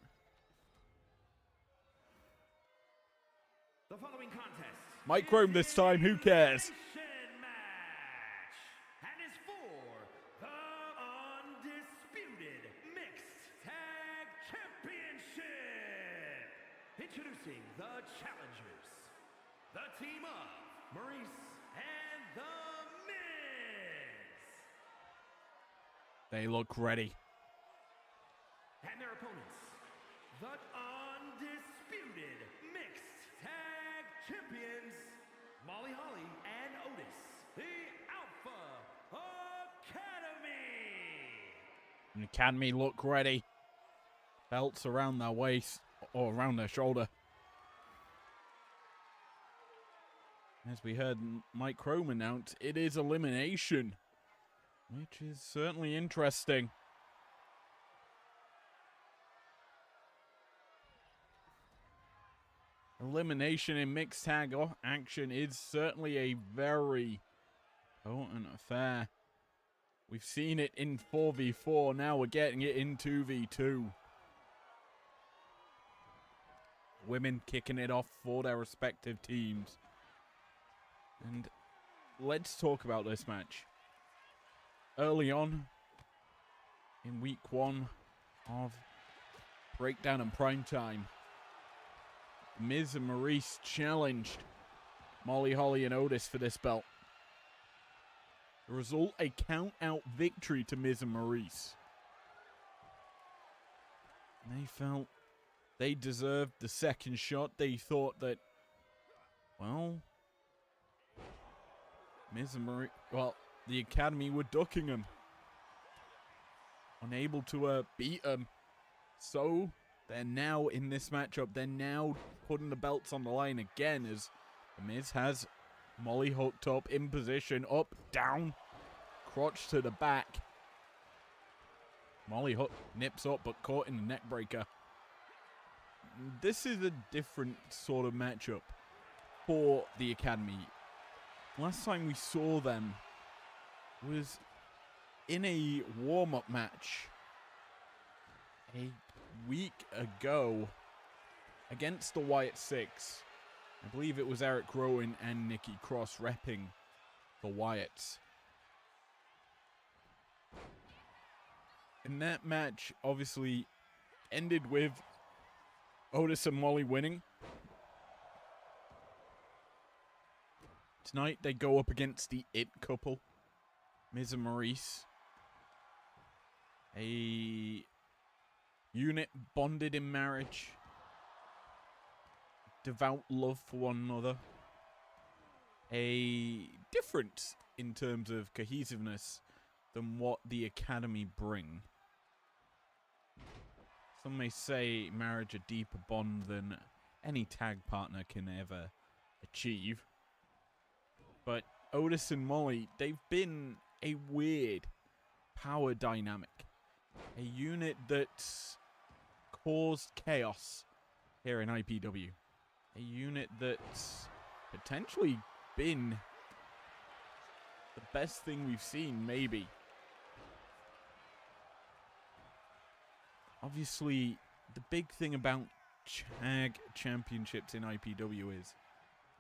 The following contest. Mike Rome this time, who cares? Match, and is for the undisputed mixed tag championship. Introducing the challengers, the team of Maurice and The Miz. They look ready. And their opponents, the undisputed mixed tag champions, Molly Holly and Otis, the Alpha Academy. And Academy look ready. Belts around their waist, or around their shoulder. As we heard Mike Rome announce, it is elimination. Which is certainly interesting. Elimination in mixed tag action is certainly a very potent affair. We've seen it in 4v4, now we're getting it in 2v2. Women kicking it off for their respective teams. And let's talk about this match. Early on, in week 1 of Breakdown and Primetime, Miz and Maurice challenged Molly Holly and Otis for this belt. The result, a count-out victory to Miz and Maurice. They felt they deserved the second shot. They thought that, well, Miz and Maurice, well, the Academy were ducking them. Unable to beat them. So, they're now in this matchup. They're now putting the belts on the line again as The Miz has Molly hooked up, in position, up, down, crotch to the back. Molly nips up, but caught in the neck breaker. This is a different sort of matchup for the Academy. Last time we saw them was in a warm-up match a week ago against the Wyatt Six. I believe it was Eric Rowan and Nikki Cross repping the Wyatts. And that match obviously ended with Otis and Molly winning. Tonight they go up against the It couple, Miz and Maurice. A unit bonded in marriage. Devout love for one another. A difference in terms of cohesiveness than what the Academy bring. Some may say marriage a deeper bond than any tag partner can ever achieve. But Otis and Molly, they've been a weird power dynamic. A unit that's caused chaos here in IPW. A unit that's potentially been the best thing we've seen, maybe. Obviously, the big thing about tag championships in IPW is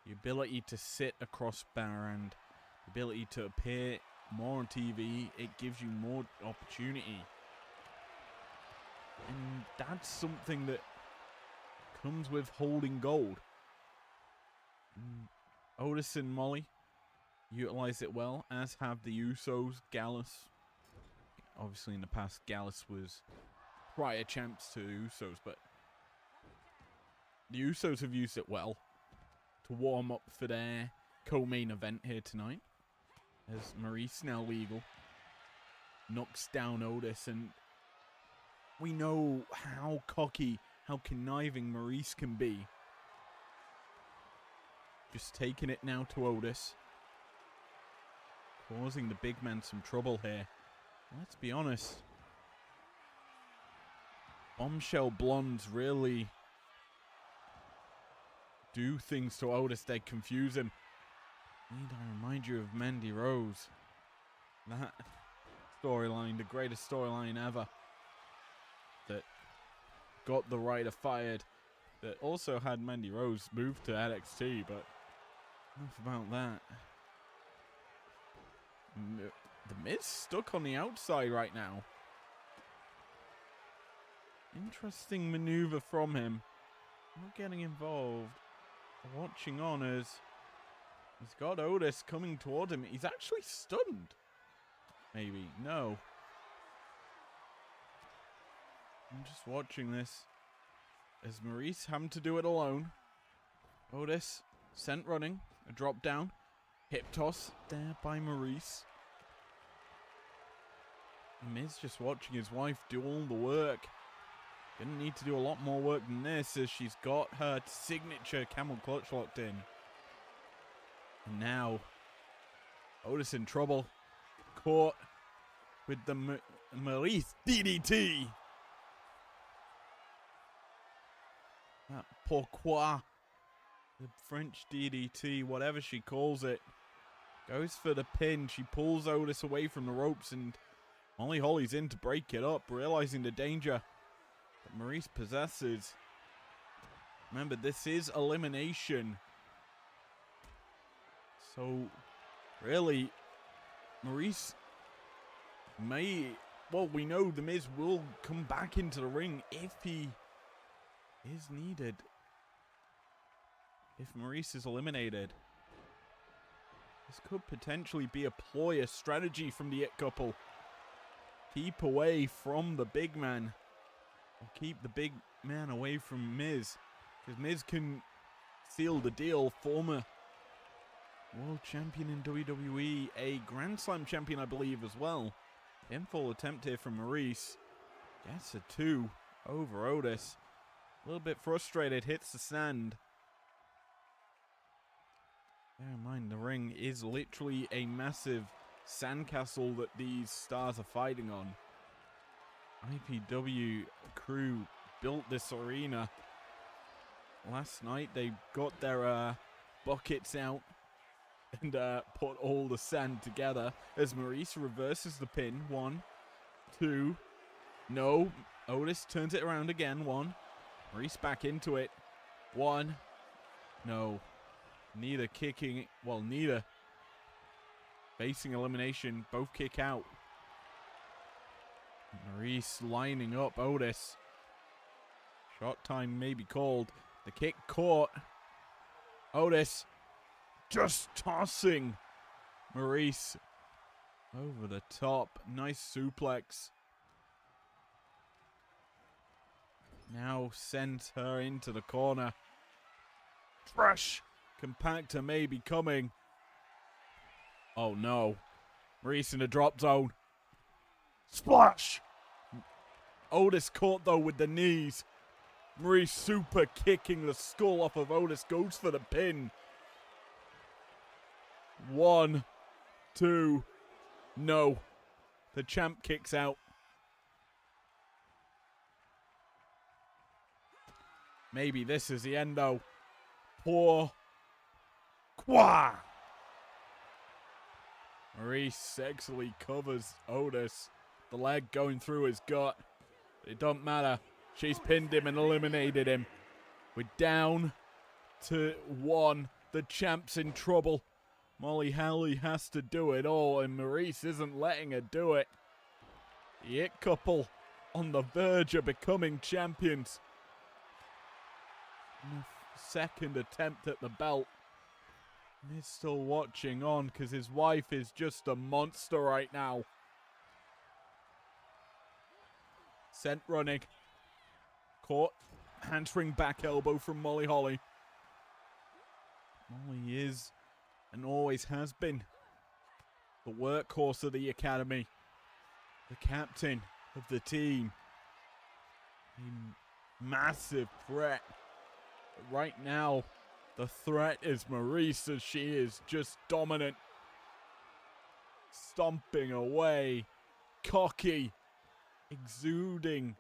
the ability to sit across brand, the ability to appear more on TV. It gives you more opportunity. And that's something that comes with holding gold. Otis and Molly utilize it well, as have the Usos, Gallus. Obviously, in the past, Gallus was prior champs to Usos, but the Usos have used it well to warm up for their co-main event here tonight. As Maurice, now legal, knocks down Otis, and we know how cocky, how conniving Maurice can be. Just taking it now to Otis. Causing the big man some trouble here. Let's be honest. Bombshell blondes really do things to Otis. They confuse him. Need I remind you of Mandy Rose? That storyline, the greatest storyline ever. That got the writer fired. That also had Mandy Rose move to NXT, but enough about that. The Miz stuck on the outside right now. Interesting maneuver from him. Not getting involved. Watching on as he's got Otis coming toward him. He's actually stunned. Maybe. No. I'm just watching this as Maurice having to do it alone. Otis sent running. A drop down. Hip toss there by Maurice. Miz just watching his wife do all the work. Gonna need to do a lot more work than this as she's got her signature camel clutch locked in. And now, Otis in trouble. Caught with the Maurice DDT. That pourquoi. The French DDT, whatever she calls it. Goes for the pin. She pulls Otis away from the ropes and Molly Holly's in to break it up, realizing the danger that Maurice possesses. Remember, this is elimination. So, really, Maurice may... Well, we know The Miz will come back into the ring if he is needed. If Maurice is eliminated. This could potentially be a ploy, a strategy from the It couple. Keep away from the big man. Or keep the big man away from Miz. Because Miz can seal the deal. Former world champion in WWE. A Grand Slam champion, I believe, as well. Pinfall attempt here from Maurice. Gets a 2 over Otis. A little bit frustrated. Hits the sand. Bear in mind, the ring is literally a massive sandcastle that these stars are fighting on. IPW crew built this arena last night. They got their buckets out and put all the sand together as Maurice reverses the pin. 1, 2, no. Otis turns it around again. 1. Maurice back into it. 1, no. Neither kicking, well, neither facing elimination. Both kick out. Maurice lining up Otis. Shot time may be called. The kick caught. Otis just tossing Maurice over the top. Nice suplex. Now sends her into the corner. Trash compactor may be coming. Oh no. Maurice in the drop zone. Splash! Otis caught though with the knees. Maurice super kicking the skull off of Otis. Goes for the pin. 1, 2, no. The champ kicks out. Maybe this is the end though. Poor Qua. Maurice sexily covers Otis. The leg going through his gut. It don't matter. She's pinned him and eliminated him. We're down to 1. The champ's in trouble. Molly Holly has to do it all, and Maurice isn't letting her do it. The It Couple on the verge of becoming champions. Second attempt at the belt. He's still watching on because his wife is just a monster right now. Sent running. Caught. Handspring back elbow from Molly Holly. Molly is and always has been the workhorse of the academy. The captain of the team. A massive threat. But right now, the threat is Maurice, as she is just dominant. Stomping away. Cocky. Exuding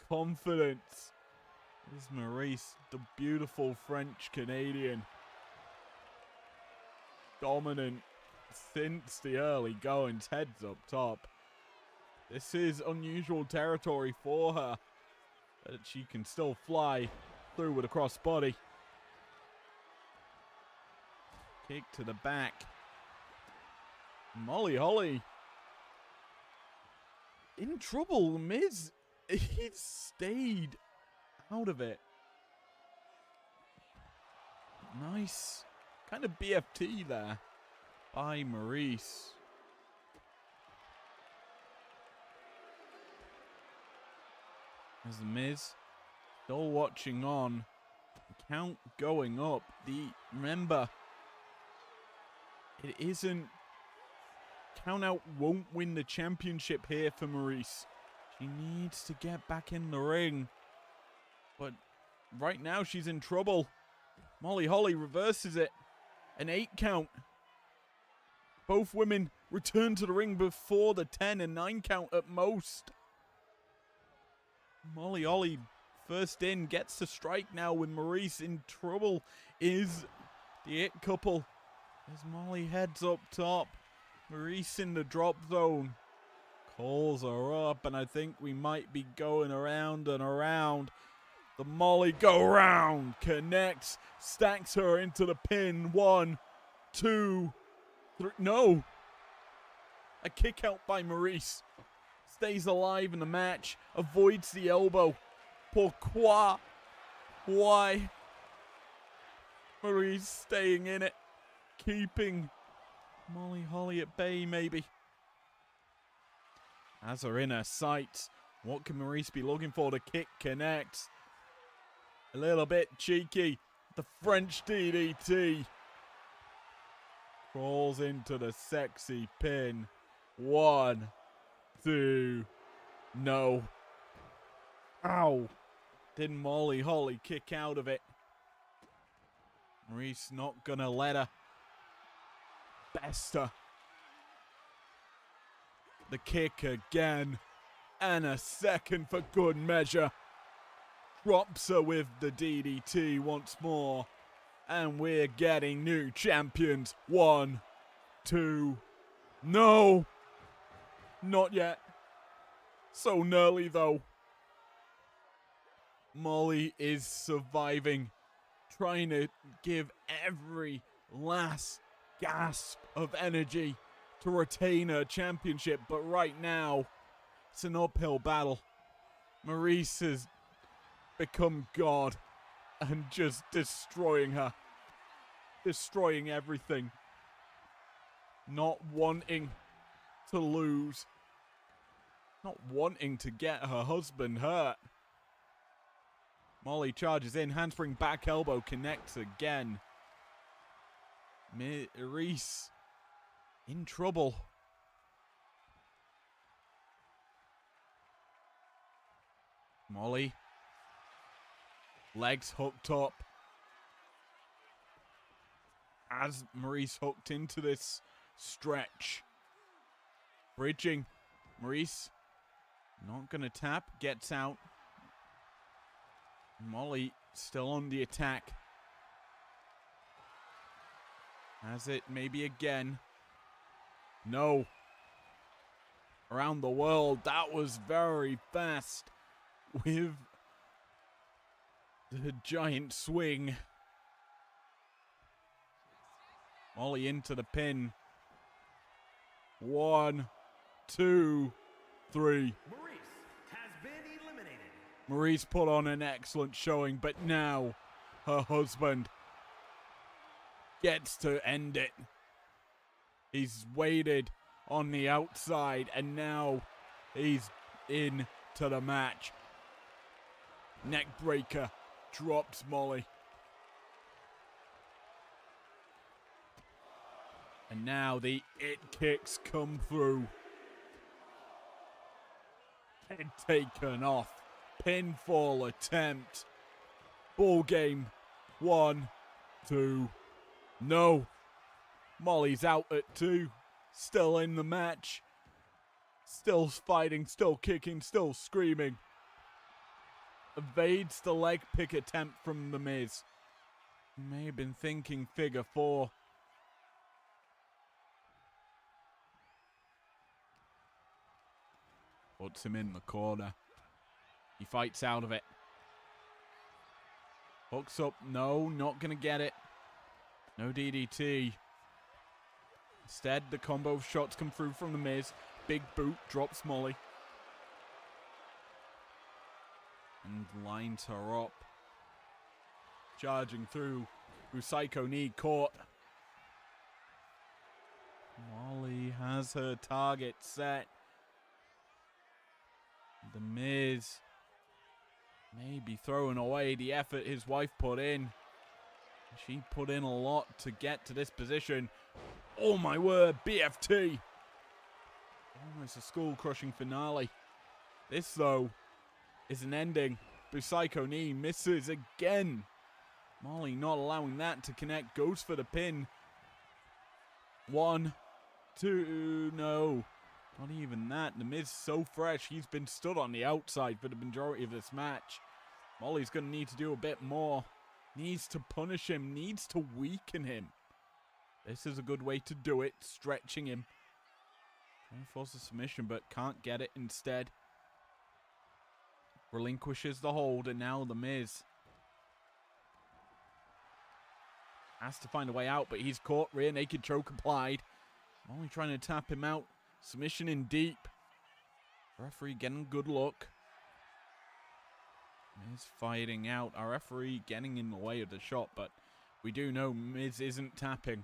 confidence. Is Maurice, the beautiful French Canadian. Dominant since the early goings, heads up top. This is unusual territory for her, but she can still fly through with a crossbody. Kick to the back. Molly Holly in trouble. Miz, he's stayed out of it. Nice kind of BFT there by Maurice. As the Miz still watching on. Count going up. Remember, it isn't. Count out won't win the championship here for Maurice. She needs to get back in the ring. But right now she's in trouble. Molly Holly reverses it. An 8 count. Both women return to the ring before the 10 and 9 count at most. Molly Holly first in, gets to strike now with Maurice. In trouble is the It Couple. As Molly heads up top. Maurice in the drop zone. Calls her up, and I think we might be going around and around. The Molly go round, connects, stacks her into the pin. 1, 2, 3. No. A kick out by Maurice. Stays alive in the match. Avoids the elbow. Pourquoi? Why? Maurice staying in it. Keeping Molly Holly at bay, maybe. Has her in her sights. What can Maurice be looking for? The kick connects. A little bit cheeky. The French DDT. Crawls into the sexy pin. 1, 2. No. Ow. Didn't Molly Holly kick out of it? Maurice not gonna let her best her. The kick again. And a second for good measure. Drops her with the DDT once more. And we're getting new champions. 1, 2. No! Not yet. So nearly though. Molly is surviving. Trying to give every last gasp of energy to retain her championship. But right now, it's an uphill battle. Maurice has become God and just destroying her. Destroying everything. Not wanting to lose. Not wanting to get her husband hurt. Molly charges in. Handspring back elbow connects again. Maurice in trouble. Molly. Legs hooked up. As Maurice hooked into this stretch. Bridging. Maurice not going to tap. Gets out. Molly still on the attack. Has it maybe again. No. Around the world. That was very fast. With the giant swing. Molly into the pin. 1, 2, 3. Maurice has been eliminated. Maurice put on an excellent showing, but now her husband gets to end it. He's waited on the outside, and now he's into the match. Neck breaker drops Molly. And now the it kicks come through. Head taken off. Pinfall attempt. Ball game. 1, 2. No. Molly's out at 2. Still in the match. Still fighting, still kicking, still screaming. Evades the leg pick attempt from The Miz. May have been thinking figure 4. Puts him in the corner. He fights out of it. Hooks up. No, not going to get it. No DDT. Instead, the combo of shots come through from The Miz. Big boot drops Molly. And lines her up. Charging through. Psycho knee caught. Molly has her target set. The Miz may be throwing away the effort his wife put in. She put in a lot to get to this position. Oh my word, BFT. Almost a skull-crushing finale. This, though, is an ending. Psycho knee misses again. Molly not allowing that to connect. Goes for the pin. 1, 2, no. Not even that. The Miz so fresh. He's been stood on the outside for the majority of this match. Molly's going to need to do a bit more. Needs to punish him. Needs to weaken him. This is a good way to do it. Stretching him. Trying to force a submission, but can't get it instead. Relinquishes the hold, and now The Miz has to find a way out, but he's caught. Rear naked choke applied. Molly trying to tap him out. Submission in deep. Referee getting a good look. Miz fighting out. Our referee getting in the way of the shot, but we do know Miz isn't tapping.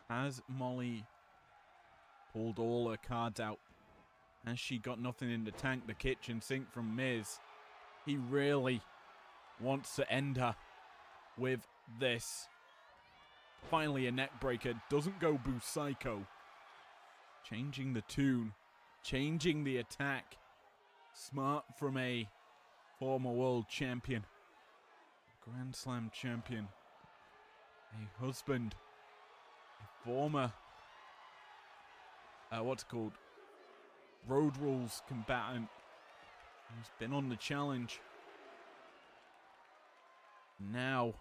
Has Molly pulled all her cards out? Has she got nothing in the tank? The kitchen sink from Miz. He really wants to end her with this. Finally a neck breaker. Doesn't go Psycho. Changing the tune. Changing the attack. Smart from a former world champion. Grand Slam champion. A husband. A former what's it called? Road Rules combatant. He's been on the challenge. Now,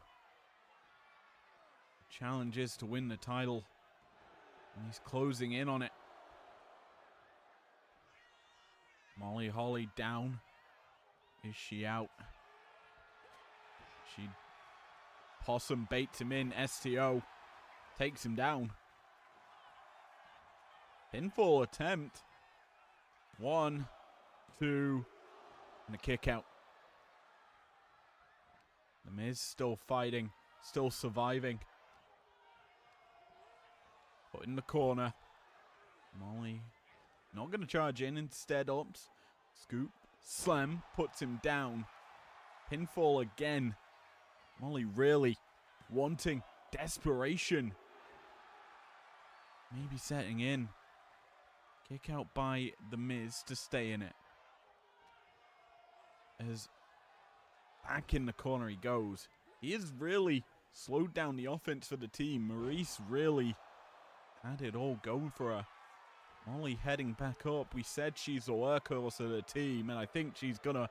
the challenge is to win the title. And he's closing in on it. Molly Holly down. Is she out? She possum baits him in. STO takes him down. Pinfall attempt. 1, 2, and a kick out. The Miz still fighting, still surviving. Put in the corner. Molly not going to charge in, instead opts. Scoop, slam, puts him down. Pinfall again. Molly really wanting desperation. Maybe setting in. Kick out by The Miz to stay in it. As back in the corner he goes. He has really slowed down the offense for the team. Maurice really had it all going for her. Molly heading back up. We said she's a workhorse of the team, and I think she's going to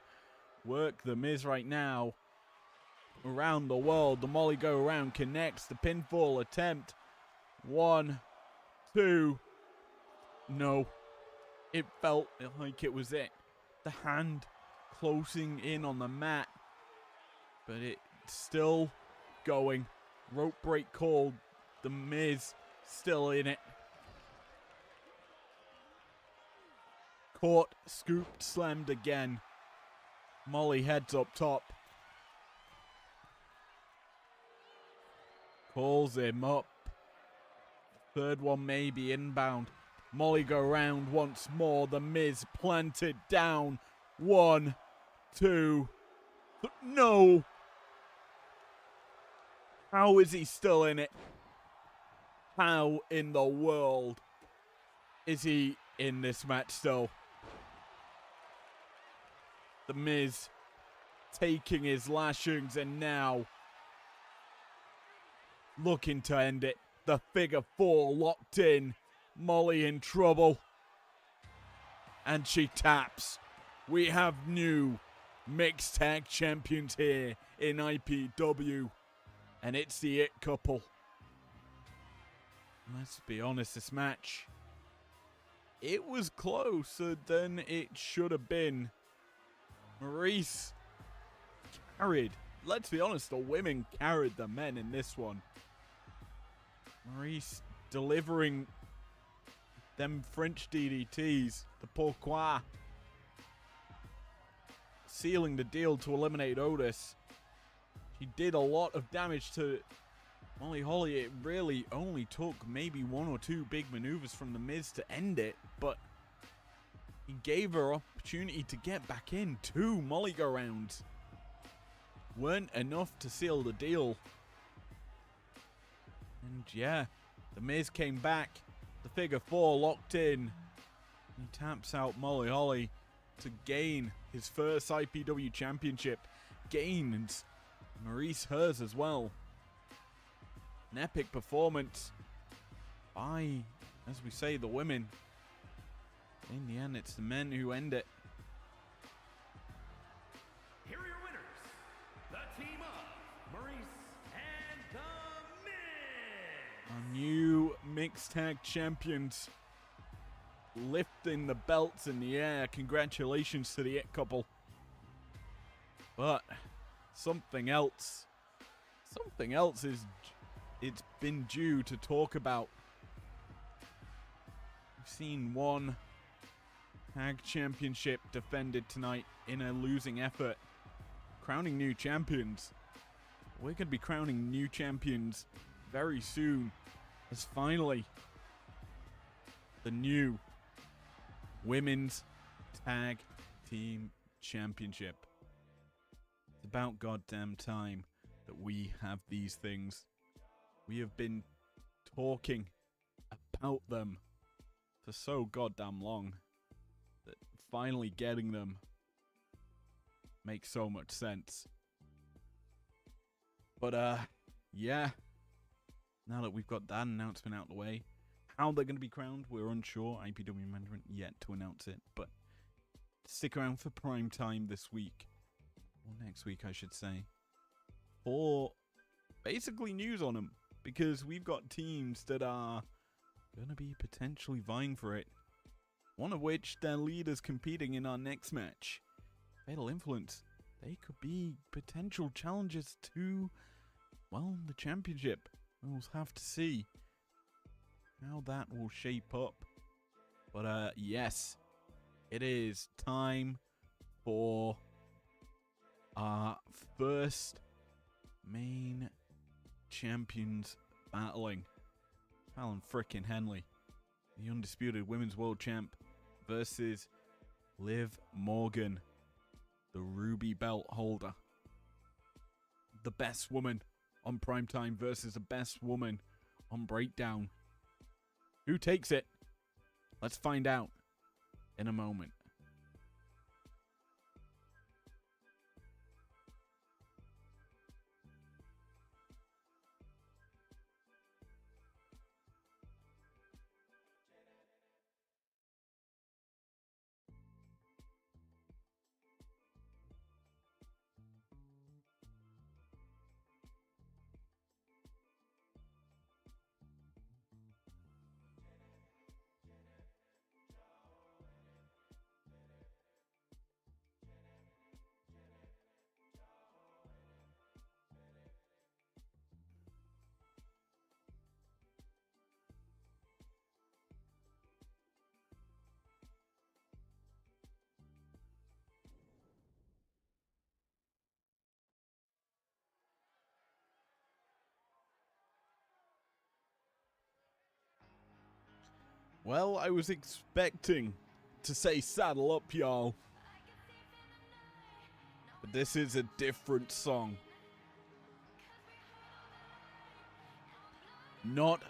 work The Miz right now. Around the world, the Molly go around, connects the pinfall attempt. 1, 2. No. It felt like it was it. The hand closing in on the mat. But it's still going. Rope break called. The Miz still in it. Caught, scooped, slammed again. Molly heads up top. Calls him up. Third one may be inbound. Molly go round once more. The Miz planted down. 1, 2. No. How is he still in it? How in the world is he in this match still? The Miz taking his lashings and now looking to end it. The figure 4 locked in. Molly in trouble. And she taps. We have new mixed tag champions here in IPW. And it's the It Couple. Let's be honest, this match, it was closer than it should have been. Maurice carried. Let's be honest, the women carried the men in this one. Maurice delivering them French DDTs, the pourquoi. Sealing the deal to eliminate Otis. She did a lot of damage to Molly Holly. It really only took maybe 1 or 2 big maneuvers from The Miz to end it, but he gave her opportunity to get back in. 2 Molly go rounds weren't enough to seal the deal. And yeah, The Miz came back. The figure 4 locked in. He taps out Molly Holly to gain his first IPW championship. Gains Maurice hers as well. An epic performance by, as we say, the women. In the end, it's the men who end it. Here are your winners, the team of Maurice and The Miz. Our new mixed tag champions, lifting the belts in the air. Congratulations to the It Couple. But something else is, it's been due to talk about. We've seen one tag championship defended tonight in a losing effort, crowning new champions. We're going to be crowning new champions very soon, as finally the new Women's Tag Team Championship. It's about goddamn time that we have these things. We have been talking about them for so goddamn long that finally getting them makes so much sense. But yeah, now that we've got that announcement out of the way, How they're going to be crowned, we're unsure. IPW management yet to announce it, but stick around for prime time this week, or next week, I should say, for basically news on them, because we've got teams that are going to be potentially vying for it. One of which, their leaders competing in our next match, Fatal Influence. They could be potential challengers to, well, the championship. We'll have to see how that will shape up. But yes, it is time for our first main champions battling. Fallon frickin' Henley, the undisputed women's world champ, versus Liv Morgan, the ruby belt holder. The best woman on primetime versus the best woman on breakdown. Who takes it? Let's find out in a moment. Well, I was expecting to say saddle up, y'all. But this is a different song. Not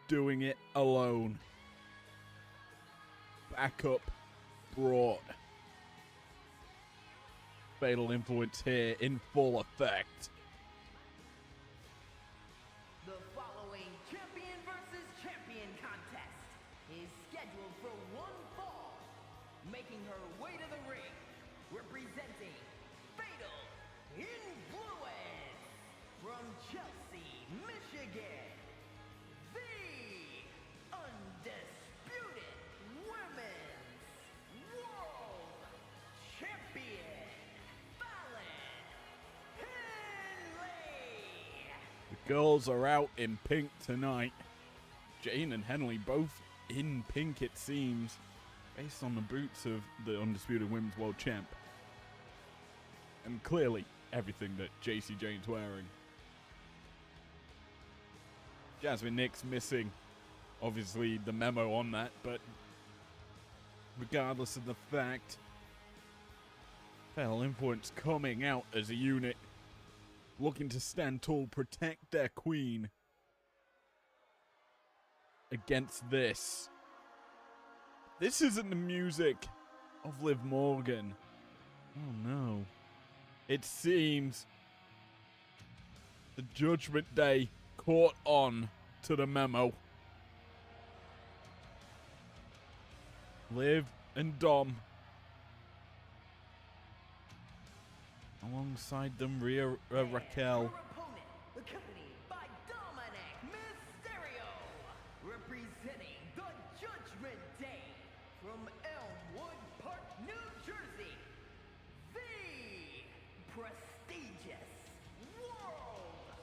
doing it alone. Backup brought. Fatal Influence here in full effect. The following champion versus champion contest is scheduled for one fall. Making her way to the ring, representing Fatal Influence from Chelsea, Michigan, the undisputed women's world champion, Fallon Henley. The girls are out in pink tonight. Jane and Henley both in pink, it seems, based on the boots of the undisputed women's world champ. And clearly everything that JC Jane's wearing. Jasmine Nick's missing, obviously, the memo on that, but regardless of the fact, Fatal Influence coming out as a unit, looking to stand tall, protect their queen against this. This isn't the music of Liv Morgan. Oh no. It seems the Judgment Day caught on to the memo. Liv and Dom. Alongside them, Raquel. Her opponent, accompanied by Dominic Mysterio, representing the Judgment Day from Elmwood Park, New Jersey, the prestigious World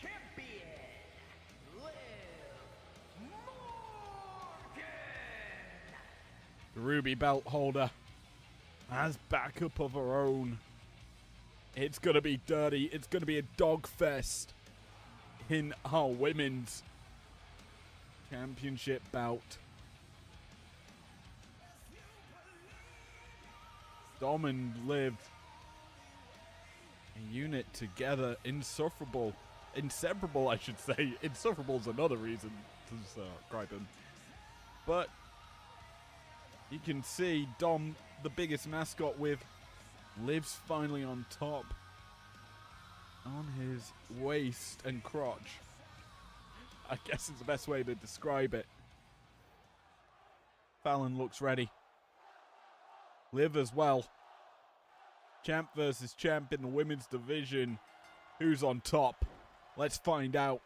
Champion, Liv Morgan. The ruby belt holder has backup of her own. It's going to be dirty. It's going to be a dog fest in our women's championship bout. Dom and Liv, a unit together, insufferable. Inseparable, I should say. Insufferable's another reason to gripe him. But you can see Dom, the biggest mascot, with Liv's finally on top on his waist and crotch. I guess it's the best way to describe it. Fallon looks ready. Liv as well. Champ versus champ in the women's division. Who's on top? Let's find out.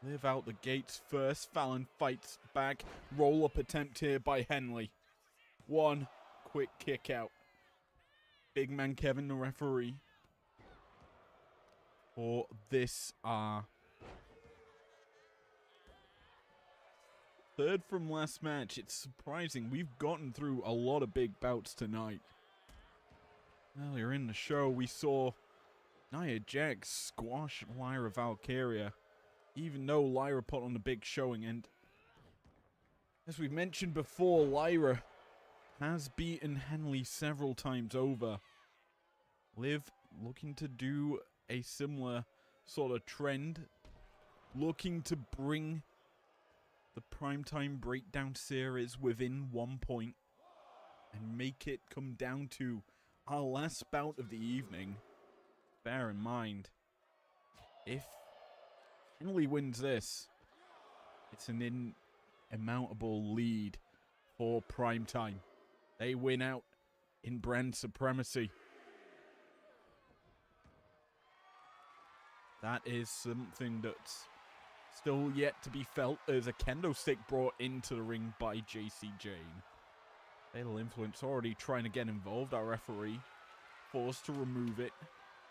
Liv out the gates first. Fallon fights back. Roll-up attempt here by Henley. One quick kick out. Big man Kevin, the referee, for this third from last match. It's surprising. We've gotten through a lot of big bouts tonight. Earlier in the show, we saw Nia Jax squash Lyra Valkyria, even though Lyra put on a big showing. And as we've mentioned before, Lyra has beaten Henley several times over. Liv looking to do a similar sort of trend, looking to bring the Primetime Breakdown series within 1 point and make it come down to our last bout of the evening. Bear in mind, if Henley wins this, it's an insurmountable lead for Primetime. They win out in brand supremacy. That is something that's still yet to be felt. There's a kendo stick brought into the ring by JC Jane. Fatal Influence already trying to get involved. Our referee forced to remove it.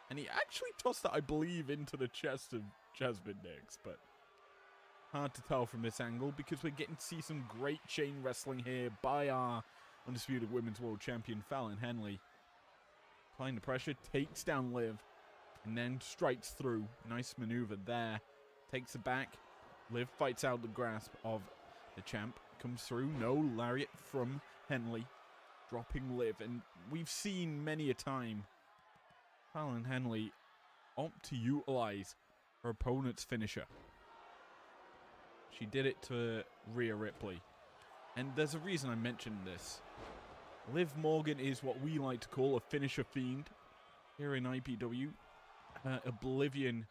And he actually tossed it, I believe, into the chest of Jasmine Nix. But hard to tell from this angle because we're getting to see some great chain wrestling here by our Undisputed Women's World Champion Fallon Henley. Applying the pressure, takes down Liv, and then strikes through. Nice maneuver there. Takes it back. Liv fights out the grasp of the champ. Comes through. No lariat from Henley. Dropping Liv. And we've seen many a time Fallon Henley opt to utilize her opponent's finisher. She did it to Rhea Ripley. And there's a reason I mentioned this. Liv Morgan is what we like to call a finisher fiend here in IPW. Oblivion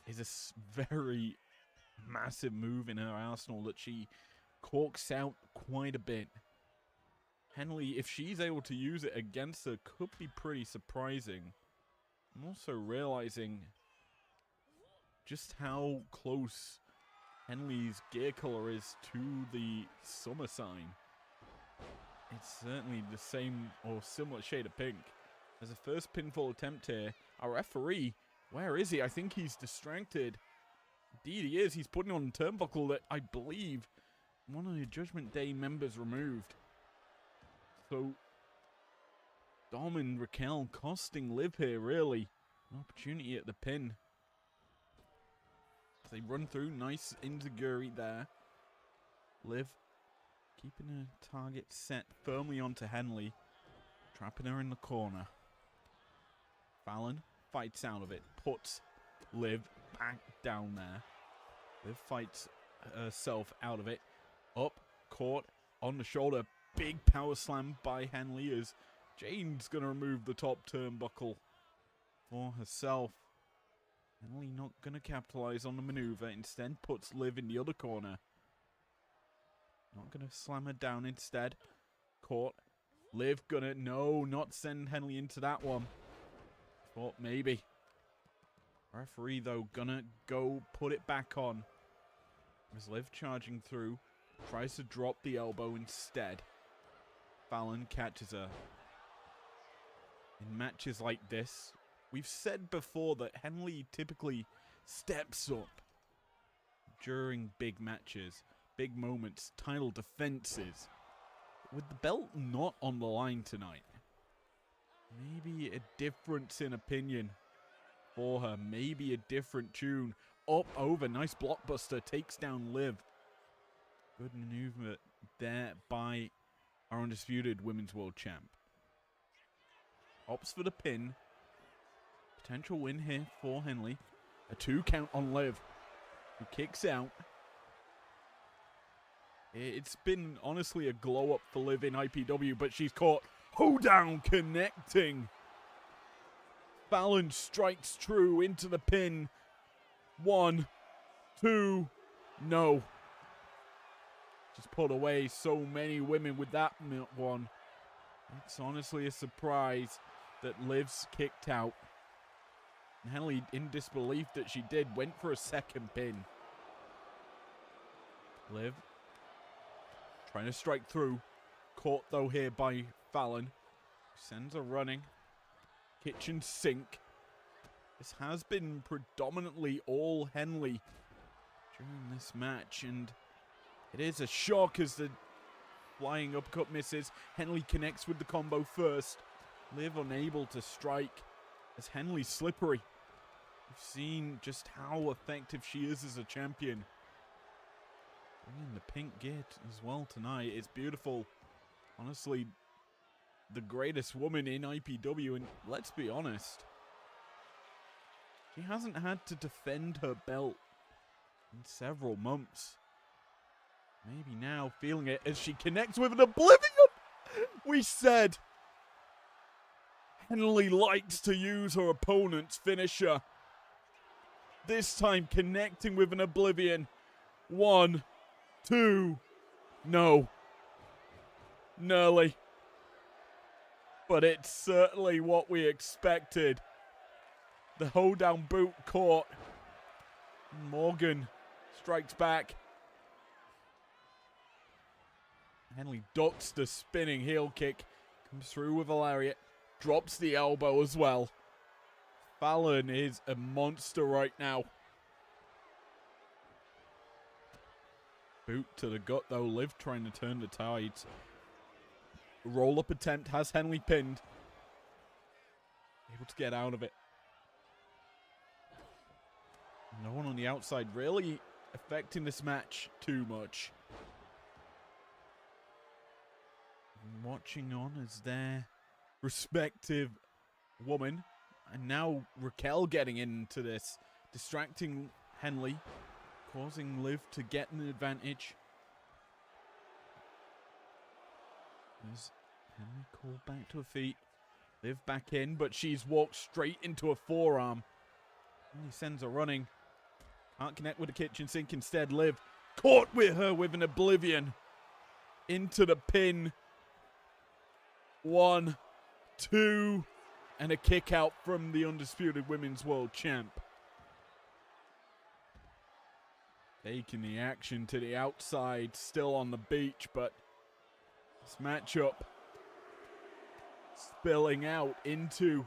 is a very massive move in her arsenal that she corks out quite a bit. Henley, if she's able to use it against her, could be pretty surprising. I'm also realizing just how close Henley's gear color is to the summer sign. It's certainly the same or similar shade of pink. As a first pinfall attempt here, our referee, where is he? I think he's distracted. Indeed he is. He's putting on a turnbuckle that I believe one of the Judgment Day members removed. So Dom and Raquel costing Liv here, really. An opportunity at the pin. As they run through, nice enziguri there. Liv keeping her target set firmly onto Henley. Trapping her in the corner. Fallon fights out of it. Puts Liv back down there. Liv fights herself out of it. Up, caught on the shoulder. Big power slam by Henley as Jane's going to remove the top turnbuckle for herself. Henley not going to capitalize on the maneuver. Instead puts Liv in the other corner. Not going to slam her down instead. Caught. Liv gonna, no, not send Henley into that one. Thought maybe. Referee though, gonna go put it back on. As Liv charging through, tries to drop the elbow instead. Fallon catches her. In matches like this, we've said before that Henley typically steps up during big matches, big moments, title defenses. With the belt not on the line tonight, maybe a difference in opinion for her. Maybe a different tune. Up, over, nice blockbuster. Takes down Liv. Good maneuver there by our Undisputed Women's World Champ. Opts for the pin. Potential win here for Henley. A 2 count on Liv, who kicks out. It's been, honestly, a glow-up for Liv in IPW, but she's caught. Hoedown connecting. Fallon strikes true into the pin. 1, 2, no. She's put away so many women with that one. It's honestly a surprise that Liv's kicked out. And Henley, in disbelief that she did, went for a second pin. Liv trying to strike through. Caught, though, here by Fallon. Sends her running. Kitchen sink. This has been predominantly all Henley during this match, and it is a shock as the flying uppercut misses. Henley connects with the combo first. Liv unable to strike as Henley's slippery. We've seen just how effective she is as a champion. Bringing the pink gear as well tonight. It's beautiful. Honestly, the greatest woman in IPW, and let's be honest, she hasn't had to defend her belt in several months. Maybe now feeling it as she connects with an oblivion. We said Henley likes to use her opponent's finisher. This time connecting with an oblivion. 1, 2, no. Nearly. But it's certainly what we expected. The hold-down boot caught. Morgan strikes back. Henley ducks the spinning heel kick. Comes through with a lariat. Drops the elbow as well. Fallon is a monster right now. Boot to the gut though. Liv trying to turn the tides. Roll-up attempt has Henley pinned. Able to get out of it. No one on the outside really affecting this match too much. Watching on as their respective woman. And now Raquel getting into this. Distracting Henley. Causing Liv to get an advantage. As Henley called back to her feet. Liv back in, but she's walked straight into a forearm. Henley sends her running. Can't connect with the kitchen sink. Instead, Liv caught with her with an oblivion. Into the pin. 1, 2, and a kick out from the undisputed women's world champ. Taking the action to the outside, still on the beach, but this matchup spilling out into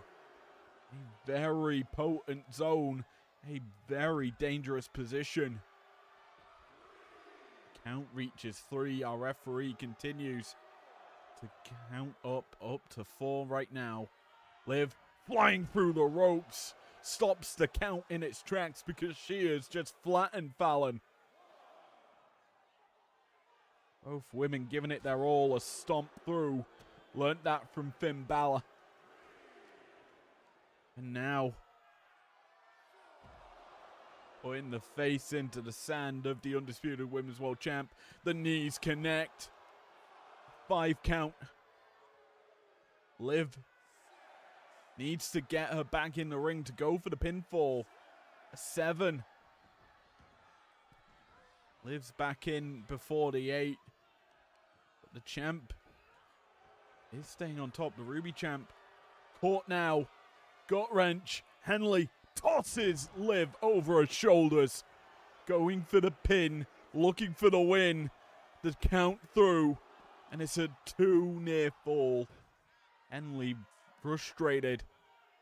a very potent zone, a very dangerous position. Count reaches 3. Our referee continues to count up to 4 right now. Liv flying through the ropes. Stops the count in its tracks because she has just flattened Fallon. Both women giving it their all, a stomp through. Learned that from Finn Balor. And now putting the face into the sand of the undisputed women's world champ. The knees connect. 5 count. Liv needs to get her back in the ring to go for the pinfall. A 7. Liv's back in before the 8. But the champ is staying on top. The Ruby champ caught now. Gut wrench. Henley tosses Liv over her shoulders. Going for the pin. Looking for the win. The count through. And it's a 2 near fall. Henley frustrated.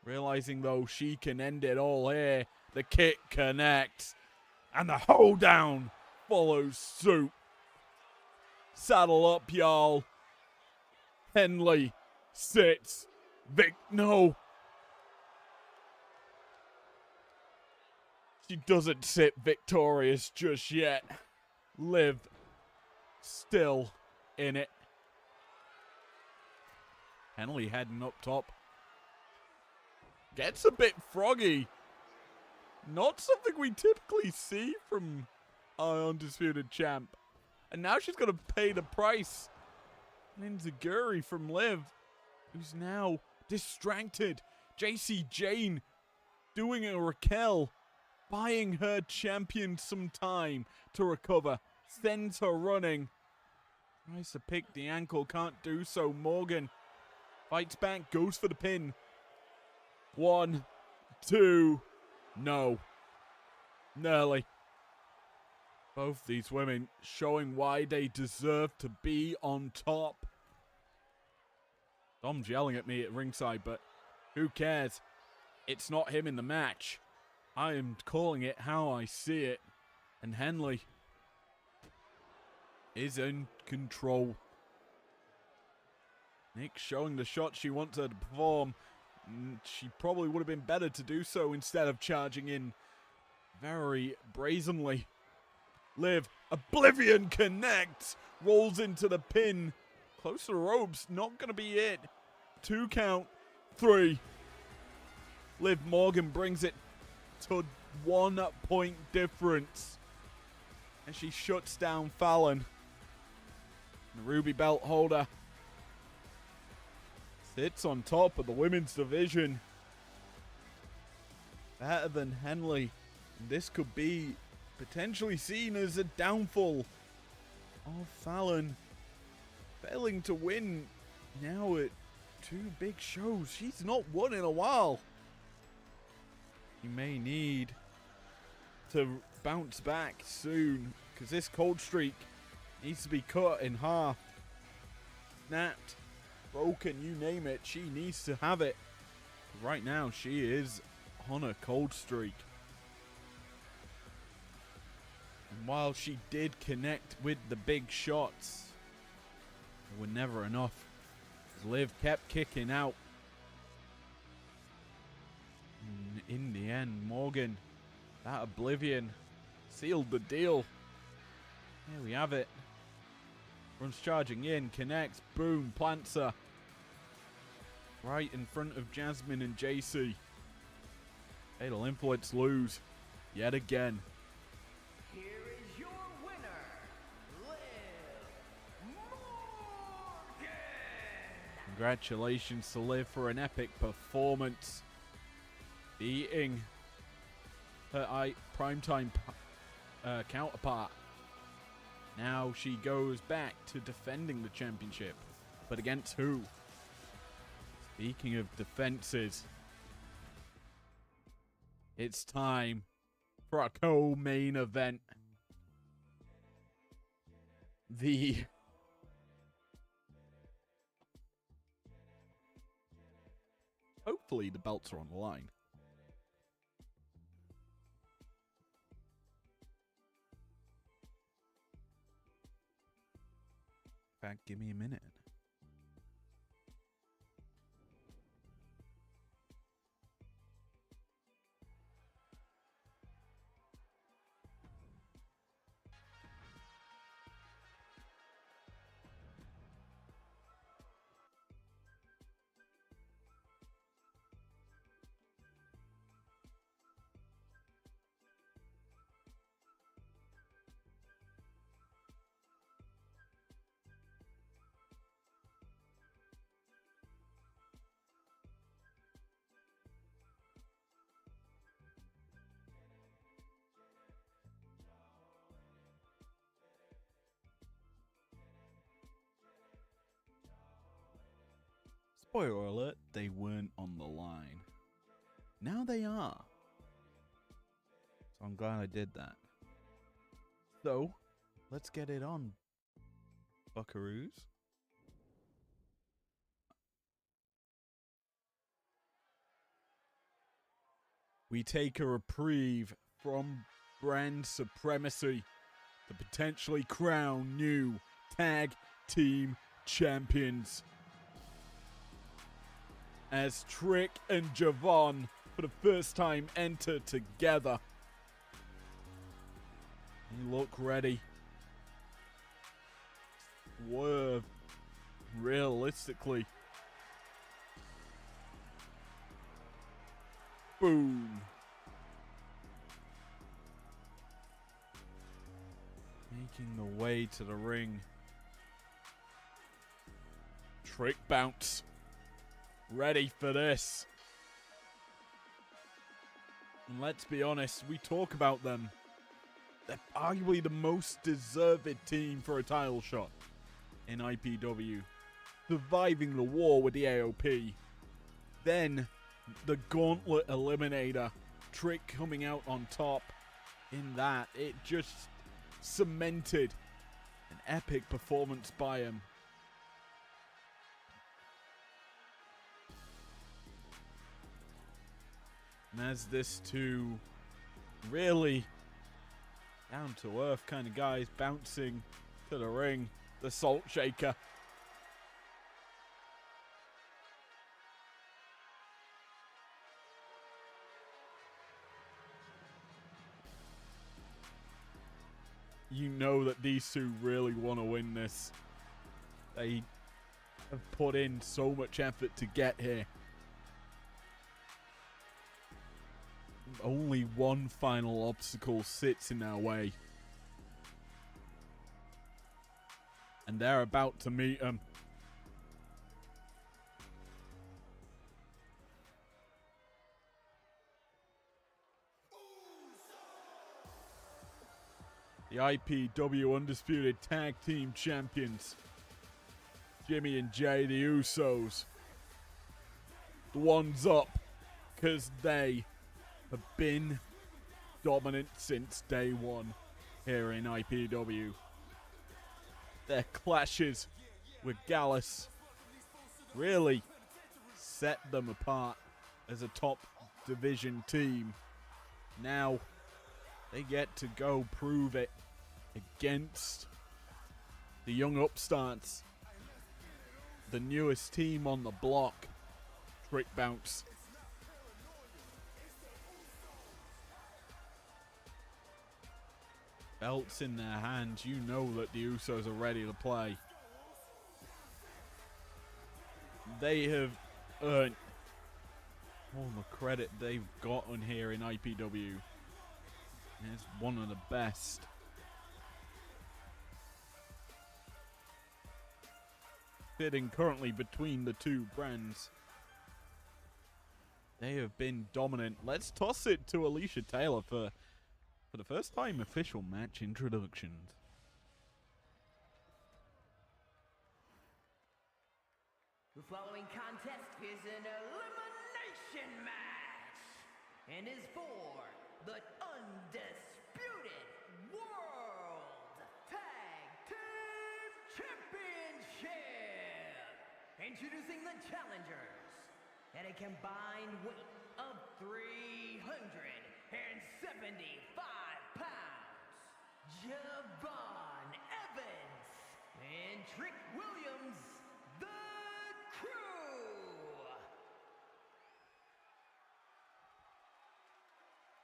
Realizing though she can end it all here. The kick connects. And the hold down follows suit. Saddle up, y'all. Henley sits. No. She doesn't sit victorious just yet. Liv still in it. Henley heading up top. Gets a bit froggy. Not something we typically see from our undisputed champ. And now she's going to pay the price. Enziguri from Liv, who's now distracted. JC Jane doing a Raquel, buying her champion some time to recover. Sends her running. Tries to pick the ankle, can't do so. Morgan fights back, goes for the pin. 1, 2, no. Nearly. Both these women showing why they deserve to be on top. Dom's yelling at me at ringside, but who cares? It's not him in the match. I am calling it how I see it. And Henley is in control. Nick showing the shot she wants her to perform. She probably would have been better to do so instead of charging in very brazenly. Liv, Oblivion connects, rolls into the pin. Close to the ropes, not going to be it. 2 count, 3. Liv Morgan brings it to 1 point difference. And she shuts down Fallon. The Ruby Belt holder sits on top of the women's division. Better than Henley. This could be potentially seen as a downfall of Fallon. Failing to win now at 2 big shows. She's not won in a while. She may need to bounce back soon, because this cold streak needs to be cut in half. Snapped, broken, you name it. She needs to have it. Right now, she is on a cold streak. And while she did connect with the big shots, they were never enough. Liv kept kicking out. And in the end, Morgan, that Oblivion, sealed the deal. Here we have it. Runs charging in, connects, boom, plants her. Right in front of Jasmine and JC. Fatal Influence lose yet again. Here is your winner, Liv Morgan! Congratulations to Liv for an epic performance. Beating her primetime counterpart. Now she goes back to defending the championship. But against who? Speaking of defenses, it's time for a co-main event. Hopefully the belts are on the line. In fact, give me a minute. Spoiler alert, they weren't on the line. Now they are. So I'm glad I did that. So, let's get it on, buckaroos. We take a reprieve from brand supremacy to potentially crown new tag team champions. As Trick and Javon, for the first time, enter together. You look ready. Swerve. Realistically. Boom. Making the way to the ring. Trick bounce. Ready for this. And let's be honest, we talk about them. They're arguably the most deserved team for a title shot. in IPW, surviving the war with the AOP. Then the Gauntlet Eliminator, Trick coming out on top. In that, it just cemented an epic performance by him. And as this two really down to earth kind of guys bouncing to the ring, the Salt Shaker. You know that these two really want to win this. They have put in so much effort to get here. Only one final obstacle sits in our way. And they're about to meet him. The IPW Undisputed Tag Team Champions. Jimmy and Jay, the Usos. The ones up. Because they have been dominant since day one here in IPW. Their clashes with Gallus really set them apart as a top division team. Now they get to go prove it against the young upstarts, the newest team on the block, Trick Bounce. Belts in their hands, you know that the Usos are ready to play. They have earned all the credit they've gotten here in IPW. It's one of the best. Fitting currently between the two brands. They have been dominant. Let's toss it to Alicia Taylor for the first time official match introductions. The following contest is an elimination match and is for the Undisputed World Tag Team Championship. Introducing the challengers at a combined weight of 375 pounds, Javon Evans and Trick Williams, the Crew.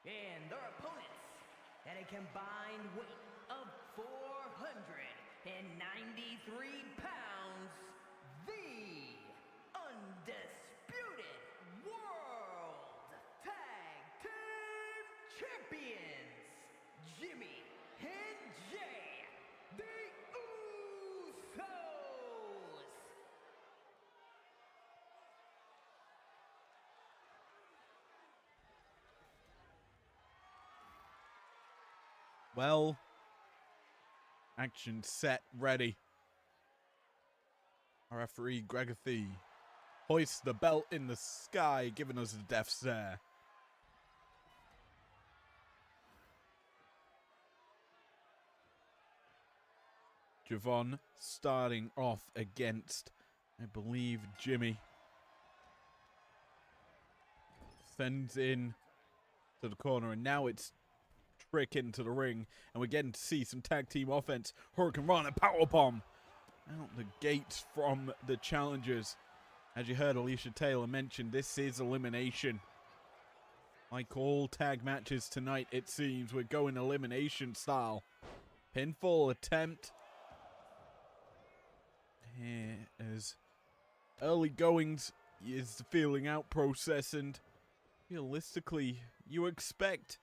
And their opponents at a combined weight of 493 pounds, the Undisputed World Tag Team Champions, Jimmy and Jay, the Usos. Well, action set, ready. Our referee Gregor Thee hoists the belt in the sky, giving us the death stare. Javon starting off against, I believe, Jimmy. Sends in to the corner, and now it's Trick into the ring, and we're getting to see some tag team offense. Hurricane Rana powerbomb out the gates from the challengers. As you heard Alicia Taylor mention, this is elimination. Like all tag matches tonight, it seems we're going elimination style. Pinfall attempt. Here is early goings is the feeling out process, and realistically, you expect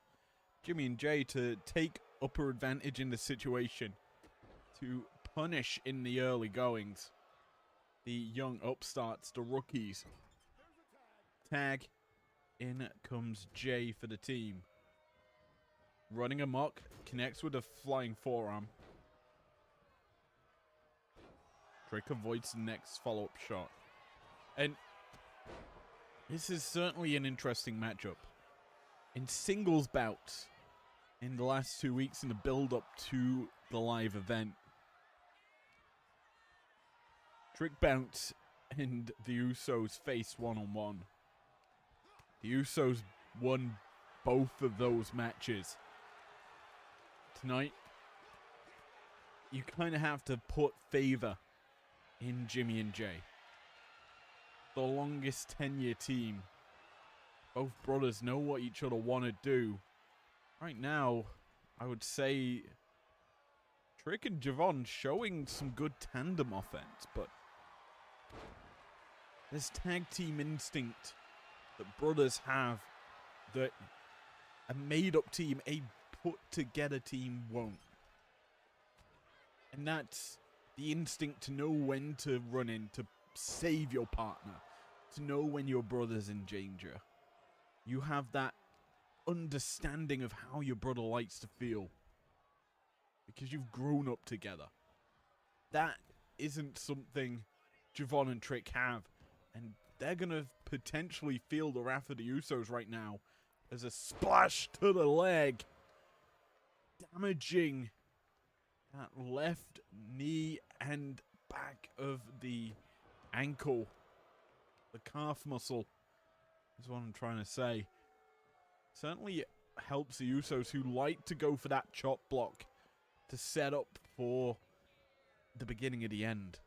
Jimmy and Jay to take upper advantage in the situation, to punish in the early goings the young upstarts, the rookies. Tag, in comes Jay for the team. Running amok, connects with a flying forearm. Trick avoids the next follow-up shot. And this is certainly an interesting matchup. In singles bouts in the last 2 weeks in the build-up to the live event, Trick Bounce and the Usos faced one-on-one. The Usos won both of those matches. Tonight, you kind of have to put favor in Jimmy and Jay. The longest 10-year team. Both brothers know what each other want to do. Right now, I would say Trick and Javon showing some good tandem offense, but this tag team instinct that brothers have that a made-up team, a put-together team won't. And that's the instinct to know when to run in, to save your partner, to know when your brother's in danger. You have that understanding of how your brother likes to feel because you've grown up together. That isn't something Javon and Trick have, and they're going to potentially feel the wrath of the Usos right now as a splash to the leg, damaging that left knee and back of the ankle. The calf muscle is what I'm trying to say. Certainly helps the Usos, who like to go for that chop block to set up for the beginning of the end.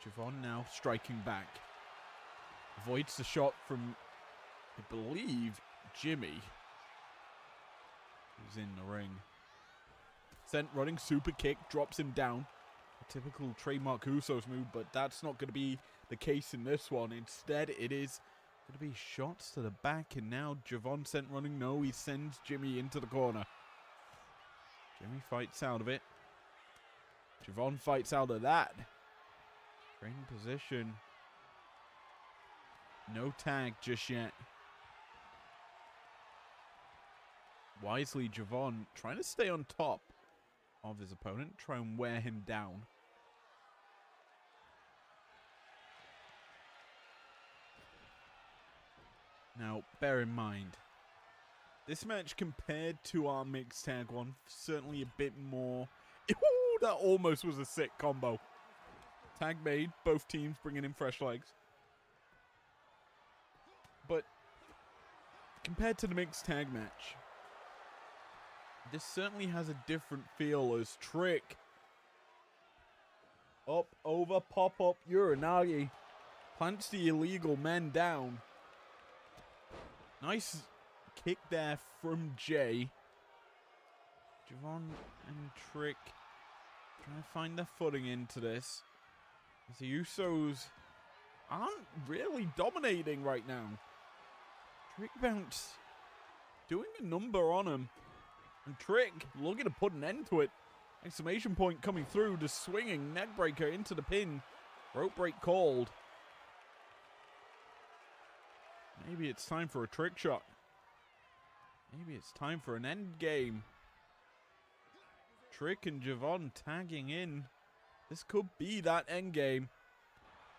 Javon now striking back. Avoids the shot from, I believe, Jimmy, who's in the ring. Sent running super kick, drops him down. A typical trademark Usos move, but that's not going to be the case in this one. Instead, it is going to be shots to the back, and now Javon sent running. No, he sends Jimmy into the corner. Jimmy fights out of it. Javon fights out of that. Train position. No tag just yet. Wisely, Javon trying to stay on top of his opponent, try and wear him down. Now, bear in mind, this match compared to our mixed tag one, certainly a bit more. Ooh, that almost was a sick combo. Tag made, both teams bringing in fresh legs. But compared to the mixed tag match, this certainly has a different feel as Trick. Up, over, pop up, Uranagi. Plants the illegal men down. Nice kick there from Jay. Javon and Trick trying to find their footing into this. As the Usos aren't really dominating right now. Trick Bounce doing a number on him. And Trick looking to put an end to it. Exclamation point coming through. The swinging neckbreaker into the pin. Rope break called. Maybe it's time for a trick shot. Maybe it's time for an end game. Trick and Javon tagging in. This could be that end game.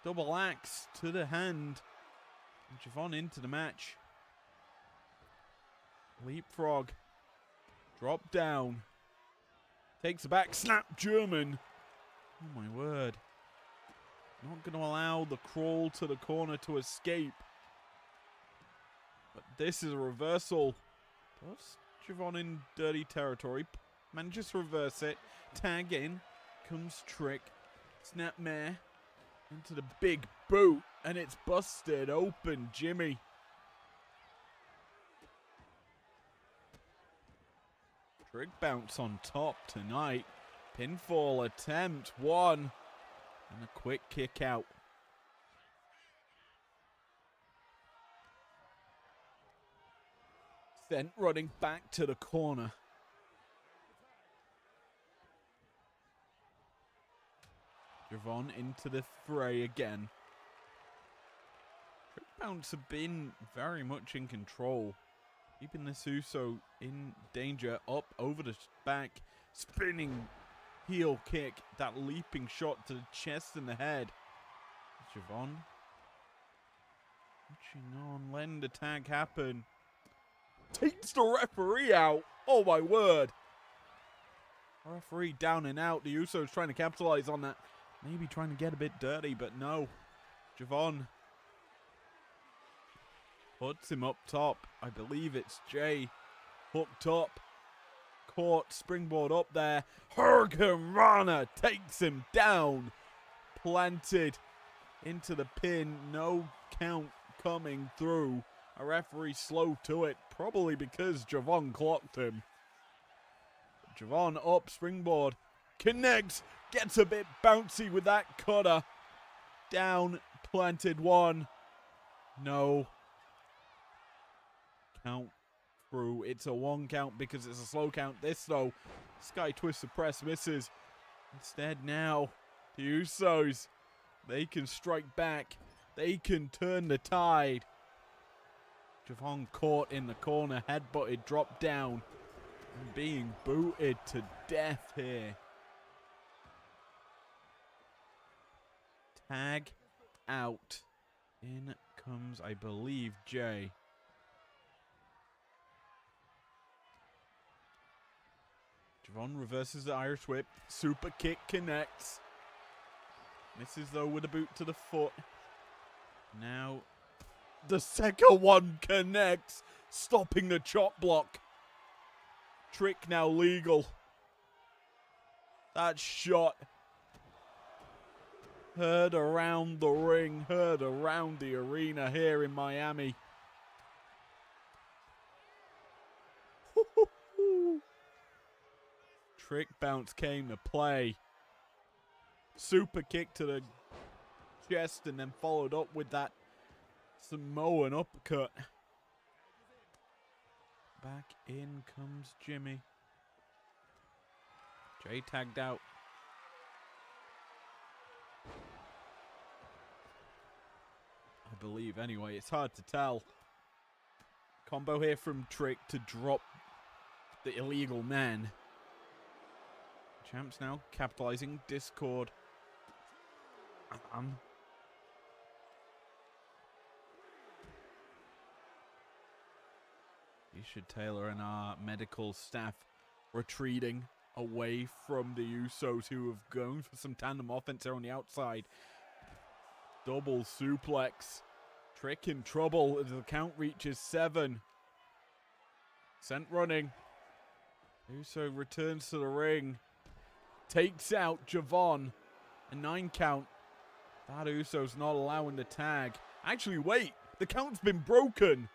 Double axe to the hand. And Javon into the match. Leapfrog. Drop down. Takes a back snap German. Oh my word. Not going to allow the crawl to the corner to escape. But this is a reversal. Plus Javon in dirty territory. Manages to reverse it. Tag in. Comes Trick. Snapmare. Into the big boot. And it's busted open. Jimmy. Trick Bounce on top tonight. Pinfall attempt. One. And a quick kick out. Then running back to the corner. Javon into the fray again. Trick Bounce have been very much in control. Keeping this Uso in danger. Up over the back. Spinning heel kick, that leaping shot to the chest and the head. Javon pushing on, letting the tag happen. Takes the referee out. Oh my word. Referee down and out. The Usos trying to capitalize on that. Maybe trying to get a bit dirty, but no. Javon puts him up top. I believe it's Jay. Hooked up. Caught. Springboard up there. Hurricane Rana takes him down. Planted into the pin. No count coming through. A referee slow to it. Probably because Javon clocked him. Javon up. Springboard. Connects. Gets a bit bouncy with that cutter. Down. Planted one. No. Count through. It's a 1 count because it's a slow count. This though. Sky Twister press misses. Instead now. The Usos. They can strike back. They can turn the tide. Javon caught in the corner. Headbutted. Dropped down. And being booted to death here. Tag out. In comes, I believe, Jay. Javon reverses the Irish whip. Super kick connects. Misses though with a boot to the foot. Now the second one connects. Stopping the chop block. Trick now legal. That shot heard around the ring, heard around the arena here in Miami. Trick bounce came to play. Super kick to the chest and then followed up with that Samoan uppercut. Back in comes Jimmy. Jay tagged out. I believe anyway, it's hard to tell. Combo here from Trick to drop the illegal man. Champs now capitalizing. Discord. Isha Taylor and our medical staff retreating away from the Usos, who have gone for some tandem offense there on the outside. Double suplex. Trick in trouble as the count reaches 7. Sent running. Uso returns to the ring. Takes out Javon. A 9 count. That Uso's not allowing the tag. Actually, wait. The count's been broken.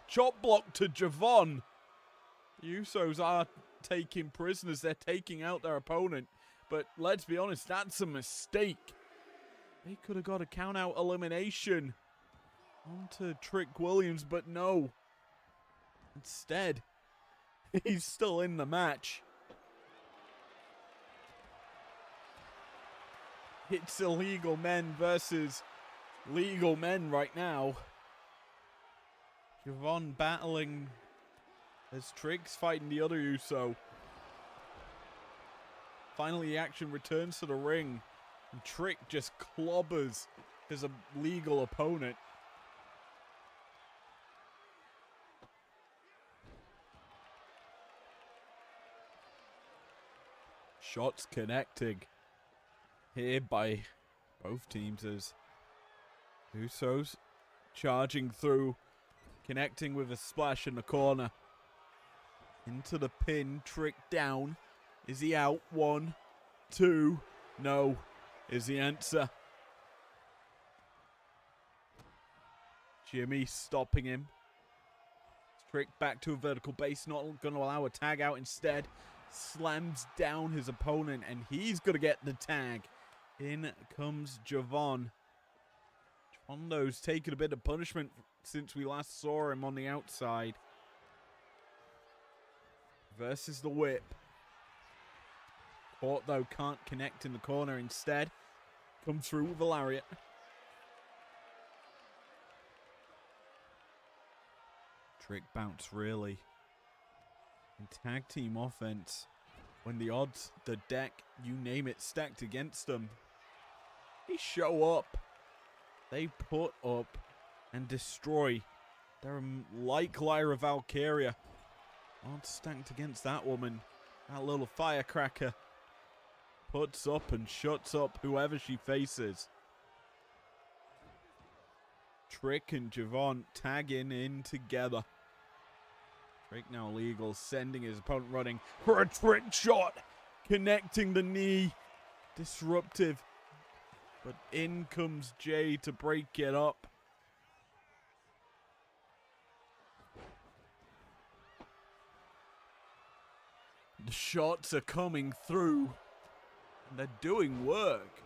Chop block to Javon. The Usos are taking prisoners. They're taking out their opponent. But let's be honest, that's a mistake. They could have got a count out elimination onto Trick Williams, but no. Instead, he's still in the match. It's illegal men versus legal men right now. Javon battling as Trick's fighting the other Uso. Finally, the action returns to the ring. And Trick just clobbers his legal opponent. Shots connecting here by both teams as Usos charging through, connecting with a splash in the corner. Into the pin, Trick down. Is he out? 1, 2, no, is the answer. Jimmy stopping him. Trick back to a vertical base, not going to allow a tag out instead. Slams down his opponent, and he's going to get the tag. In comes Javon. Javon's taking a bit of punishment since we last saw him on the outside. Versus the whip. Caught though, can't connect in the corner. Instead, comes through with a lariat. Trick bounce really. And tag team offense when the odds, the deck, you name it, stacked against them, they show up. They put up and destroy. They're like Lyra Valkyria. Odds stacked against that woman. That little firecracker puts up and shuts up whoever she faces. Trick and Javon tagging in together. Trick now legal, sending his opponent running for a trick shot. Connecting the knee. Disruptive. But in comes Jay to break it up. The shots are coming through. And they're doing work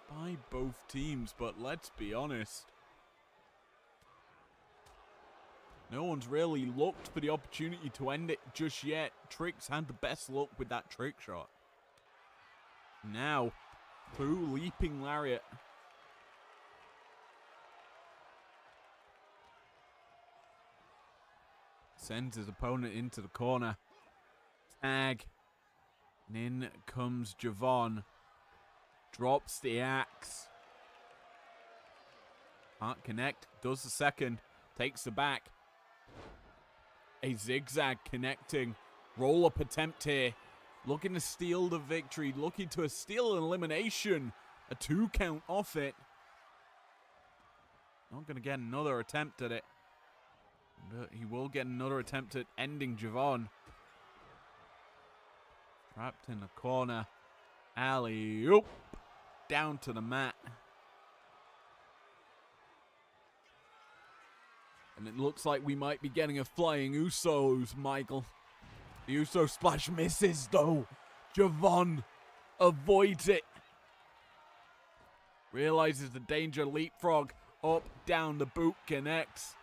by both teams, but let's be honest. No one's really looked for the opportunity to end it just yet. Trick's had the best luck with that trick shot. Now, through leaping lariat. Sends his opponent into the corner. Tag. And in comes Javon. Drops the axe. Can't connect. Does the second. Takes the back. A zigzag connecting. Roll-up attempt here. Looking to steal the victory. Looking to steal an elimination. A 2 count off it. Not going to get another attempt at it. But he will get another attempt at ending Javon. Trapped in the corner. Alley-oop. Down to the mat. And it looks like we might be getting a flying Usos, Michael. The Uso splash misses, though. Javon avoids it. Realizes the danger. Leapfrog. Up, down. The boot connects.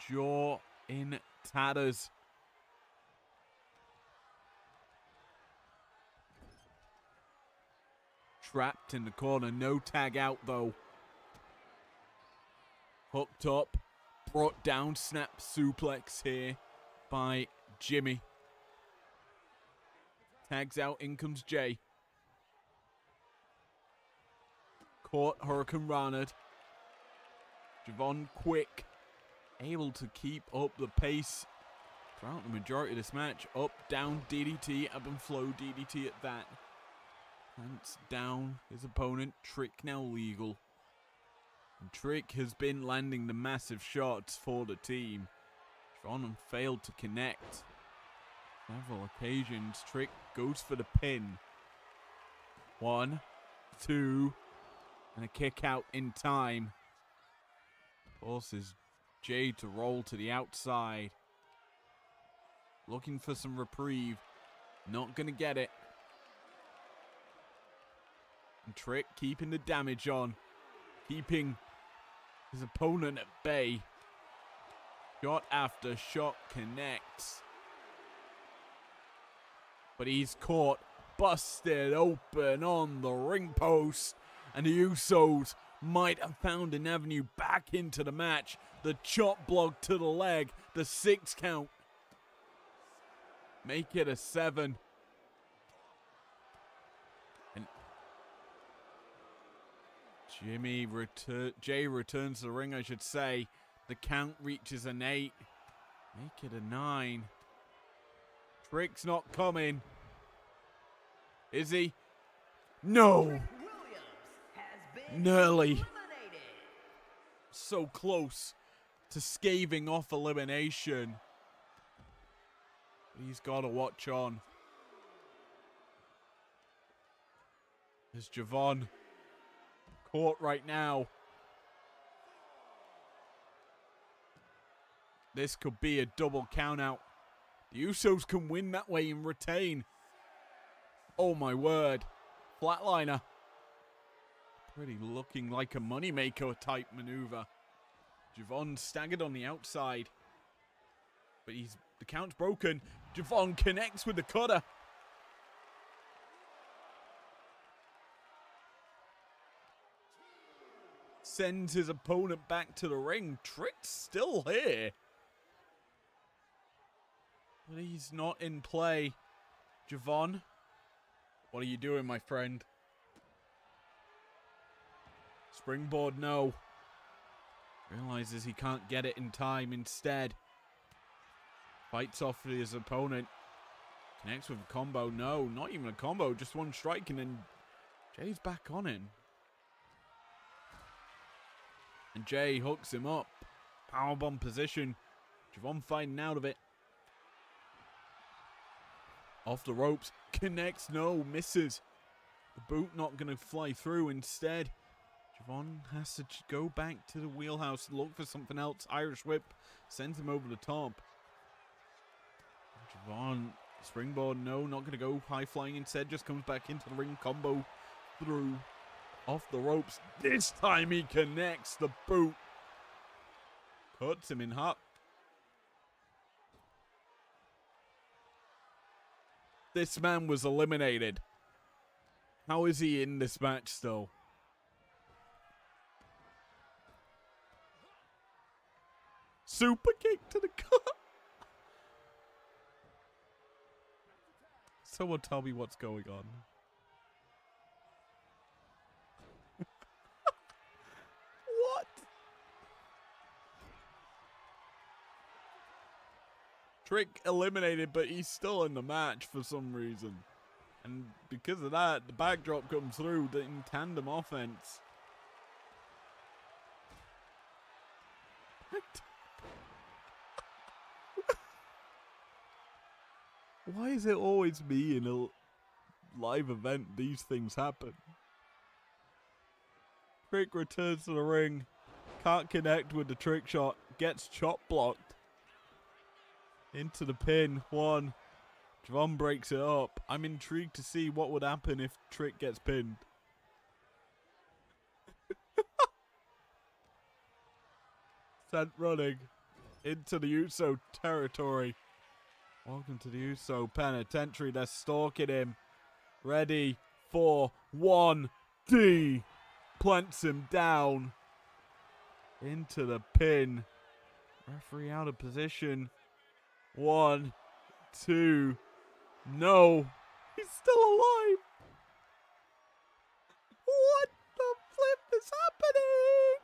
Jaw in tatters. Trapped in the corner. No tag out, though. Hooked up. Brought down. Snap suplex here by Jimmy. Tags out. In comes Jay. Caught. Hurricane Ranard. Javon quick. Able to keep up the pace throughout the majority of this match. Up, down, DDT. Up and flow DDT at that. Plants down his opponent. Trick now legal. And Trick has been landing the massive shots for the team. Javon failed to connect. Several occasions. Trick goes for the pin. 1, 2, and a kick out in time. Forces Jay to roll to the outside. Looking for some reprieve. Not going to get it. And Trick keeping the damage on. Keeping his opponent at bay. Shot after shot connects. But he's caught. Busted open on the ring post. And the Usos might have found an avenue back into the match. The chop block to the leg. The 6 count. Make it a 7. And Jay returns to the ring, I should say. The count reaches an 8. Make it a 9. Trick's not coming. Is he? No. Nearly. So close to scaving off elimination. He's got to watch on. There's Javon. Caught right now. This could be a double count out. The Usos can win that way and retain. Oh my word. Flatliner. Pretty looking like a moneymaker type maneuver. Javon staggered on the outside. But the count's broken. Javon connects with the cutter. Sends his opponent back to the ring. Trick's still here. But he's not in play. Javon, what are you doing, my friend? Springboard, no. Realizes he can't get it in time instead. Fights off his opponent. Connects with a combo. No, not even a combo. Just one strike and then Jay's back on him. And Jay hooks him up. Powerbomb position. Javon fighting out of it. Off the ropes. Connects. No, misses. The boot not going to fly through instead. Javon has to go back to the wheelhouse, look for something else. Irish whip sends him over the top. Javon, springboard, no, not going to go high flying. Instead, just comes back into the ring, combo through, off the ropes. This time he connects the boot. Cuts him in half. This man was eliminated. How is he in this match still? Super kick to the gut. Someone tell me what's going on. What? Trick eliminated, but he's still in the match for some reason. And because of that, the backdrop comes through the in tandem offense. Why is it always me in a live event these things happen? Trick returns to the ring. Can't connect with the trick shot. Gets chop blocked. Into the pin. One. Javon breaks it up. I'm intrigued to see what would happen if Trick gets pinned. Sent running into the Uso territory. Welcome to the Uso Penitentiary. They're stalking him. Ready for 1D. Plants him down. Into the pin. Referee out of position. 1, 2. No. He's still alive. What the flip is happening?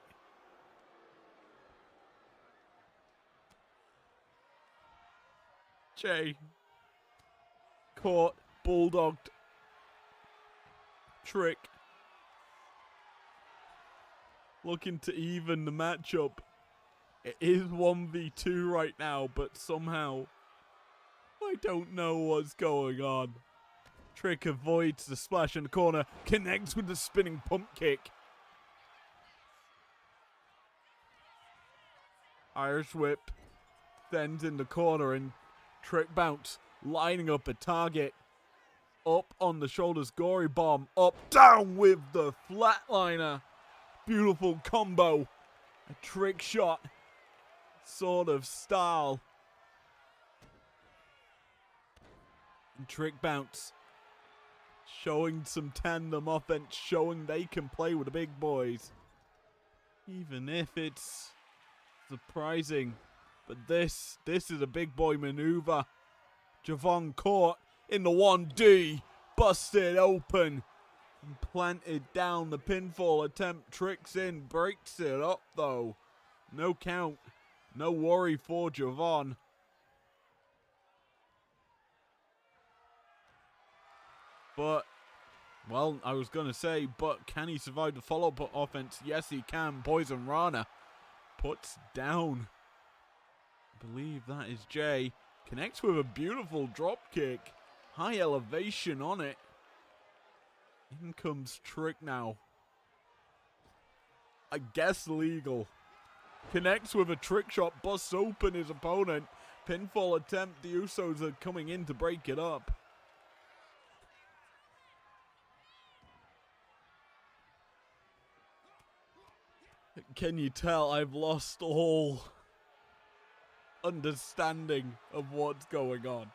Jay. Caught. Bulldogged. Trick. Looking to even the matchup. It is 1v2 right now, but somehow I don't know what's going on. Trick avoids the splash in the corner. Connects with the spinning pump kick. Irish whip. Sends in the corner and Trick bounce. Lining up a target. Up on the shoulders. Gory bomb. Up. Down with the flatliner. Beautiful combo. A trick shot. Sort of style. And Trick bounce. Showing some tandem offense. Showing they can play with the big boys. Even if it's surprising. But this is a big boy maneuver. Javon caught in the 1D. Busted open. And planted down the pinfall attempt. Tricks in. Breaks it up though. No count. No worry for Javon. But, well, I was going to say, but can he survive the follow-up offense? Yes, he can. Poison Rana puts down. I believe that is Jay. Connects with a beautiful drop kick. High elevation on it. In comes Trick now. I guess legal. Connects with a trick shot. Busts open his opponent. Pinfall attempt. The Usos are coming in to break it up. Can you tell I've lost all understanding of what's going on?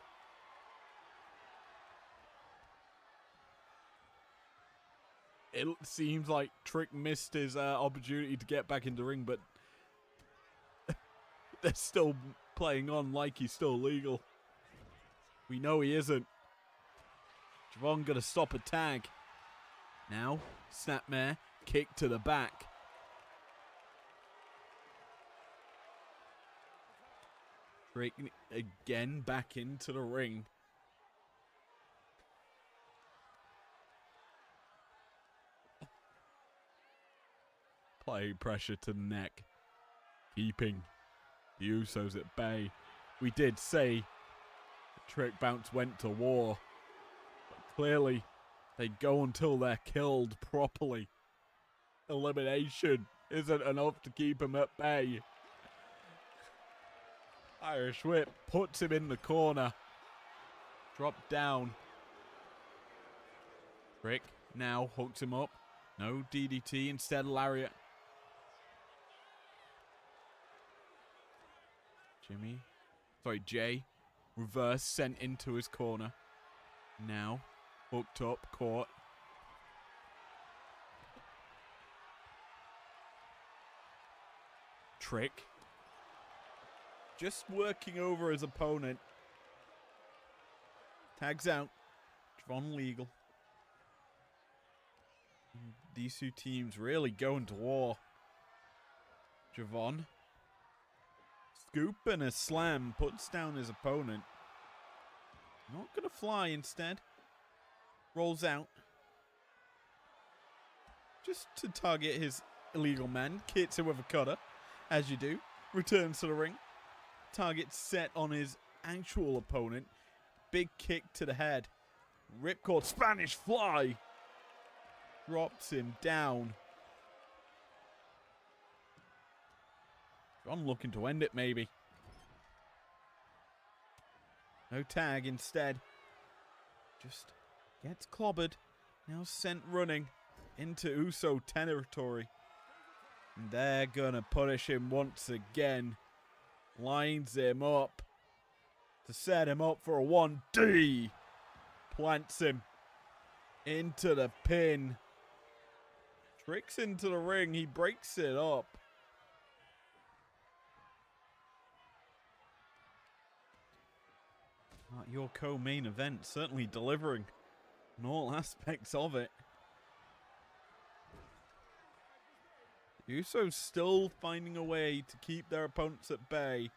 It seems like Trick missed his opportunity to get back in the ring, but they're still playing on like he's still legal. We know he isn't. Javon gonna stop a tag. Now, snapmare, kick to the back. Breaking again back into the ring. Applying pressure to the neck. Keeping the Usos at bay. We did say the Trick Bounce went to war. But clearly, they go until they're killed properly. Elimination isn't enough to keep him at bay. Irish Whip puts him in the corner. Drop down. Trick now hooks him up. No DDT, instead lariat. Jay, reverse sent into his corner. Now, hooked up, caught. Trick. Just working over his opponent. Tags out. Javon legal. These two teams really going to war. Javon. Scoop and a slam puts down his opponent. Not going to fly instead. Rolls out. Just to target his illegal man. Hits him with a cutter. As you do. Returns to the ring. Target set on his actual opponent. Big kick to the head. Ripcord Spanish fly. Drops him down. I'm looking to end it, maybe. No tag instead. Just gets clobbered. Now sent running into Uso territory. And they're gonna punish him once again. Lines him up to set him up for a 1D. Plants him into the pin. Tricks into the ring. He breaks it up. Your co-main event, certainly delivering on all aspects of it. Usos still finding a way to keep their opponents at bay.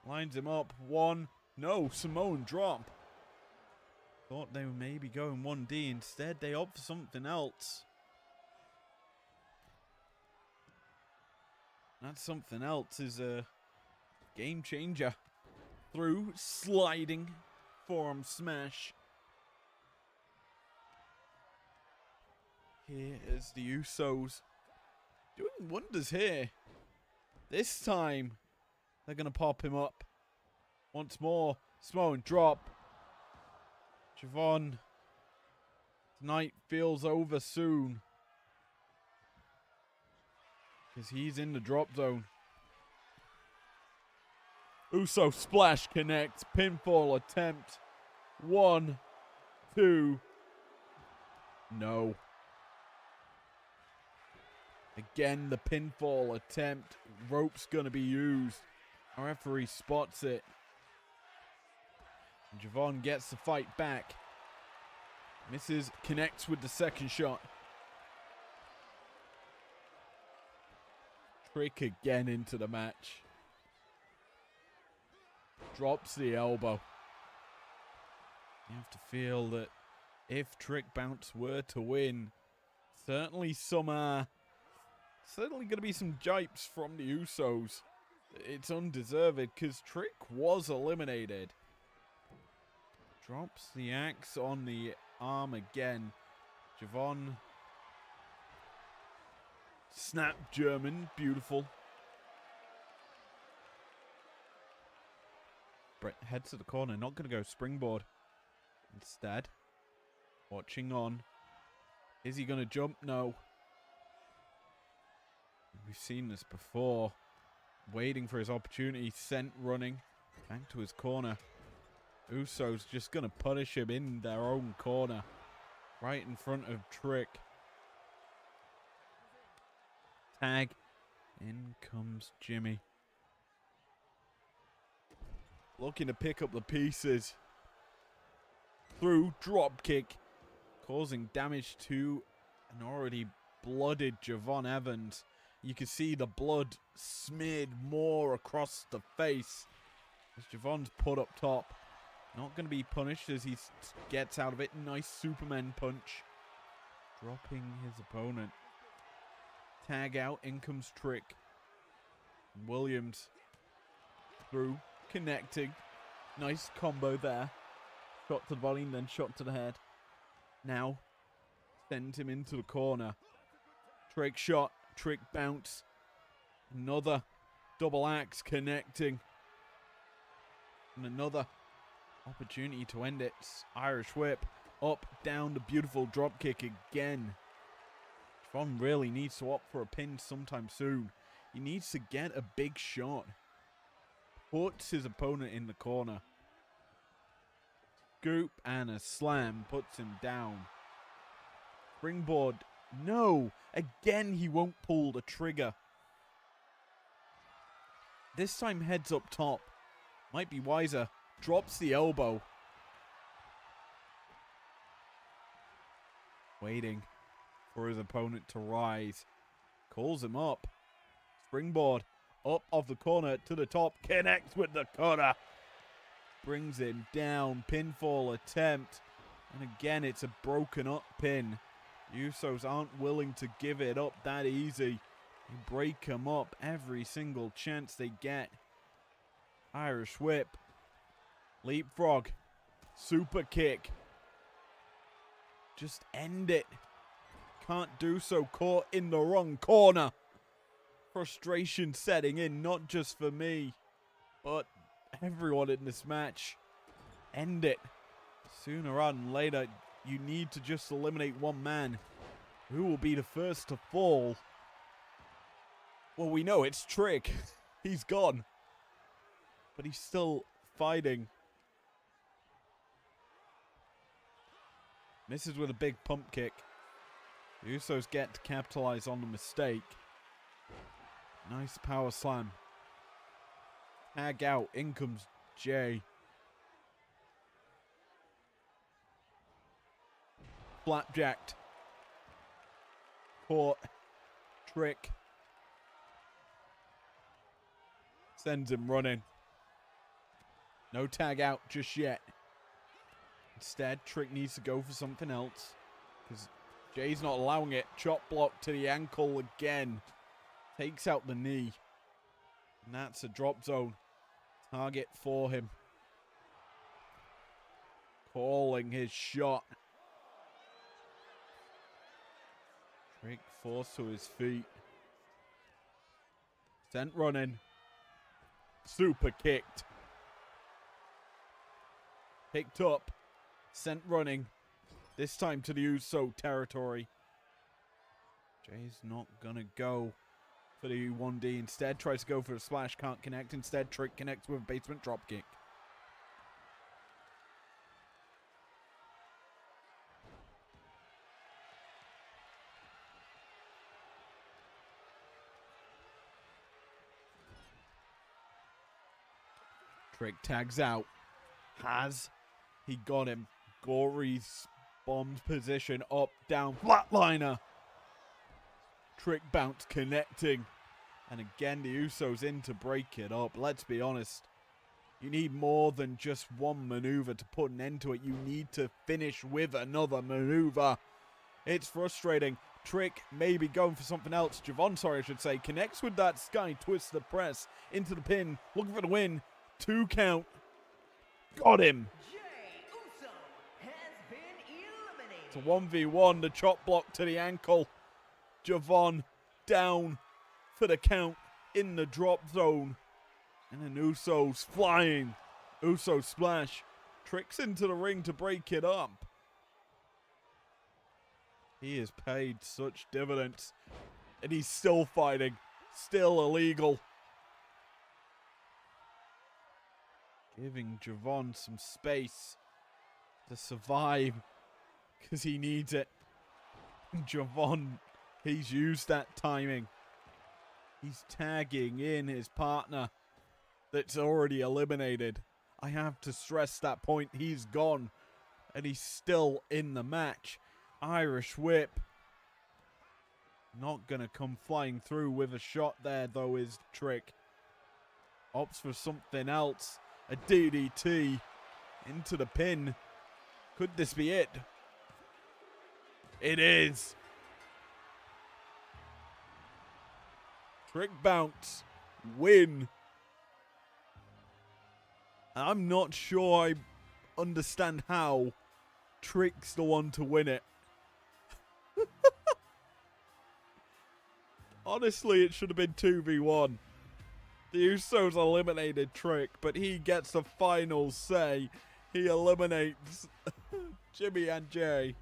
Lines him up. One. No, Samoan drop. Thought they were maybe going 1D. Instead, they opt for something else. That something else is a game changer. Through sliding forearm smash. Here is the Usos doing wonders here. This time they're gonna pop him up once more. Samoan drop. Javon, tonight feels over soon because he's in the drop zone. Uso splash connects. Pinfall attempt. 1, 2. No. Again, the pinfall attempt. Rope's going to be used. Our referee spots it. And Javon gets the fight back. Misses, connects with the second shot. Trick again into the match. Drops the elbow. You have to feel that if Trick Bounce were to win, certainly going to be some jipes from the Usos. It's undeserved because Trick was eliminated. Drops the axe on the arm again. Javon. Snap German. Beautiful. Brett heads to the corner. Not going to go springboard. Instead, watching on. Is he going to jump? No. We've seen this before. Waiting for his opportunity. Sent running. Back to his corner. Usos just going to punish him in their own corner. Right in front of Trick. Tag. In comes Jimmy. Looking to pick up the pieces. through, drop kick, causing damage to an already blooded Javon Evans. You can see the blood smeared more across the face as Javon's put up top. Not going to be punished as he gets out of it. Nice Superman punch. Dropping his opponent. Tag out. In comes Trick. Williams through. Connecting. Nice combo there. Shot to the body and then shot to the head. Now. Send him into the corner. Trick shot. Trick bounce. Another double axe connecting. And another opportunity to end it. Irish whip. Up, down, the beautiful drop kick again. Javon really needs to opt for a pin sometime soon. He needs to get a big shot. Puts his opponent in the corner. Scoop and a slam puts him down. Springboard. No! Again, he won't pull the trigger. This time heads up top. Might be wiser. Drops the elbow. Waiting for his opponent to rise. Calls him up. Springboard. Up off the corner to the top. Connects with the cutter. Brings him down. Pinfall attempt. And again, it's a broken up pin. Usos aren't willing to give it up that easy. They break him up every single chance they get. Irish whip. Leapfrog. Super kick. Just end it. Can't do so. Caught in the wrong corner. Frustration setting in, not just for me, but everyone in this match. End it. Sooner rather than later, you need to just eliminate one man. Who will be the first to fall? Well, we know it's Trick. He's gone. But he's still fighting. Misses with a big pump kick. The Usos get to capitalize on the mistake. Nice power slam. Tag out. In comes Jay. Flapjacked. Caught. Trick. Sends him running. No tag out just yet. Instead, Trick needs to go for something else. Because Jay's not allowing it. Chop block to the ankle again. Takes out the knee. And that's a drop zone. Target for him. Calling his shot. Trick forced to his feet. Sent running. Super kicked. Picked up. Sent running. This time to the Uso territory. Jay's not gonna go for the 1D. Instead, tries to go for a splash. Can't connect. Instead, Trick connects with a basement dropkick. Trick tags out. Has he got him? Gory's bombed position. Up, down, flatliner. Trick bounce connecting. And again, the Usos in to break it up. Let's be honest. You need more than just one maneuver to put an end to it. You need to finish with another maneuver. It's frustrating. Trick maybe going for something else. Javon, sorry, I should say. Connects with that sky twist the press into the pin. Looking for the win. 2 count. Got him. Jay Uso has been eliminated. It's a 1v1. The chop block to the ankle. Javon down for the count in the drop zone. And then Usos flying. Uso splash. Tricks into the ring to break it up. He has paid such dividends. And he's still fighting. Still illegal. Giving Javon some space to survive. Because he needs it. Javon, he's used that timing. He's tagging in his partner that's already eliminated. I have to stress that point. He's gone. And he's still in the match. Irish whip. Not going to come flying through with a shot there, though, is Trick. Opts for something else. A DDT into the pin. Could this be it? It is. Trick bounce. Win. I'm not sure I understand how Trick's the one to win it. Honestly, it should have been 2v1. The Usos eliminated Trick, but he gets the final say. He eliminates Jimmy and Jay.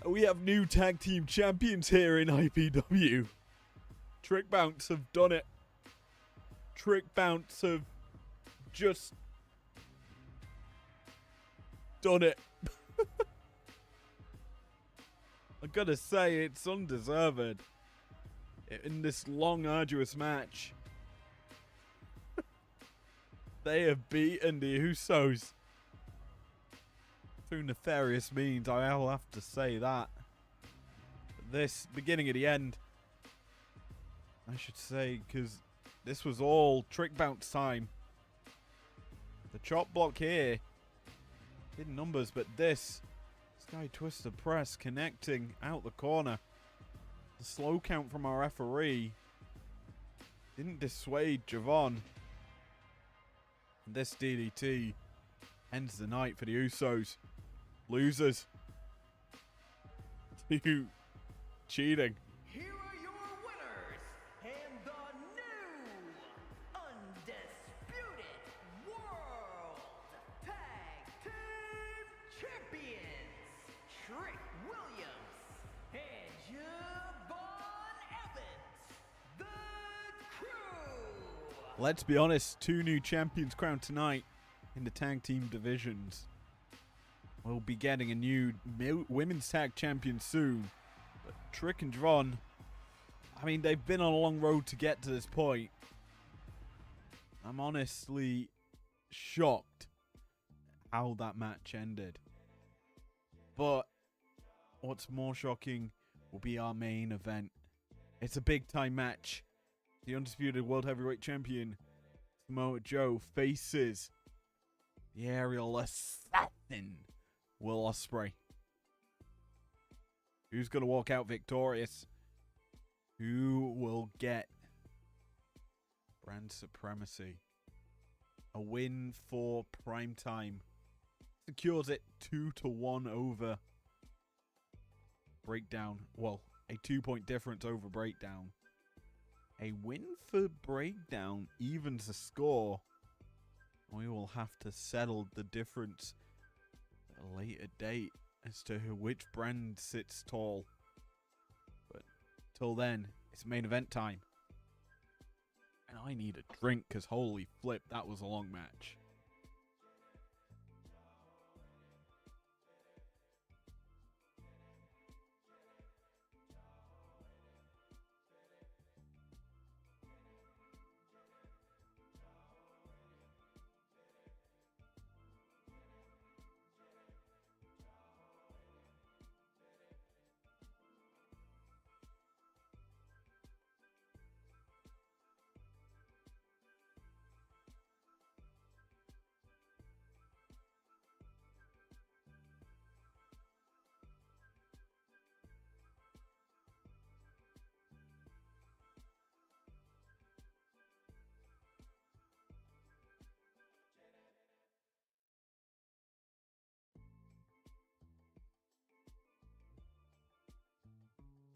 We have new tag team champions here in IPW. Trick Bounce have done it. Trick Bounce have just done it. I gotta say, it's undeserved. In this long, arduous match, they have beaten the Usos through nefarious means. I'll have to say that. This beginning of the end, I should say, because this was all Trick Bounce time. The chop block here, hidden numbers, but this Sky Twister press connecting out the corner. The slow count from our referee didn't dissuade Javon. And this DDT ends the night for the Usos. Losers to cheating. Here are your winners and the new undisputed World Tag Team Champions, Trick Williams and Javon Evans, the Crew. Let's be honest, 2 new champions crowned tonight in the tag team divisions. We'll be getting a new women's tag champion soon. But Trick and Javon, I mean, they've been on a long road to get to this point. I'm honestly shocked how that match ended. But what's more shocking will be our main event. It's a big time match. The undisputed World Heavyweight Champion Samoa Joe faces the aerial assassin Will Ospreay. Who's going to walk out victorious? Who will get brand supremacy? A win for primetime. Secures it 2-1 over Breakdown. Well, a 2-point difference over Breakdown. A win for Breakdown evens the score. We will have to settle the difference at a later date as to which brand sits tall. But till then, it's main event time. And I need a drink because holy flip, that was a long match.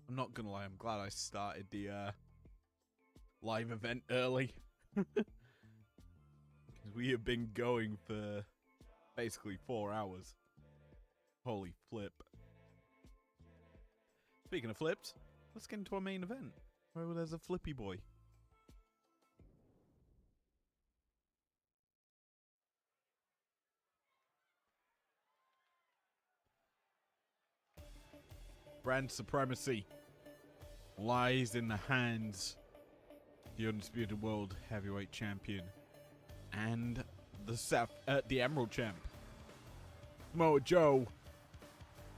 I'm not gonna lie, I'm glad I started the live event early. Because we have been going for basically 4 hours. Holy flip. Speaking of flips, let's get into our main event. Where there's a flippy boy. Brand supremacy lies in the hands of the undisputed world heavyweight champion and the Emerald champ. Samoa Joe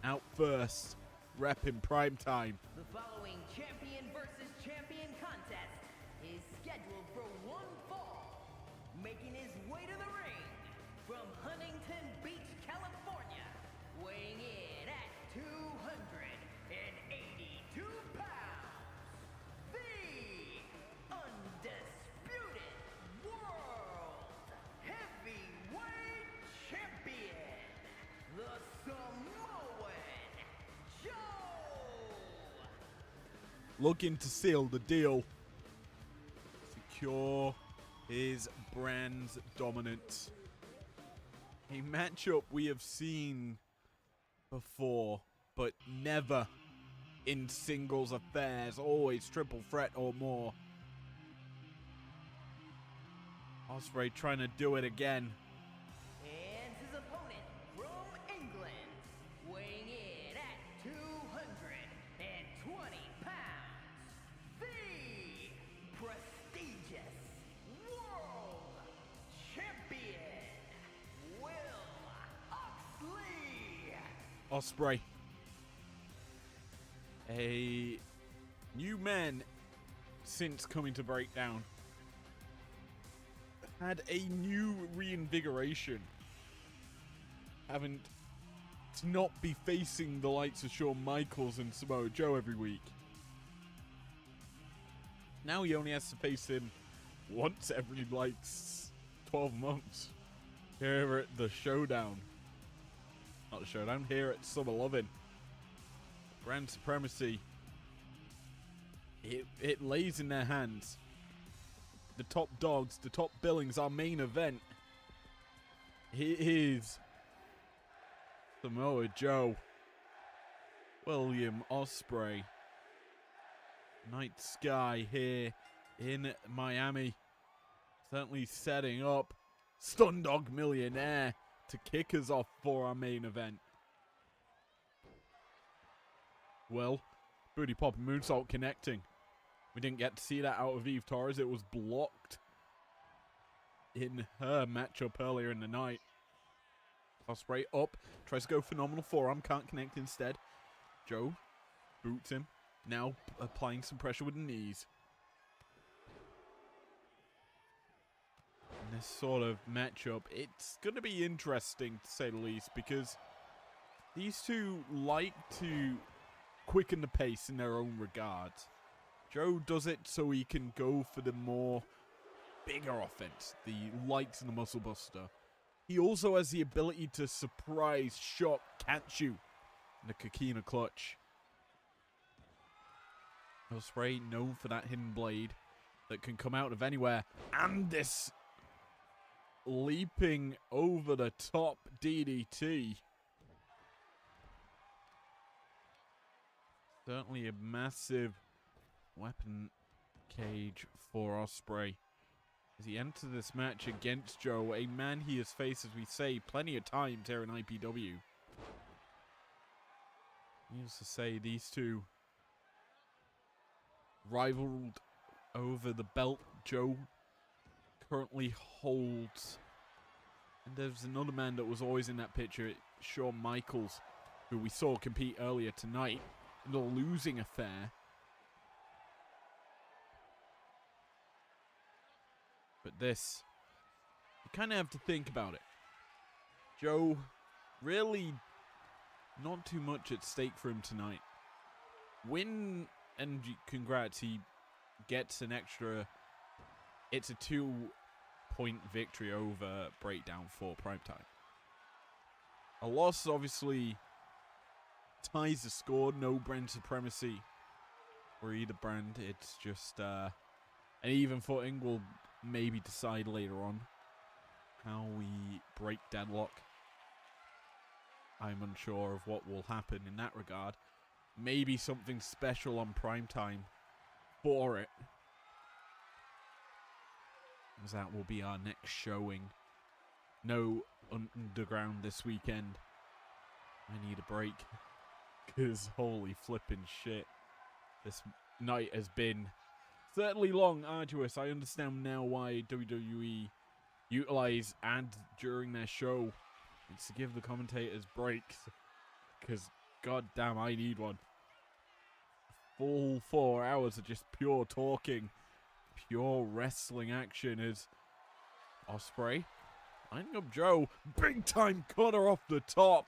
out first, repping primetime. The following champion versus champion contest is scheduled for one fall. Making his way to the ring from Huntington Beach, California, weighing in at 282 pounds, the undisputed world heavyweight champion, the Samoan Joe! Looking to seal the deal, secure his brand's dominance. A matchup we have seen before, but never in singles affairs, always triple threat or more. Ospreay trying to do it again. And his opponent from England, weighing in at 220 pounds, the prestigious world champion, Will Oxley. Ospreay, a new man since coming to Breakdown, had a new reinvigoration, having to not be facing the likes of Shawn Michaels and Samoa Joe every week. Now he only has to face him once every 12 months here at the Showdown. Not the Showdown, here at Summer Lovin'. Brand supremacy. It lays in their hands. The top dogs, the top billings, our main event. He is Samoa Joe, William Ospreay, Night Sky here in Miami, certainly setting up Stun Dog Millionaire to kick us off for our main event. Well, booty pop and moonsault connecting. We didn't get to see that out of Eve Torres. It was blocked in her matchup earlier in the night. Ospreay up, tries to go phenomenal forearm, can't connect instead. Joe boots him, now applying some pressure with the knees. In this sort of matchup, it's going to be interesting to say the least, because these two like to quicken the pace in their own regards. Joe does it so he can go for the more bigger offense, the likes of the Muscle Buster. He also has the ability to surprise, shock, catch you in the Coquina Clutch. Ospreay known for that hidden blade that can come out of anywhere, and this leaping over the top DDT. Certainly a massive weapon cage for Ospreay as he enters this match against Joe, a man he has faced, as we say, plenty of times here in IPW. Needless to say, these two rivaled over the belt Joe currently holds. And there's another man that was always in that picture, Shawn Michaels, who we saw compete earlier tonight in the losing affair. But this, you kind of have to think about it. Joe, really not too much at stake for him tonight. Win, and congrats, he gets an extra, it's a 2-point victory over Breakdown for primetime. A loss obviously ties the score, no brand supremacy for either brand. It's just an even footing. We'll maybe decide later on how we break deadlock. I'm unsure of what will happen in that regard. Maybe something special on primetime for it, as that will be our next showing. No underground this weekend. I need a break, because holy flipping shit, this night has been certainly long, arduous. I understand now why WWE utilize ads during their show It's to give the commentators breaks. Because, goddamn, I need one. Full 4 hours of just pure talking. Pure wrestling action as Ospreay lining up Joe. Big time cutter off the top.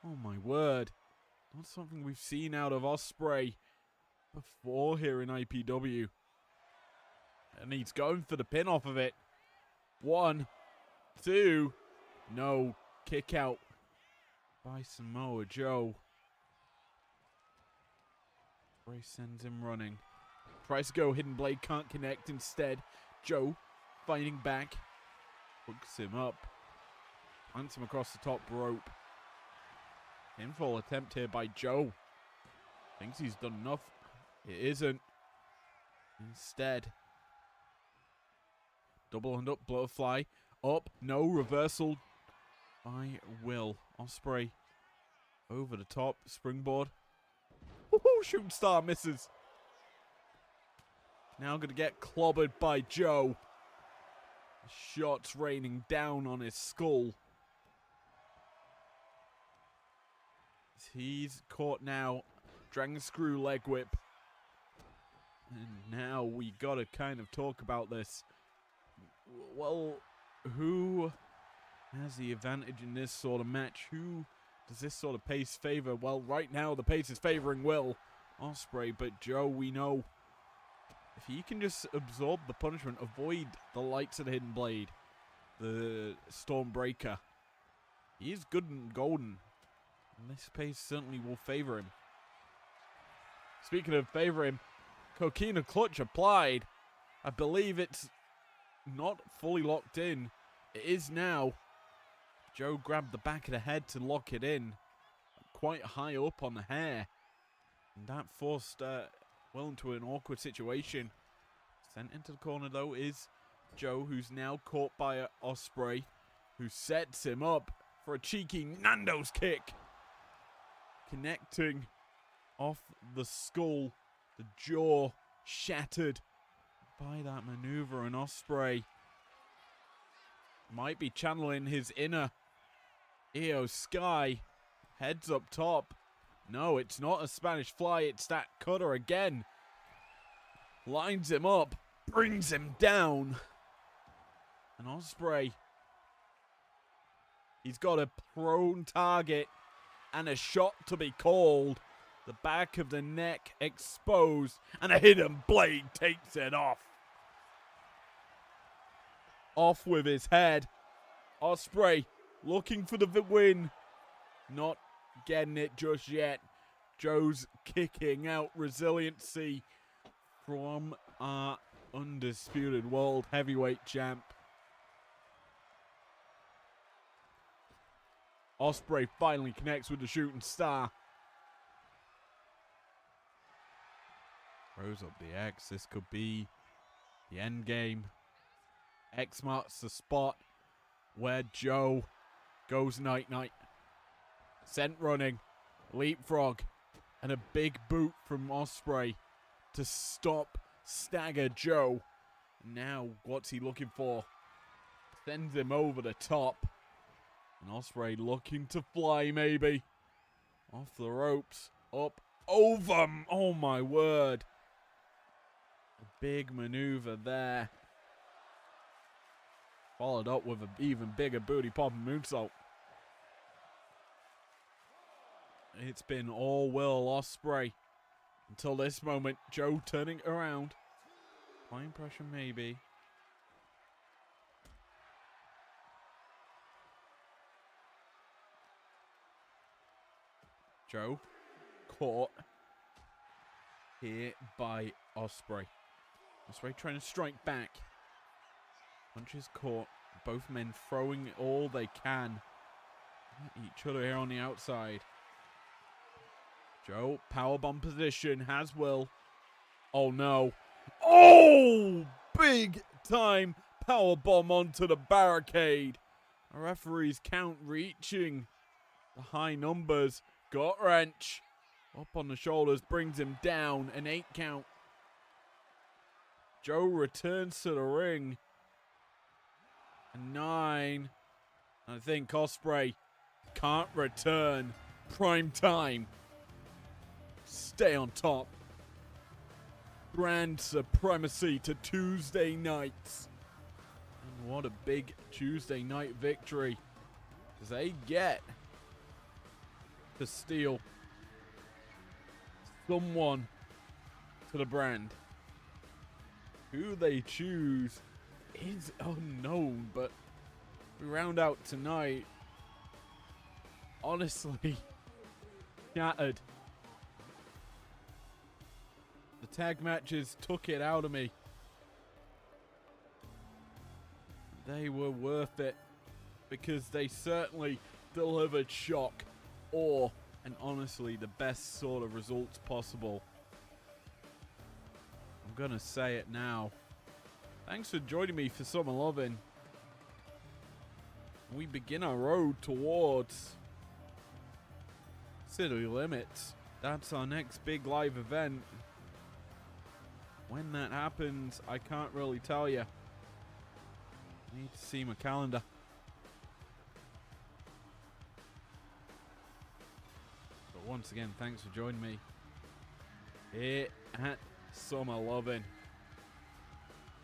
Oh my word. Not something we've seen out of Ospreay before here in IPW. And he's going for the pin off of it. 1, 2. No. Kick out by Samoa Joe. Ospreay sends him running. Tries to go, Hidden Blade can't connect. Instead, Joe fighting back. Hooks him up. Plants him across the top rope. Pinfall attempt here by Joe. Thinks he's done enough. It isn't. Instead, double hand up, butterfly. Up, no, reversal by Will. Ospreay over the top, springboard. Woohoo, shooting star misses. Now going to get clobbered by Joe. Shots raining down on his skull. He's caught now. Dragon screw leg whip. And now we got to kind of talk about this. Well, who has the advantage in this sort of match? Who does this sort of pace favor? Well, right now the pace is favoring Will Ospreay, but Joe, we know if he can just absorb the punishment, avoid the lights of the Hidden Blade, the Stormbreaker, he is good and golden. And this pace certainly will favor him. Speaking of favor him, Coquina clutch applied. I believe it's not fully locked in. It is now. Joe grabbed the back of the head to lock it in. Quite high up on the hair. And that forced Will into an awkward situation. Sent into the corner though is Joe, who's now caught by Ospreay, who sets him up for a cheeky Nando's kick. Connecting off the skull, the jaw shattered by that maneuver, and Ospreay might be channeling his inner Io Sky. Heads up top. No, it's not a Spanish fly, it's that cutter again. Lines him up, brings him down. And Ospreay, he's got a prone target and a shot to be called. The back of the neck exposed, and a Hidden Blade takes it off. Off with his head. Ospreay looking for the win. Not getting it just yet. Joe's kicking out resiliency from our undisputed world heavyweight champ. Ospreay finally connects with the shooting star. Throws up the X. This could be the end game. X marks the spot where Joe goes night-night. Sent running. Leapfrog. And a big boot from Ospreay to stop Stagger Joe. Now, what's he looking for? Sends him over the top. And Ospreay looking to fly, maybe. Off the ropes. Up. Over. Oh, my word. A big maneuver there. Followed up with an even bigger booty popping moonsault. It's been all Will Ospreay until this moment. Joe turning around. Applying pressure maybe. Joe caught here by Ospreay. Ospreay trying to strike back. Punches caught. Both men throwing all they can at each other here on the outside. Joe, powerbomb position, has Will. Oh no. Oh! Big time powerbomb onto the barricade. A referee's count reaching the high numbers. Got wrench. Up on the shoulders, brings him down. An 8 count. Joe returns to the ring. A 9. I think Ospreay can't return. Prime time. Stay on top. Brand supremacy to Tuesday nights. And what a big Tuesday night victory. As they get to steal someone to the brand. Who they choose is unknown, but we round out tonight. Honestly, shattered. The tag matches took it out of me. They were worth it because they certainly delivered shock, awe, and honestly the best sort of results possible. I'm gonna say it now. Thanks for joining me for Summer Lovin'. We begin our road towards City Limits. That's our next big live event. When that happens, I can't really tell you. I need to see my calendar. But once again, thanks for joining me here at Summer Lovin'.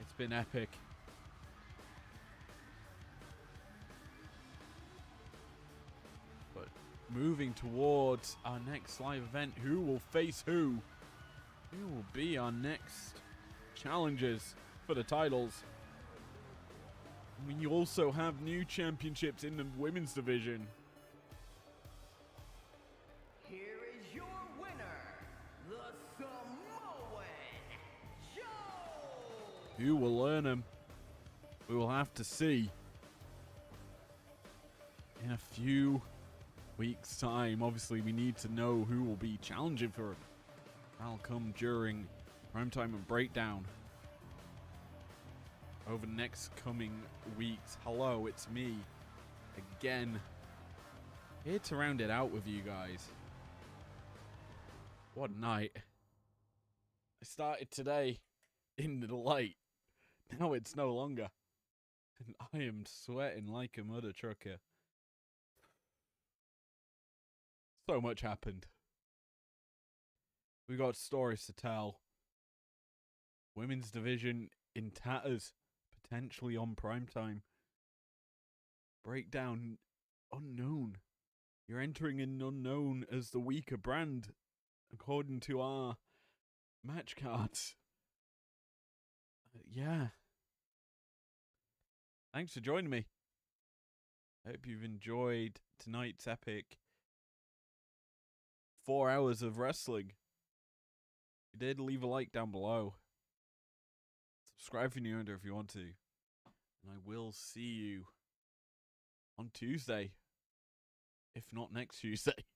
It's been epic. But moving towards our next live event, who will face who? Who will be our next challengers for the titles? We also have new championships in the women's division. Here is your winner, the Samoan Joe! Who will earn them? We will have to see in a few weeks' time. Obviously, we need to know who will be challenging for him. That'll come during Primetime and Breakdown over the next coming weeks. Hello, it's me again, here to round it out with you guys. What a night. I started today in the light. Now it's no longer. And I am sweating like a mother trucker. So much happened. We got stories to tell. Women's division in tatters, potentially on primetime. Breakdown unknown. You're entering an unknown as the weaker brand, according to our match cards. Yeah. Thanks for joining me. I hope you've enjoyed tonight's epic 4 hours of wrestling. If you did, leave a like down below. Subscribe if you're new if you want to. And I will see you on Tuesday. If not next Tuesday.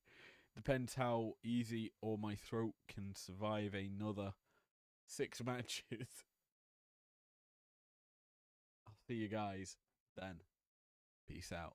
Depends how easy or my throat can survive another 6 matches. I'll see you guys then. Peace out.